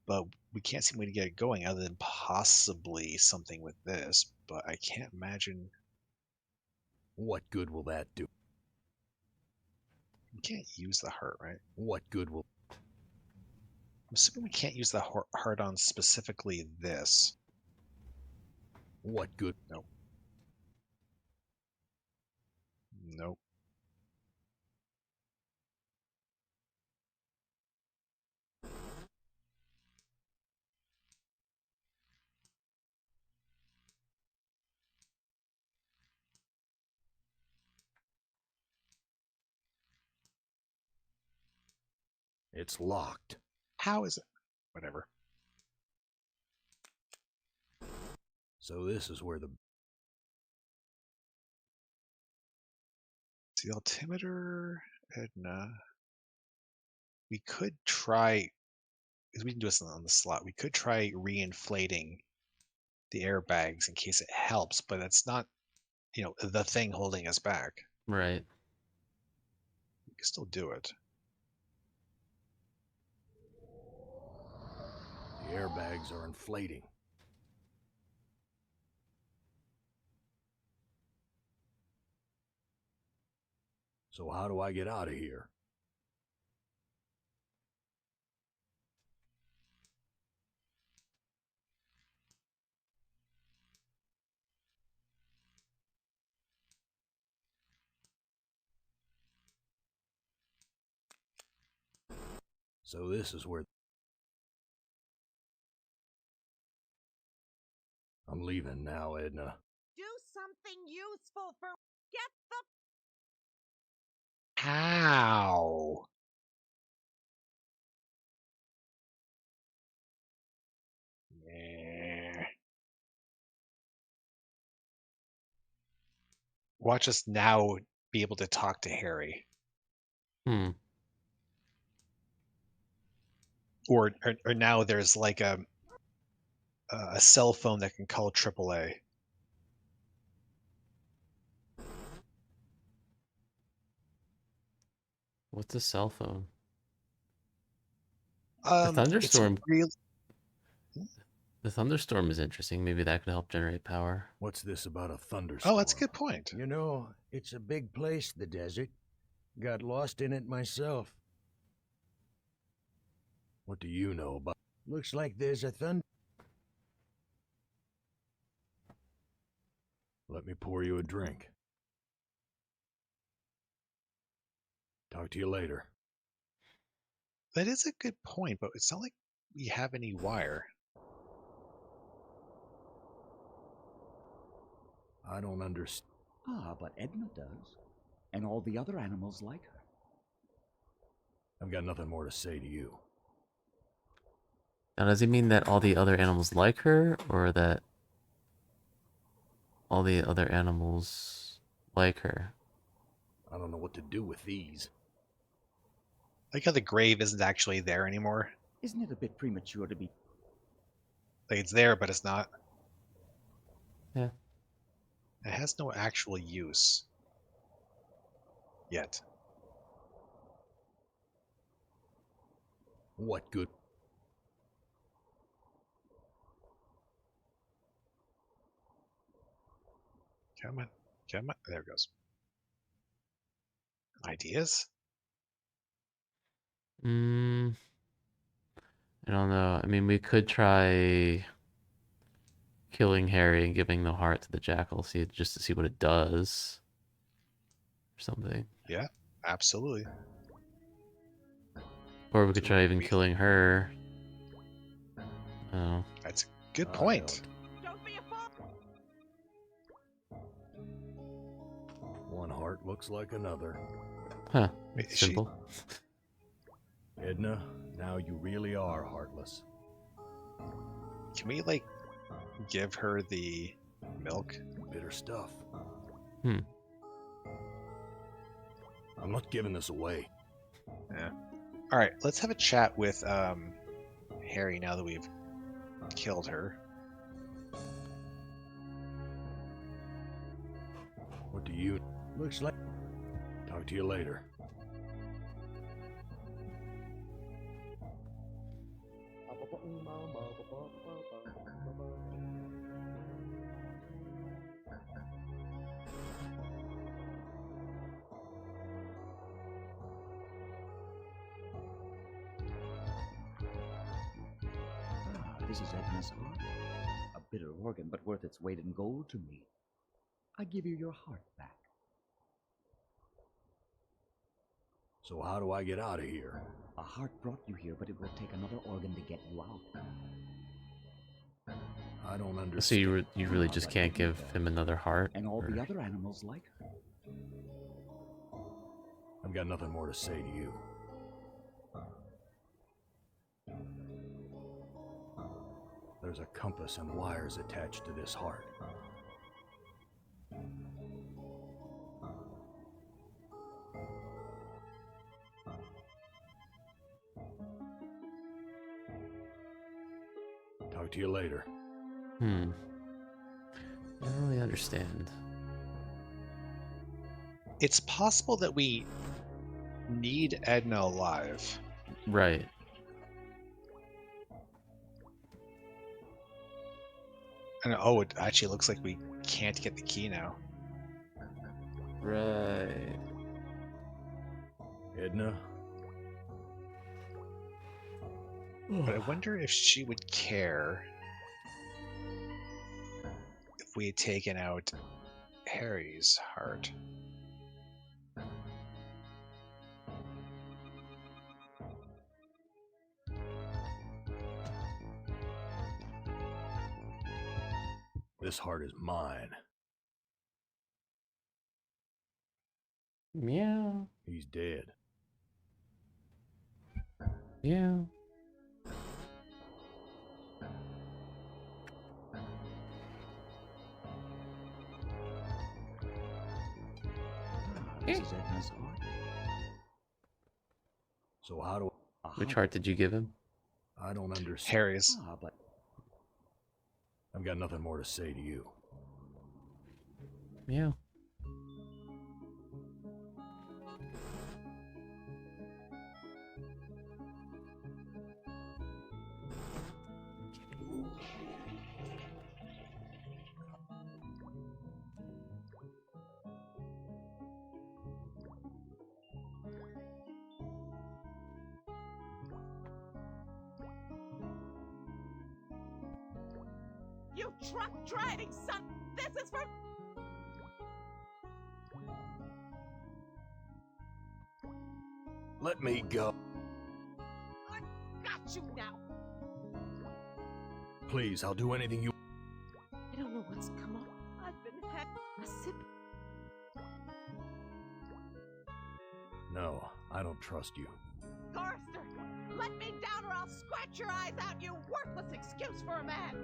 but we can't seem to get it going other than possibly something with this. But I can't imagine. What good will that do? We can't use the heart, right? What good will... I'm assuming we can't use the heart on specifically this. What good? Nope. Nope. It's locked. How is it? Whatever. So this is where the altimeter, Edna. we could try, because we can do this on the slot, we could try reinflating the airbags in case it helps, but it's not, the thing holding us back. Right. We can still do it. The airbags are inflating. So how do I get out of here? So this is where... I'm leaving now, Edna. Do something useful for... Get the... How? Watch us now be able to talk to Harry. Or now there's like a cell phone that can call AAA. What's a cell phone? The thunderstorm. The thunderstorm is interesting. Maybe that could help generate power. What's this about a thunderstorm? Oh, that's a good point. You know, it's a big place, the desert. Got lost in it myself. What do you know about... Looks like there's a thunder... Let me pour you a drink. Talk to you later. That is a good point, but it's not like we have any wire. I don't understand. Ah, but Edna does. And all the other animals like her. I've got nothing more to say to you. Now, does he mean that all the other animals like her, or that all the other animals like her? I don't know what to do with these. Like how the grave isn't actually there anymore. Isn't it a bit premature to be... Like it's there, but it's not. Yeah. It has no actual use. Yet. What good? Come on. Come on. There it goes. Ideas? I don't know. I mean, we could try killing Harry and giving the heart to the jackal, just to see what it does. Or something. Yeah, absolutely. Or we could try even killing her. Oh. That's a good point. Don't be a fool! One heart looks like another. Huh. Wait, Simple. Edna, now you really are heartless. Can we, like, give her the milk? Bitter stuff. Hmm. I'm not giving this away. Yeah. Alright, let's have a chat with Harry now that we've killed her. What do you... Looks like... Talk to you later. This is Edna's heart. A bitter organ, but worth its weight in gold to me. I give you your heart back. So how do I get out of here? A heart brought you here, but it will take another organ to get you out. I don't understand. So you really just can't give him another heart? And all the other animals like her. I've got nothing more to say to you. There's a compass and wires attached to this heart. Talk to you later. I don't really understand. It's possible that we need Edna alive. Right. And oh, it actually looks like we can't get the key now. Right. Edna? But I wonder if she would care if we had taken out Harry's heart. This heart is mine. Meow. He's dead. Yeah. This is Edna's heart. So how do Which heart did you give him? I don't understand. Harry's. But I've got nothing more to say to you. Meow. You truck driving son! This is for. Let me go. I got you now! Please, I'll do anything you... I don't know what's come up. I've been had a sip. No, I don't trust you. Forrester, let me down or I'll scratch your eyes out, you worthless excuse for a man!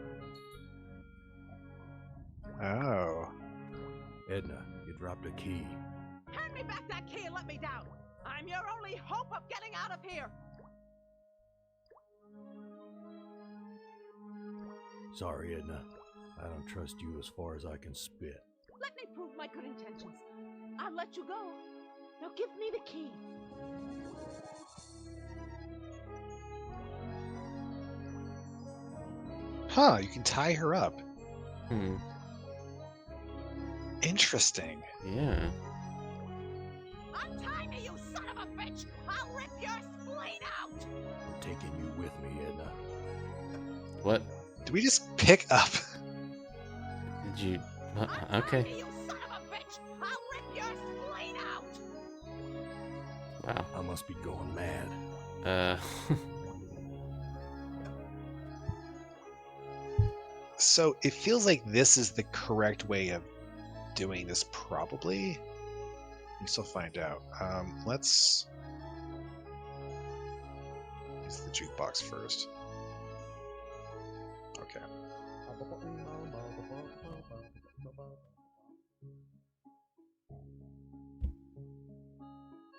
Oh. Edna, you dropped a key. Hand me back that key and let me down! I'm your only hope of getting out of here! Sorry, Edna. I don't trust you as far as I can spit. Let me prove my good intentions. I'll let you go. Now give me the key. Huh, you can tie her up. Hmm. Interesting. Yeah. Untie me, you son of a bitch! I'll rip your spleen out! I'm taking you with me, Edna. What? Do we just pick up? Did you... Untie okay. me, you son of a bitch! I'll rip your spleen out! Wow. I must be going mad. So it feels like this is the correct way of doing this, probably. We still find out. Let's use the jukebox first. Okay.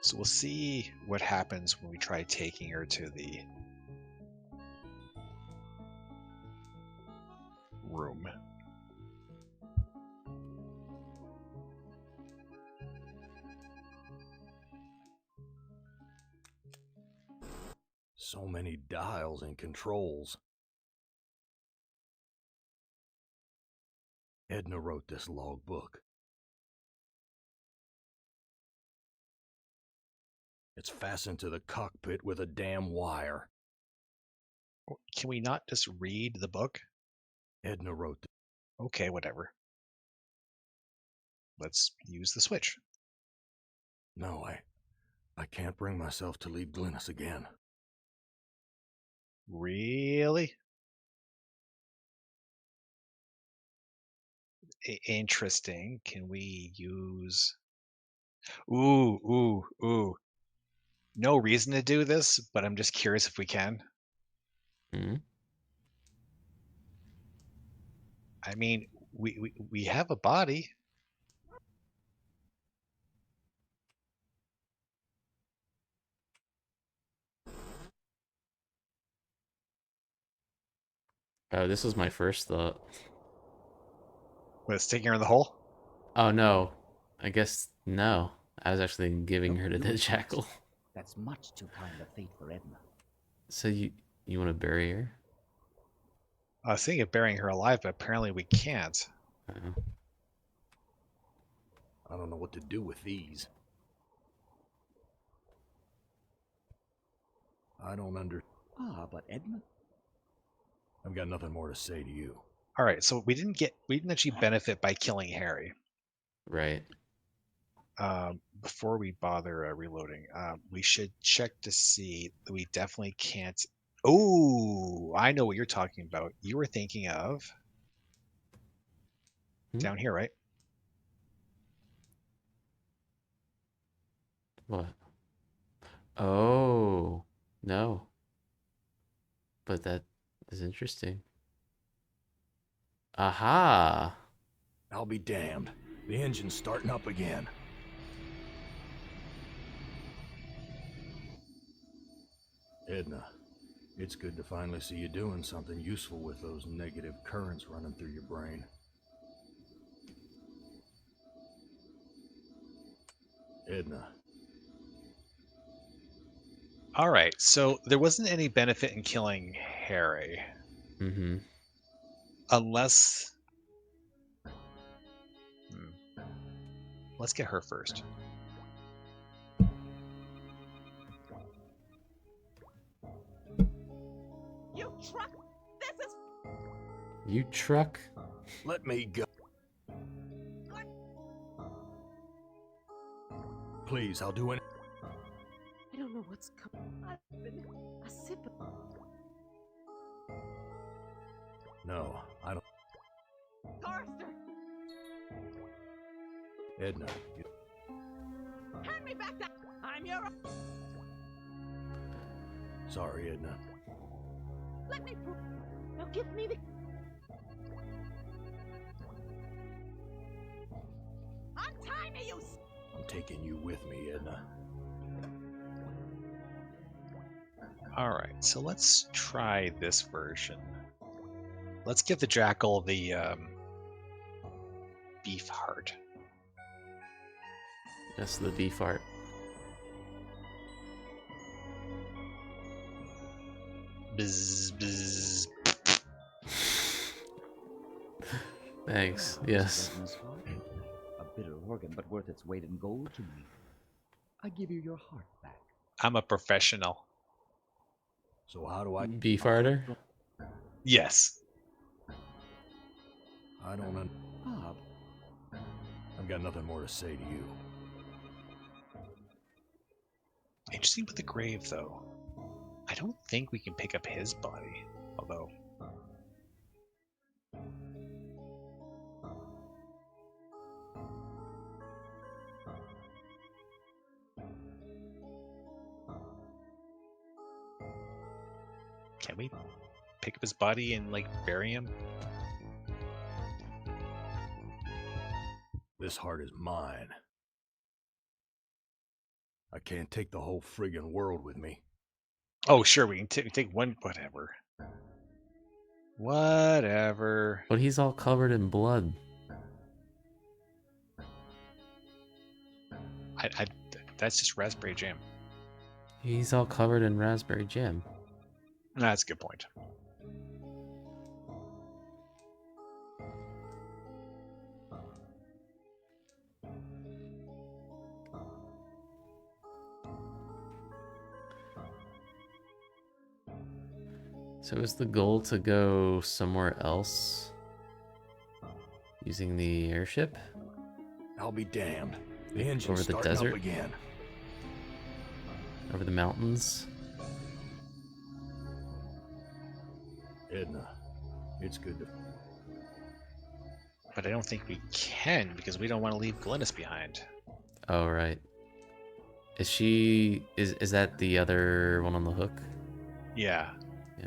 So we'll see what happens when we try taking her to the room. So many dials and controls. Edna wrote this logbook. It's fastened to the cockpit with a damn wire. Can we not just read the book? Edna wrote this. Okay, whatever. Let's use the switch. No, I can't bring myself to leave Glynis again. Really? Interesting. Can we use... Ooh. No reason to do this, but I'm just curious if we can. Hmm. I mean, we have a body. Oh, this was my first thought. What, sticking her in the hole? Oh no, I guess no. I was actually giving her to the jackal. That's much too kind of fate for Edna. So you want to bury her? I was thinking of burying her alive, but apparently we can't. I don't know what to do with these. I don't Ah, but Edna? I've got nothing more to say to you. All right, so we didn't actually benefit by killing Harry. Right. Before we bother reloading, we should check to see that we definitely can't. Oh, I know what you're talking about. You were thinking of down here, right? What? Oh, no. But that is interesting. Aha! I'll be damned. The engine's starting up again. Edna, it's good to finally see you doing something useful with those negative currents running through your brain. Edna. All right, so there wasn't any benefit in killing Harry. Mm-hmm. Unless... Let's get her first. You truck! This is... You truck? Let me go. Please, I'll do it. I don't know what's coming. I've been a sip of... No, I don't. Forrester! Edna, Hand me back that... I'm your... Sorry, Edna. Let me prove... Now give me the... Untie me, you... I'm taking you with me, Edna. All right, so let's try this version. Let's give the jackal the beef heart. That's the beef art. Bzz, bzz. Thanks. Yes. Edna's heart. A bitter organ, but worth its weight in gold to me. I give you your heart back. I'm a professional. So how do I... Beef arter? Yes. I don't... Bob. I've got nothing more to say to you. Interesting with the grave, though. I don't think we can pick up his body, although... Can we pick up his body and, like, bury him? This heart is mine. I can't take the whole friggin' world with me. Oh, sure, we can take one... Whatever. Whatever. But he's all covered in blood. That's just raspberry jam. He's all covered in raspberry jam. That's a good point. So is the goal to go somewhere else? Using the airship? I'll be damned. The engine's Over the starting desert? up again. Over the mountains? Edna, it's good to... But I don't think we can, because we don't want to leave Glynis behind. Oh, right. Is she... Is that the other one on the hook? Yeah. Yeah.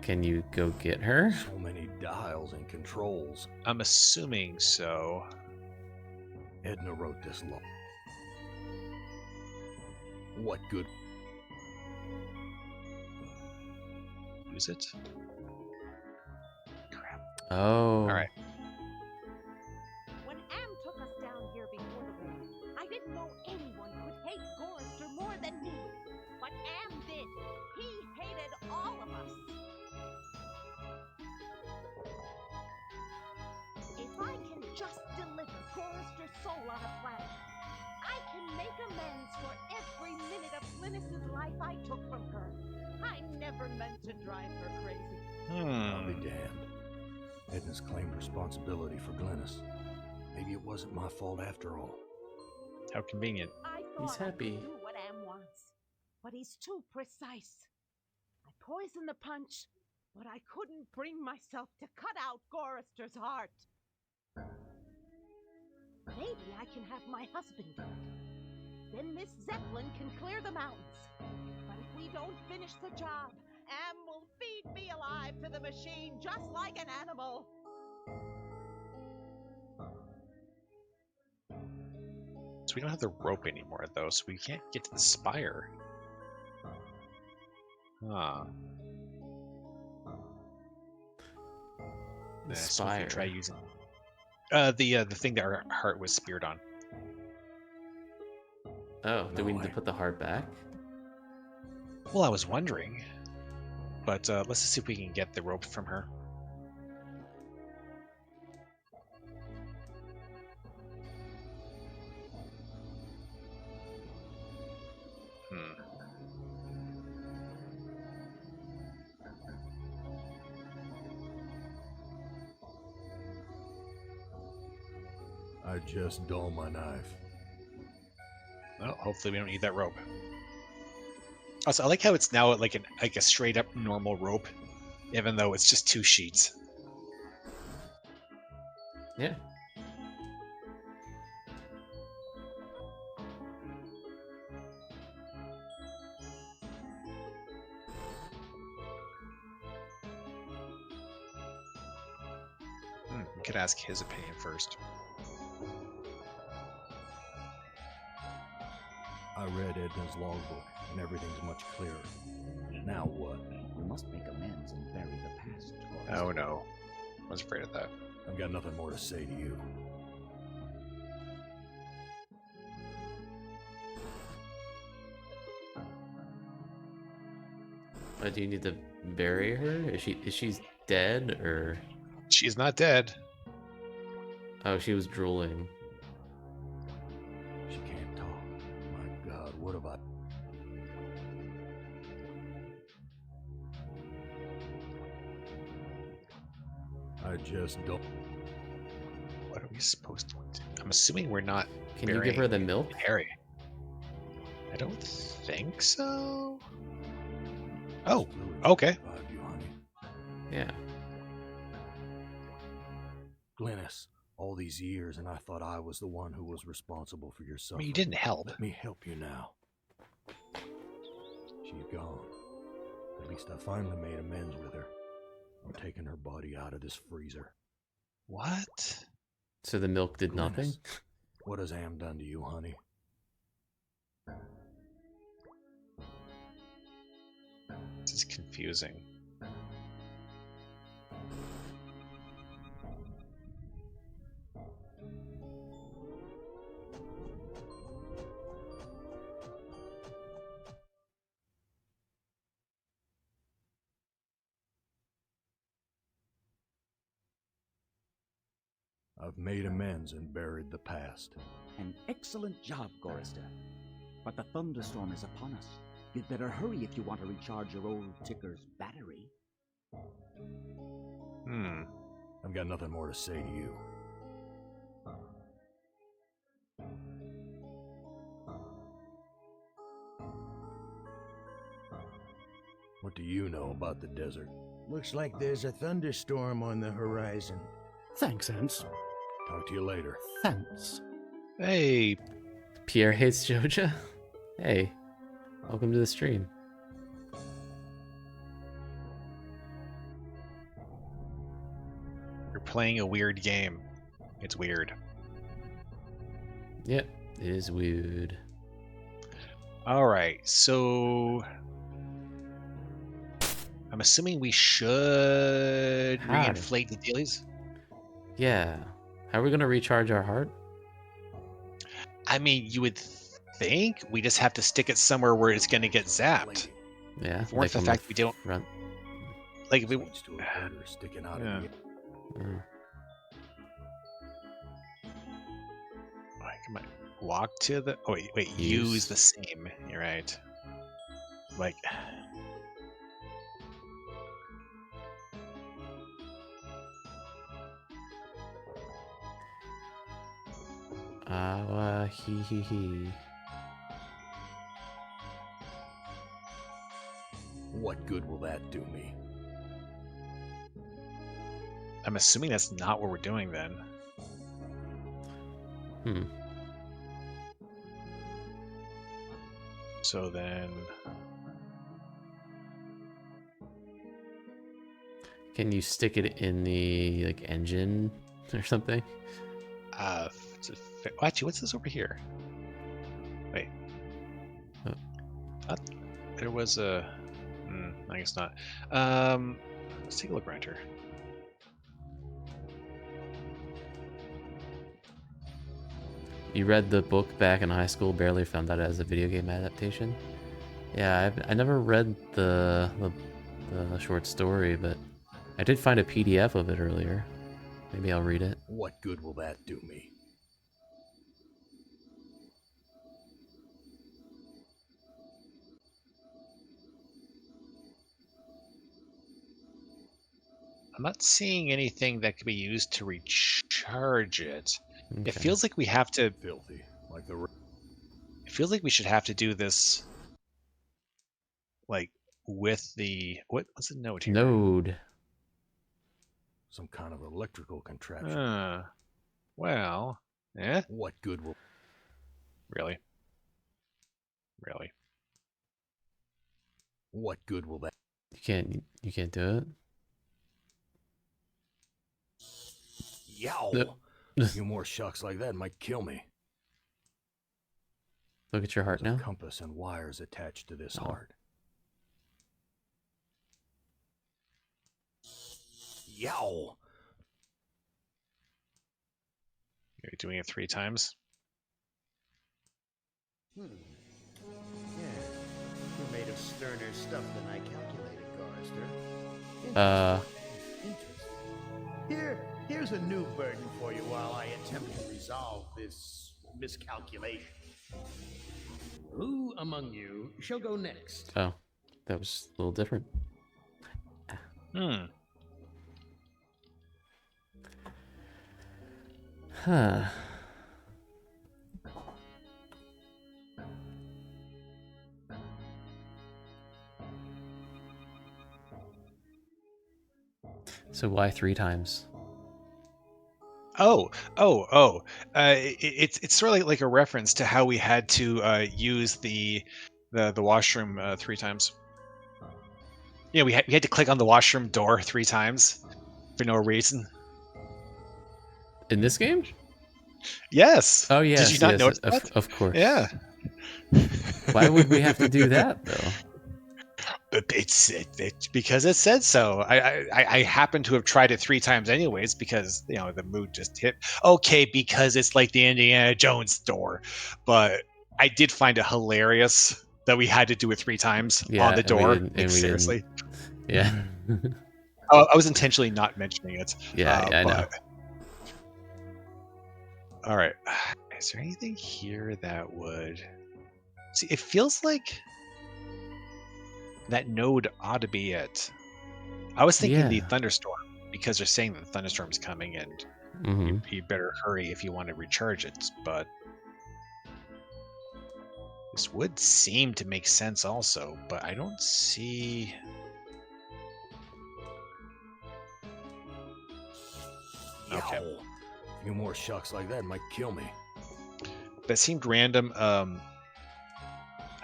Can you go get her? So many dials and controls. I'm assuming so. Edna wrote this law. What good? use it. Crap. Oh. All right. When Am took us down here before the war, I didn't know anyone could hate Gorrister more than me. But Am did. He hated all of us. If I can just deliver Gorrister's soul on a platter, I can make amends for every minute of Glynis's life I took from her. I never meant to drive her crazy. I'll be damned. Edna's claimed responsibility for Glynis. Maybe it wasn't my fault after all. How convenient. I He's thought I happy. could do what Am wants, but he's too precise. I poisoned the punch, but I couldn't bring myself to cut out Gorrister's heart. Maybe I can have my husband do it. Then Miss Zeppelin can clear the mountains. But if we don't finish the job, Am will feed me alive to the machine just like an animal. So we don't have the rope anymore, though, so we can't get to the spire. Huh. The So we spire. can try using the thing that our heart was speared on. Oh, do we need to put the heart back? Well, I was wondering, but let's just see if we can get the rope from her. I just dull my knife. Well, hopefully we don't need that rope. Also, I like how it's now like a straight up normal rope, even though it's just 2 sheets. Yeah. We could ask his opinion first. I read Edna's logbook, and everything's much clearer. Now what? We must make amends and bury the past, Gorrister. Oh no. I was afraid of that. I've got nothing more to say to you. Do you need to bury her? Is she's dead or? She's not dead. Oh, she was drooling. She can't talk. My God, what have I... I just don't... What are we supposed to do? I'm assuming we're not. Can you give her the milk? Harry. I don't think so. Oh, okay. Yeah. Glynis, all these years, and I thought I was the one who was responsible for your I suffering. mean, you didn't help. Let me help you now. She's gone. At least I finally made amends with her. I'm taking her body out of this freezer. What? So the milk did Glynis, nothing? What has Am done to you, honey? This is confusing. I've made amends and buried the past. An excellent job, Gorrister. But the thunderstorm is upon us. You'd better hurry if you want to recharge your old ticker's battery. I've got nothing more to say to you. What do you know about the desert? Looks like there's a thunderstorm on the horizon. Thanks, Ants. Talk to you later. Thanks. Hey. Pierre hates Joja? Hey. Welcome to the stream. You're playing a weird game. It's weird. Yep, it is weird. Alright, so I'm assuming we should How? reinflate the dailies. Yeah. How are we gonna recharge our heart? I mean, you would think we just have to stick it somewhere where it's going to get zapped. Yeah. For the fact we don't front. like if we Leads to a crater sticking out Yeah. of the Come on. Walk to the. Oh wait. Use the same. You're right. Like. He. What good will that do me? I'm assuming that's not what we're doing then. So then. Can you stick it in the like engine or something? Actually, what's this over here? Wait. There was a. I guess not. Let's take a look around here. You read the book back in high school, barely found out it as a video game adaptation. Yeah, I never read the short story, but I did find a PDF of it earlier. Maybe I'll read it. What good will that do me? I'm not seeing anything that could be used to recharge it. Okay. It feels like we have to. Filthy, like the. It feels like we should have to do this, like with the what's the node here? Node. Some kind of electrical contraption. Well, eh? What good will? Really? What good will that? You can't do it. Yow! A few more shocks like that might kill me. Look at your heart There's now. A compass and wires attached to this heart. Yow! You're doing it 3 times. Yeah, you're made of sterner stuff than I calculated, Gorrister. Interesting. Here's a new burden for you while I attempt to resolve this miscalculation. Who among you shall go next? Oh, that was a little different. Huh. So why 3 times? It's sort of like a reference to how we had to use the washroom 3 times. Yeah, we had to click on the washroom door 3 times for no reason. In this game? Yes. Oh yes. Did you not notice that? Of course. Yeah. Why would we have to do that though? It's because it said so. I happen to have tried it 3 times anyways because the mood just hit. Okay, because it's like the Indiana Jones door, but I did find it hilarious that we had to do it 3 times on the door. Seriously. Yeah. I was intentionally not mentioning it. Yeah, I know. All right. Is there anything here that would? See, it feels like that node ought to be it. I was thinking the thunderstorm because they're saying that the thunderstorm's coming and you better hurry if you want to recharge it. But this would seem to make sense also, but I don't see. Okay. A few more shocks like that might kill me. That seemed random. I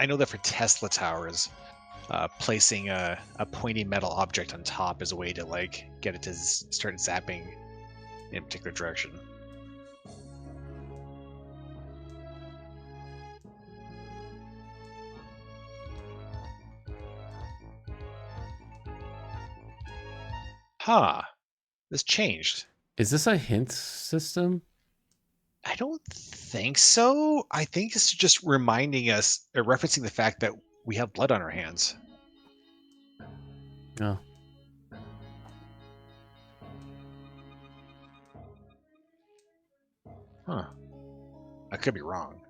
know that for Tesla towers, placing a pointy metal object on top is a way to get it to start zapping in a particular direction. Huh. This changed. Is this a hint system? I don't think so. I think it's just reminding us, or referencing the fact that we have blood on our hands. Oh. Huh. I could be wrong.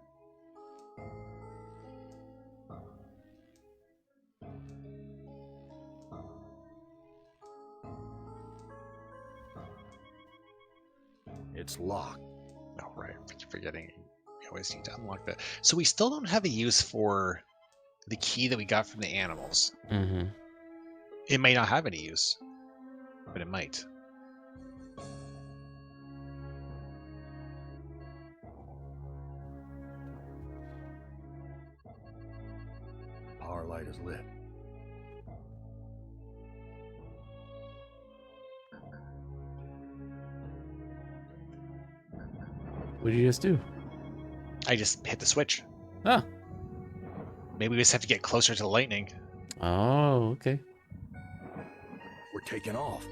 It's locked. Oh, right. Forgetting. We always need to unlock that. So we still don't have a use for the key that we got from the animals. Mm-hmm. It may not have any use, but it might. Power light is lit. What did you just do? I just hit the switch. Ah. Maybe we just have to get closer to the lightning. Oh, okay. We're taking off.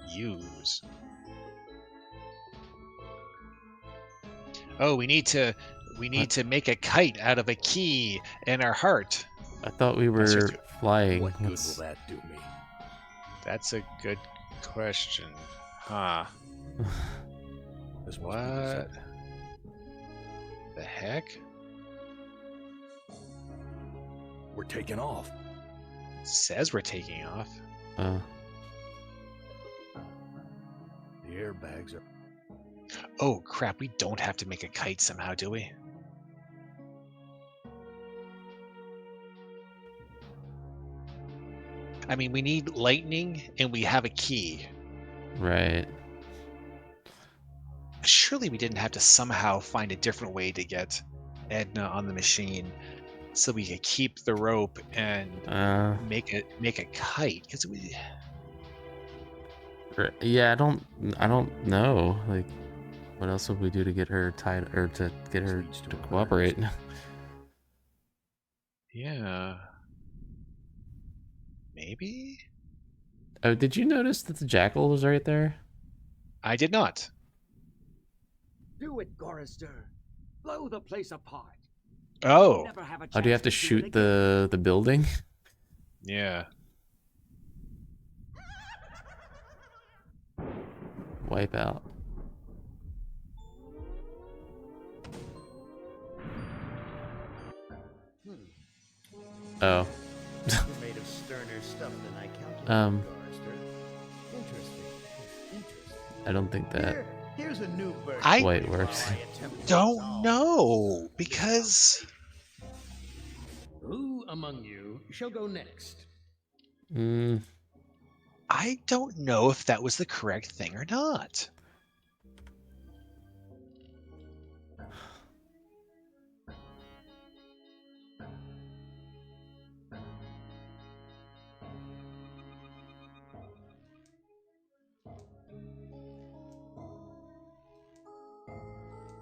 Use. Oh, we need to make a kite out of a key and our heart. I thought we were flying. What good will that do me? That's a good question. Huh. This must be What the heck? We're taking off. It says we're taking off. The airbags are... Oh crap, we don't have to make a kite somehow, do we? I mean, we need lightning and we have a key. Right. Surely we didn't have to somehow find a different way to get Edna on the machine so we could keep the rope and make a kite. Because we... Yeah, I don't know. Like, what else would we do to get her tied, or to get her to cooperate? Yeah. Maybe? Oh, did you notice that the jackal was right there? I did not. Do it, Gorister. Blow the place apart. Oh. Oh, do you have to shoot the building? Yeah. Wipe out. Oh. You're made of sterner stuff than I calculated, Gorister. Interesting. I don't think that Here's a new version. quite works. Don't know, because... Who among you shall go next? I don't know if that was the correct thing or not.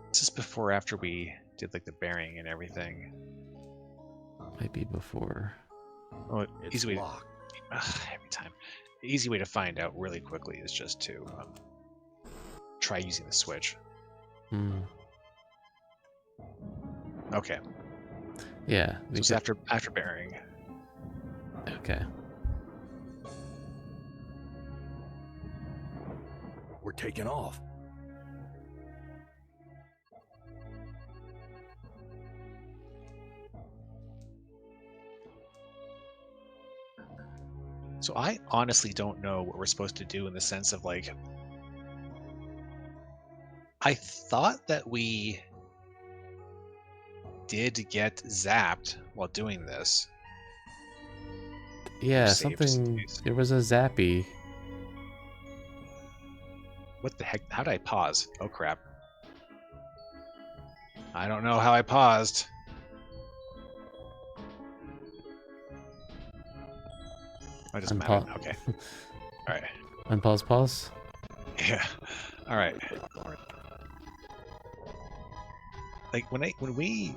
This is before or after we did like the bearing and everything. Might be before. Oh, It's easy way locked. every time. The easy way to find out really quickly is just to try using the switch. Okay. Yeah. So it's after bearing. Okay. We're taking off. So I honestly don't know what we're supposed to do in the sense of like, I thought that we did get zapped while doing this. Yeah, Saved something. saves. There was a zappy. What the heck? How did I pause? Oh crap. I don't know how I paused. It doesn't matter. Okay. Alright. Unpause, pause. Yeah. All right. Like when we.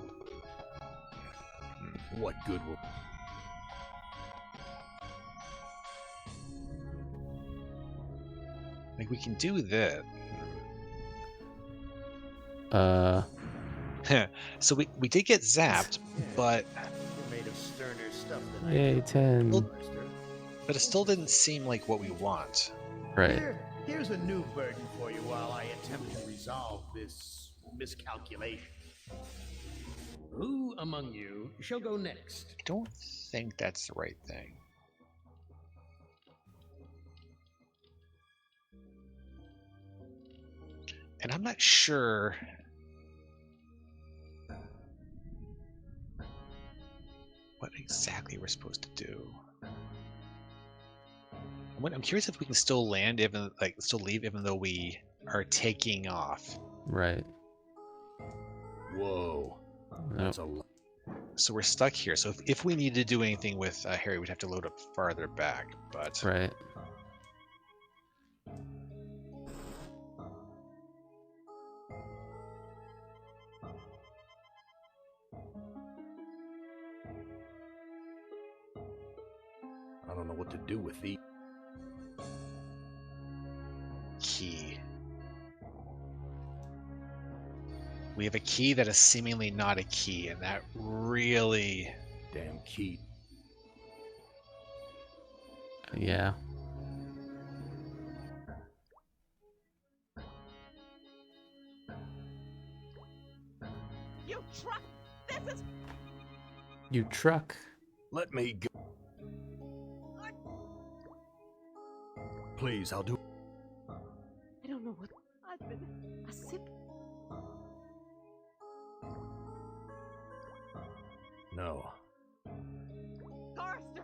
What good will... Like we can do that. So we did get zapped, but You're made of sterner stuff than Yay, 10. but it still didn't seem like what we want. Right. Here's a new burden for you while I attempt to resolve this miscalculation. Who among you shall go next? I don't think that's the right thing. And I'm not sure what exactly we're supposed to do. I'm curious if we can still land, still leave, even though we are taking off. Right. Whoa. That's a lot. So we're stuck here. So if we need to do anything with Harry, we'd have to load up farther back. But right. I don't know what to do with the key. We have a key that is seemingly not a key, and that really... Damn key. Yeah. You truck! This is... You truck. Let me go. Please, I'll do... I don't know what... I've been... a sick... No. Forrester!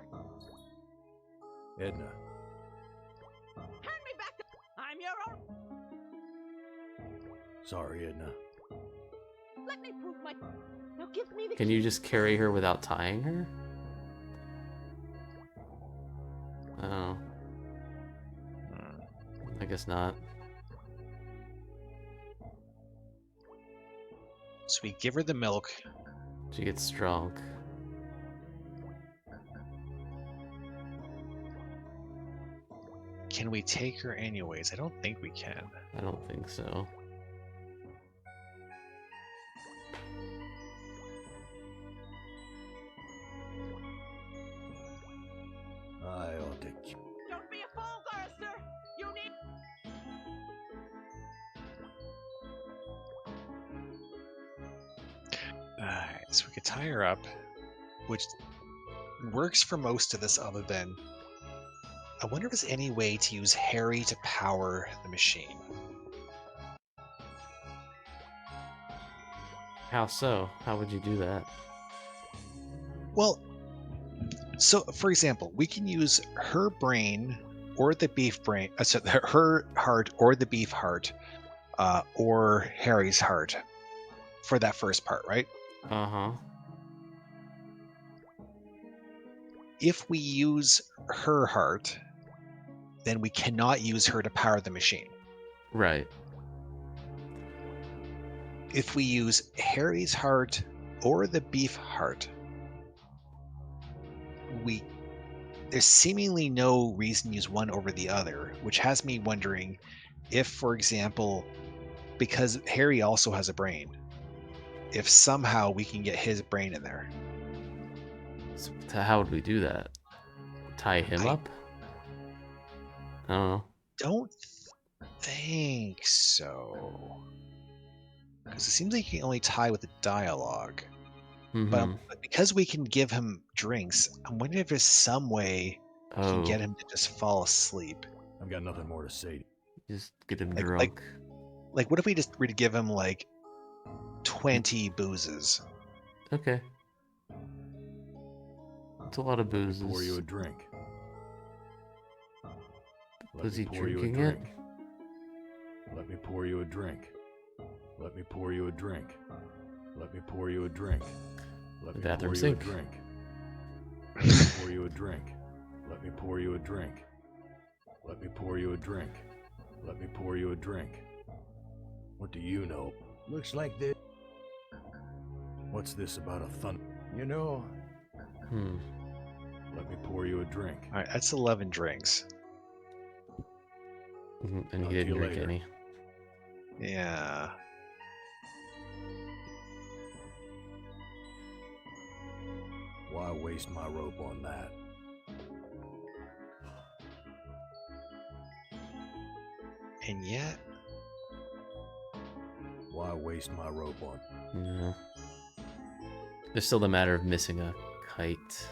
Edna. Hand me back the... I'm your own... Sorry, Edna. Let me prove my... Now give me the Can key. you just carry her without tying her? Oh. I guess not. So we give her the milk. She gets drunk. Can we take her anyways? I don't think we can. I don't think so. I ought to... Don't be a fool, Forrester! You need... Alright, so we could tie her up, which works for most of this other than... I wonder if there's any way to use Harry to power the machine. How so? How would you do that? Well, so for example, we can use her brain or the beef brain, so her heart or the beef heart, or Harry's heart for that first part, right? Uh-huh. If we use her heart, then we cannot use her to power the machine. Right. If we use Harry's heart or the beef heart, there's seemingly no reason to use one over the other, which has me wondering if, for example, because Harry also has a brain, if somehow we can get his brain in there. So how would we do that? Tie him up? I don't know. Don't think so. Because it seems like you can only tie with the dialogue. Mm-hmm. But because we can give him drinks, I'm wondering if there's some way we can get him to just fall asleep. I've got nothing more to say. Just get him drunk. Like, what if we just were to give him, like, 20 boozes? Okay. It's a lot of boozes. Pour you a drink. Was he drinking it? Let me pour you a drink. Let me pour you a drink. Let me pour you a drink. Let me Bathroom pour you sink. a drink. Let me pour you a drink. Let me pour you a drink. Let me pour you a drink. Let me pour you a drink. What do you know? Looks like the... What's this about a thunder? You know... Let me pour you a drink. All right, that's 11 drinks. And Talk he to didn't you drink later. any. Yeah. Why waste my rope on that? And yet... Why waste my rope on? No. There's still the matter of missing a kite.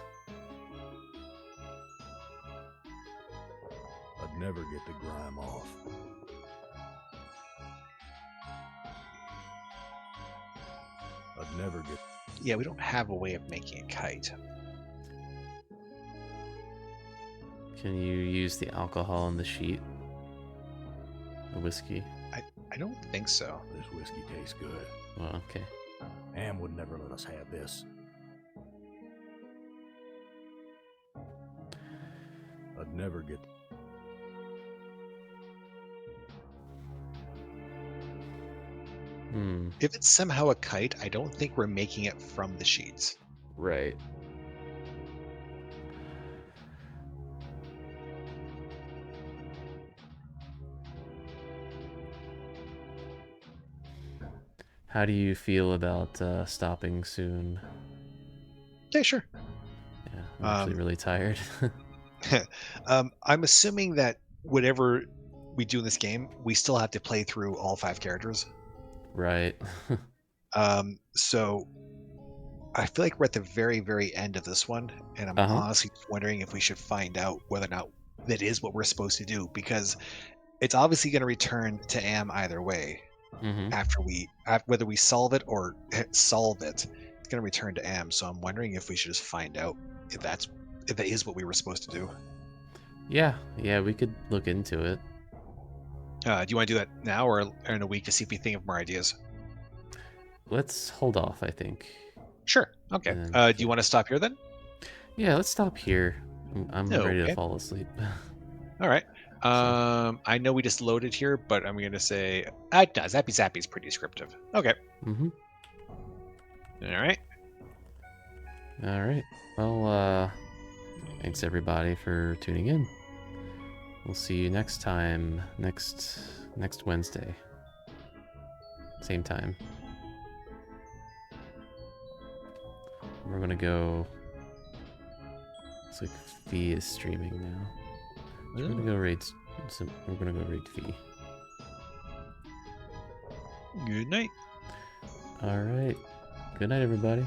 I'd never get the grime off. I'd never get... Yeah, we don't have a way of making a kite. Can you use the alcohol in the sheet? The whiskey? I don't think so. This whiskey tastes good. Well, okay. Am would never let us have this. I'd never get... If it's somehow a kite, I don't think we're making it from the sheets. Right. How do you feel about stopping soon? Yeah, sure. Yeah, I'm actually really tired. I'm assuming that whatever we do in this game, we still have to play through all 5 characters. Right. So I feel like we're at the very, very end of this one, and I'm honestly wondering if we should find out whether or not that is what we're supposed to do, because it's obviously going to return to Am either way. After whether we solve it or solve it, it's going to return to Am. So I'm wondering if we should just find out if that is what we were supposed to do. Yeah, we could look into it. Do you want to do that now or in a week to see if we think of more ideas? Let's hold off, I think. Sure. Okay. Do you want to stop here then? Yeah, let's stop here. I'm ready to Okay. fall asleep. All right. I know we just loaded here, but I'm going to say... no, Zappy Zappy is pretty descriptive. Okay. Mm-hmm. All right. All right. Well, thanks everybody for tuning in. We'll see you next time, next Wednesday. Same time. We're gonna go... Looks like Fee is streaming now. We're gonna go raid Fee. Good night. All right. Good night, everybody.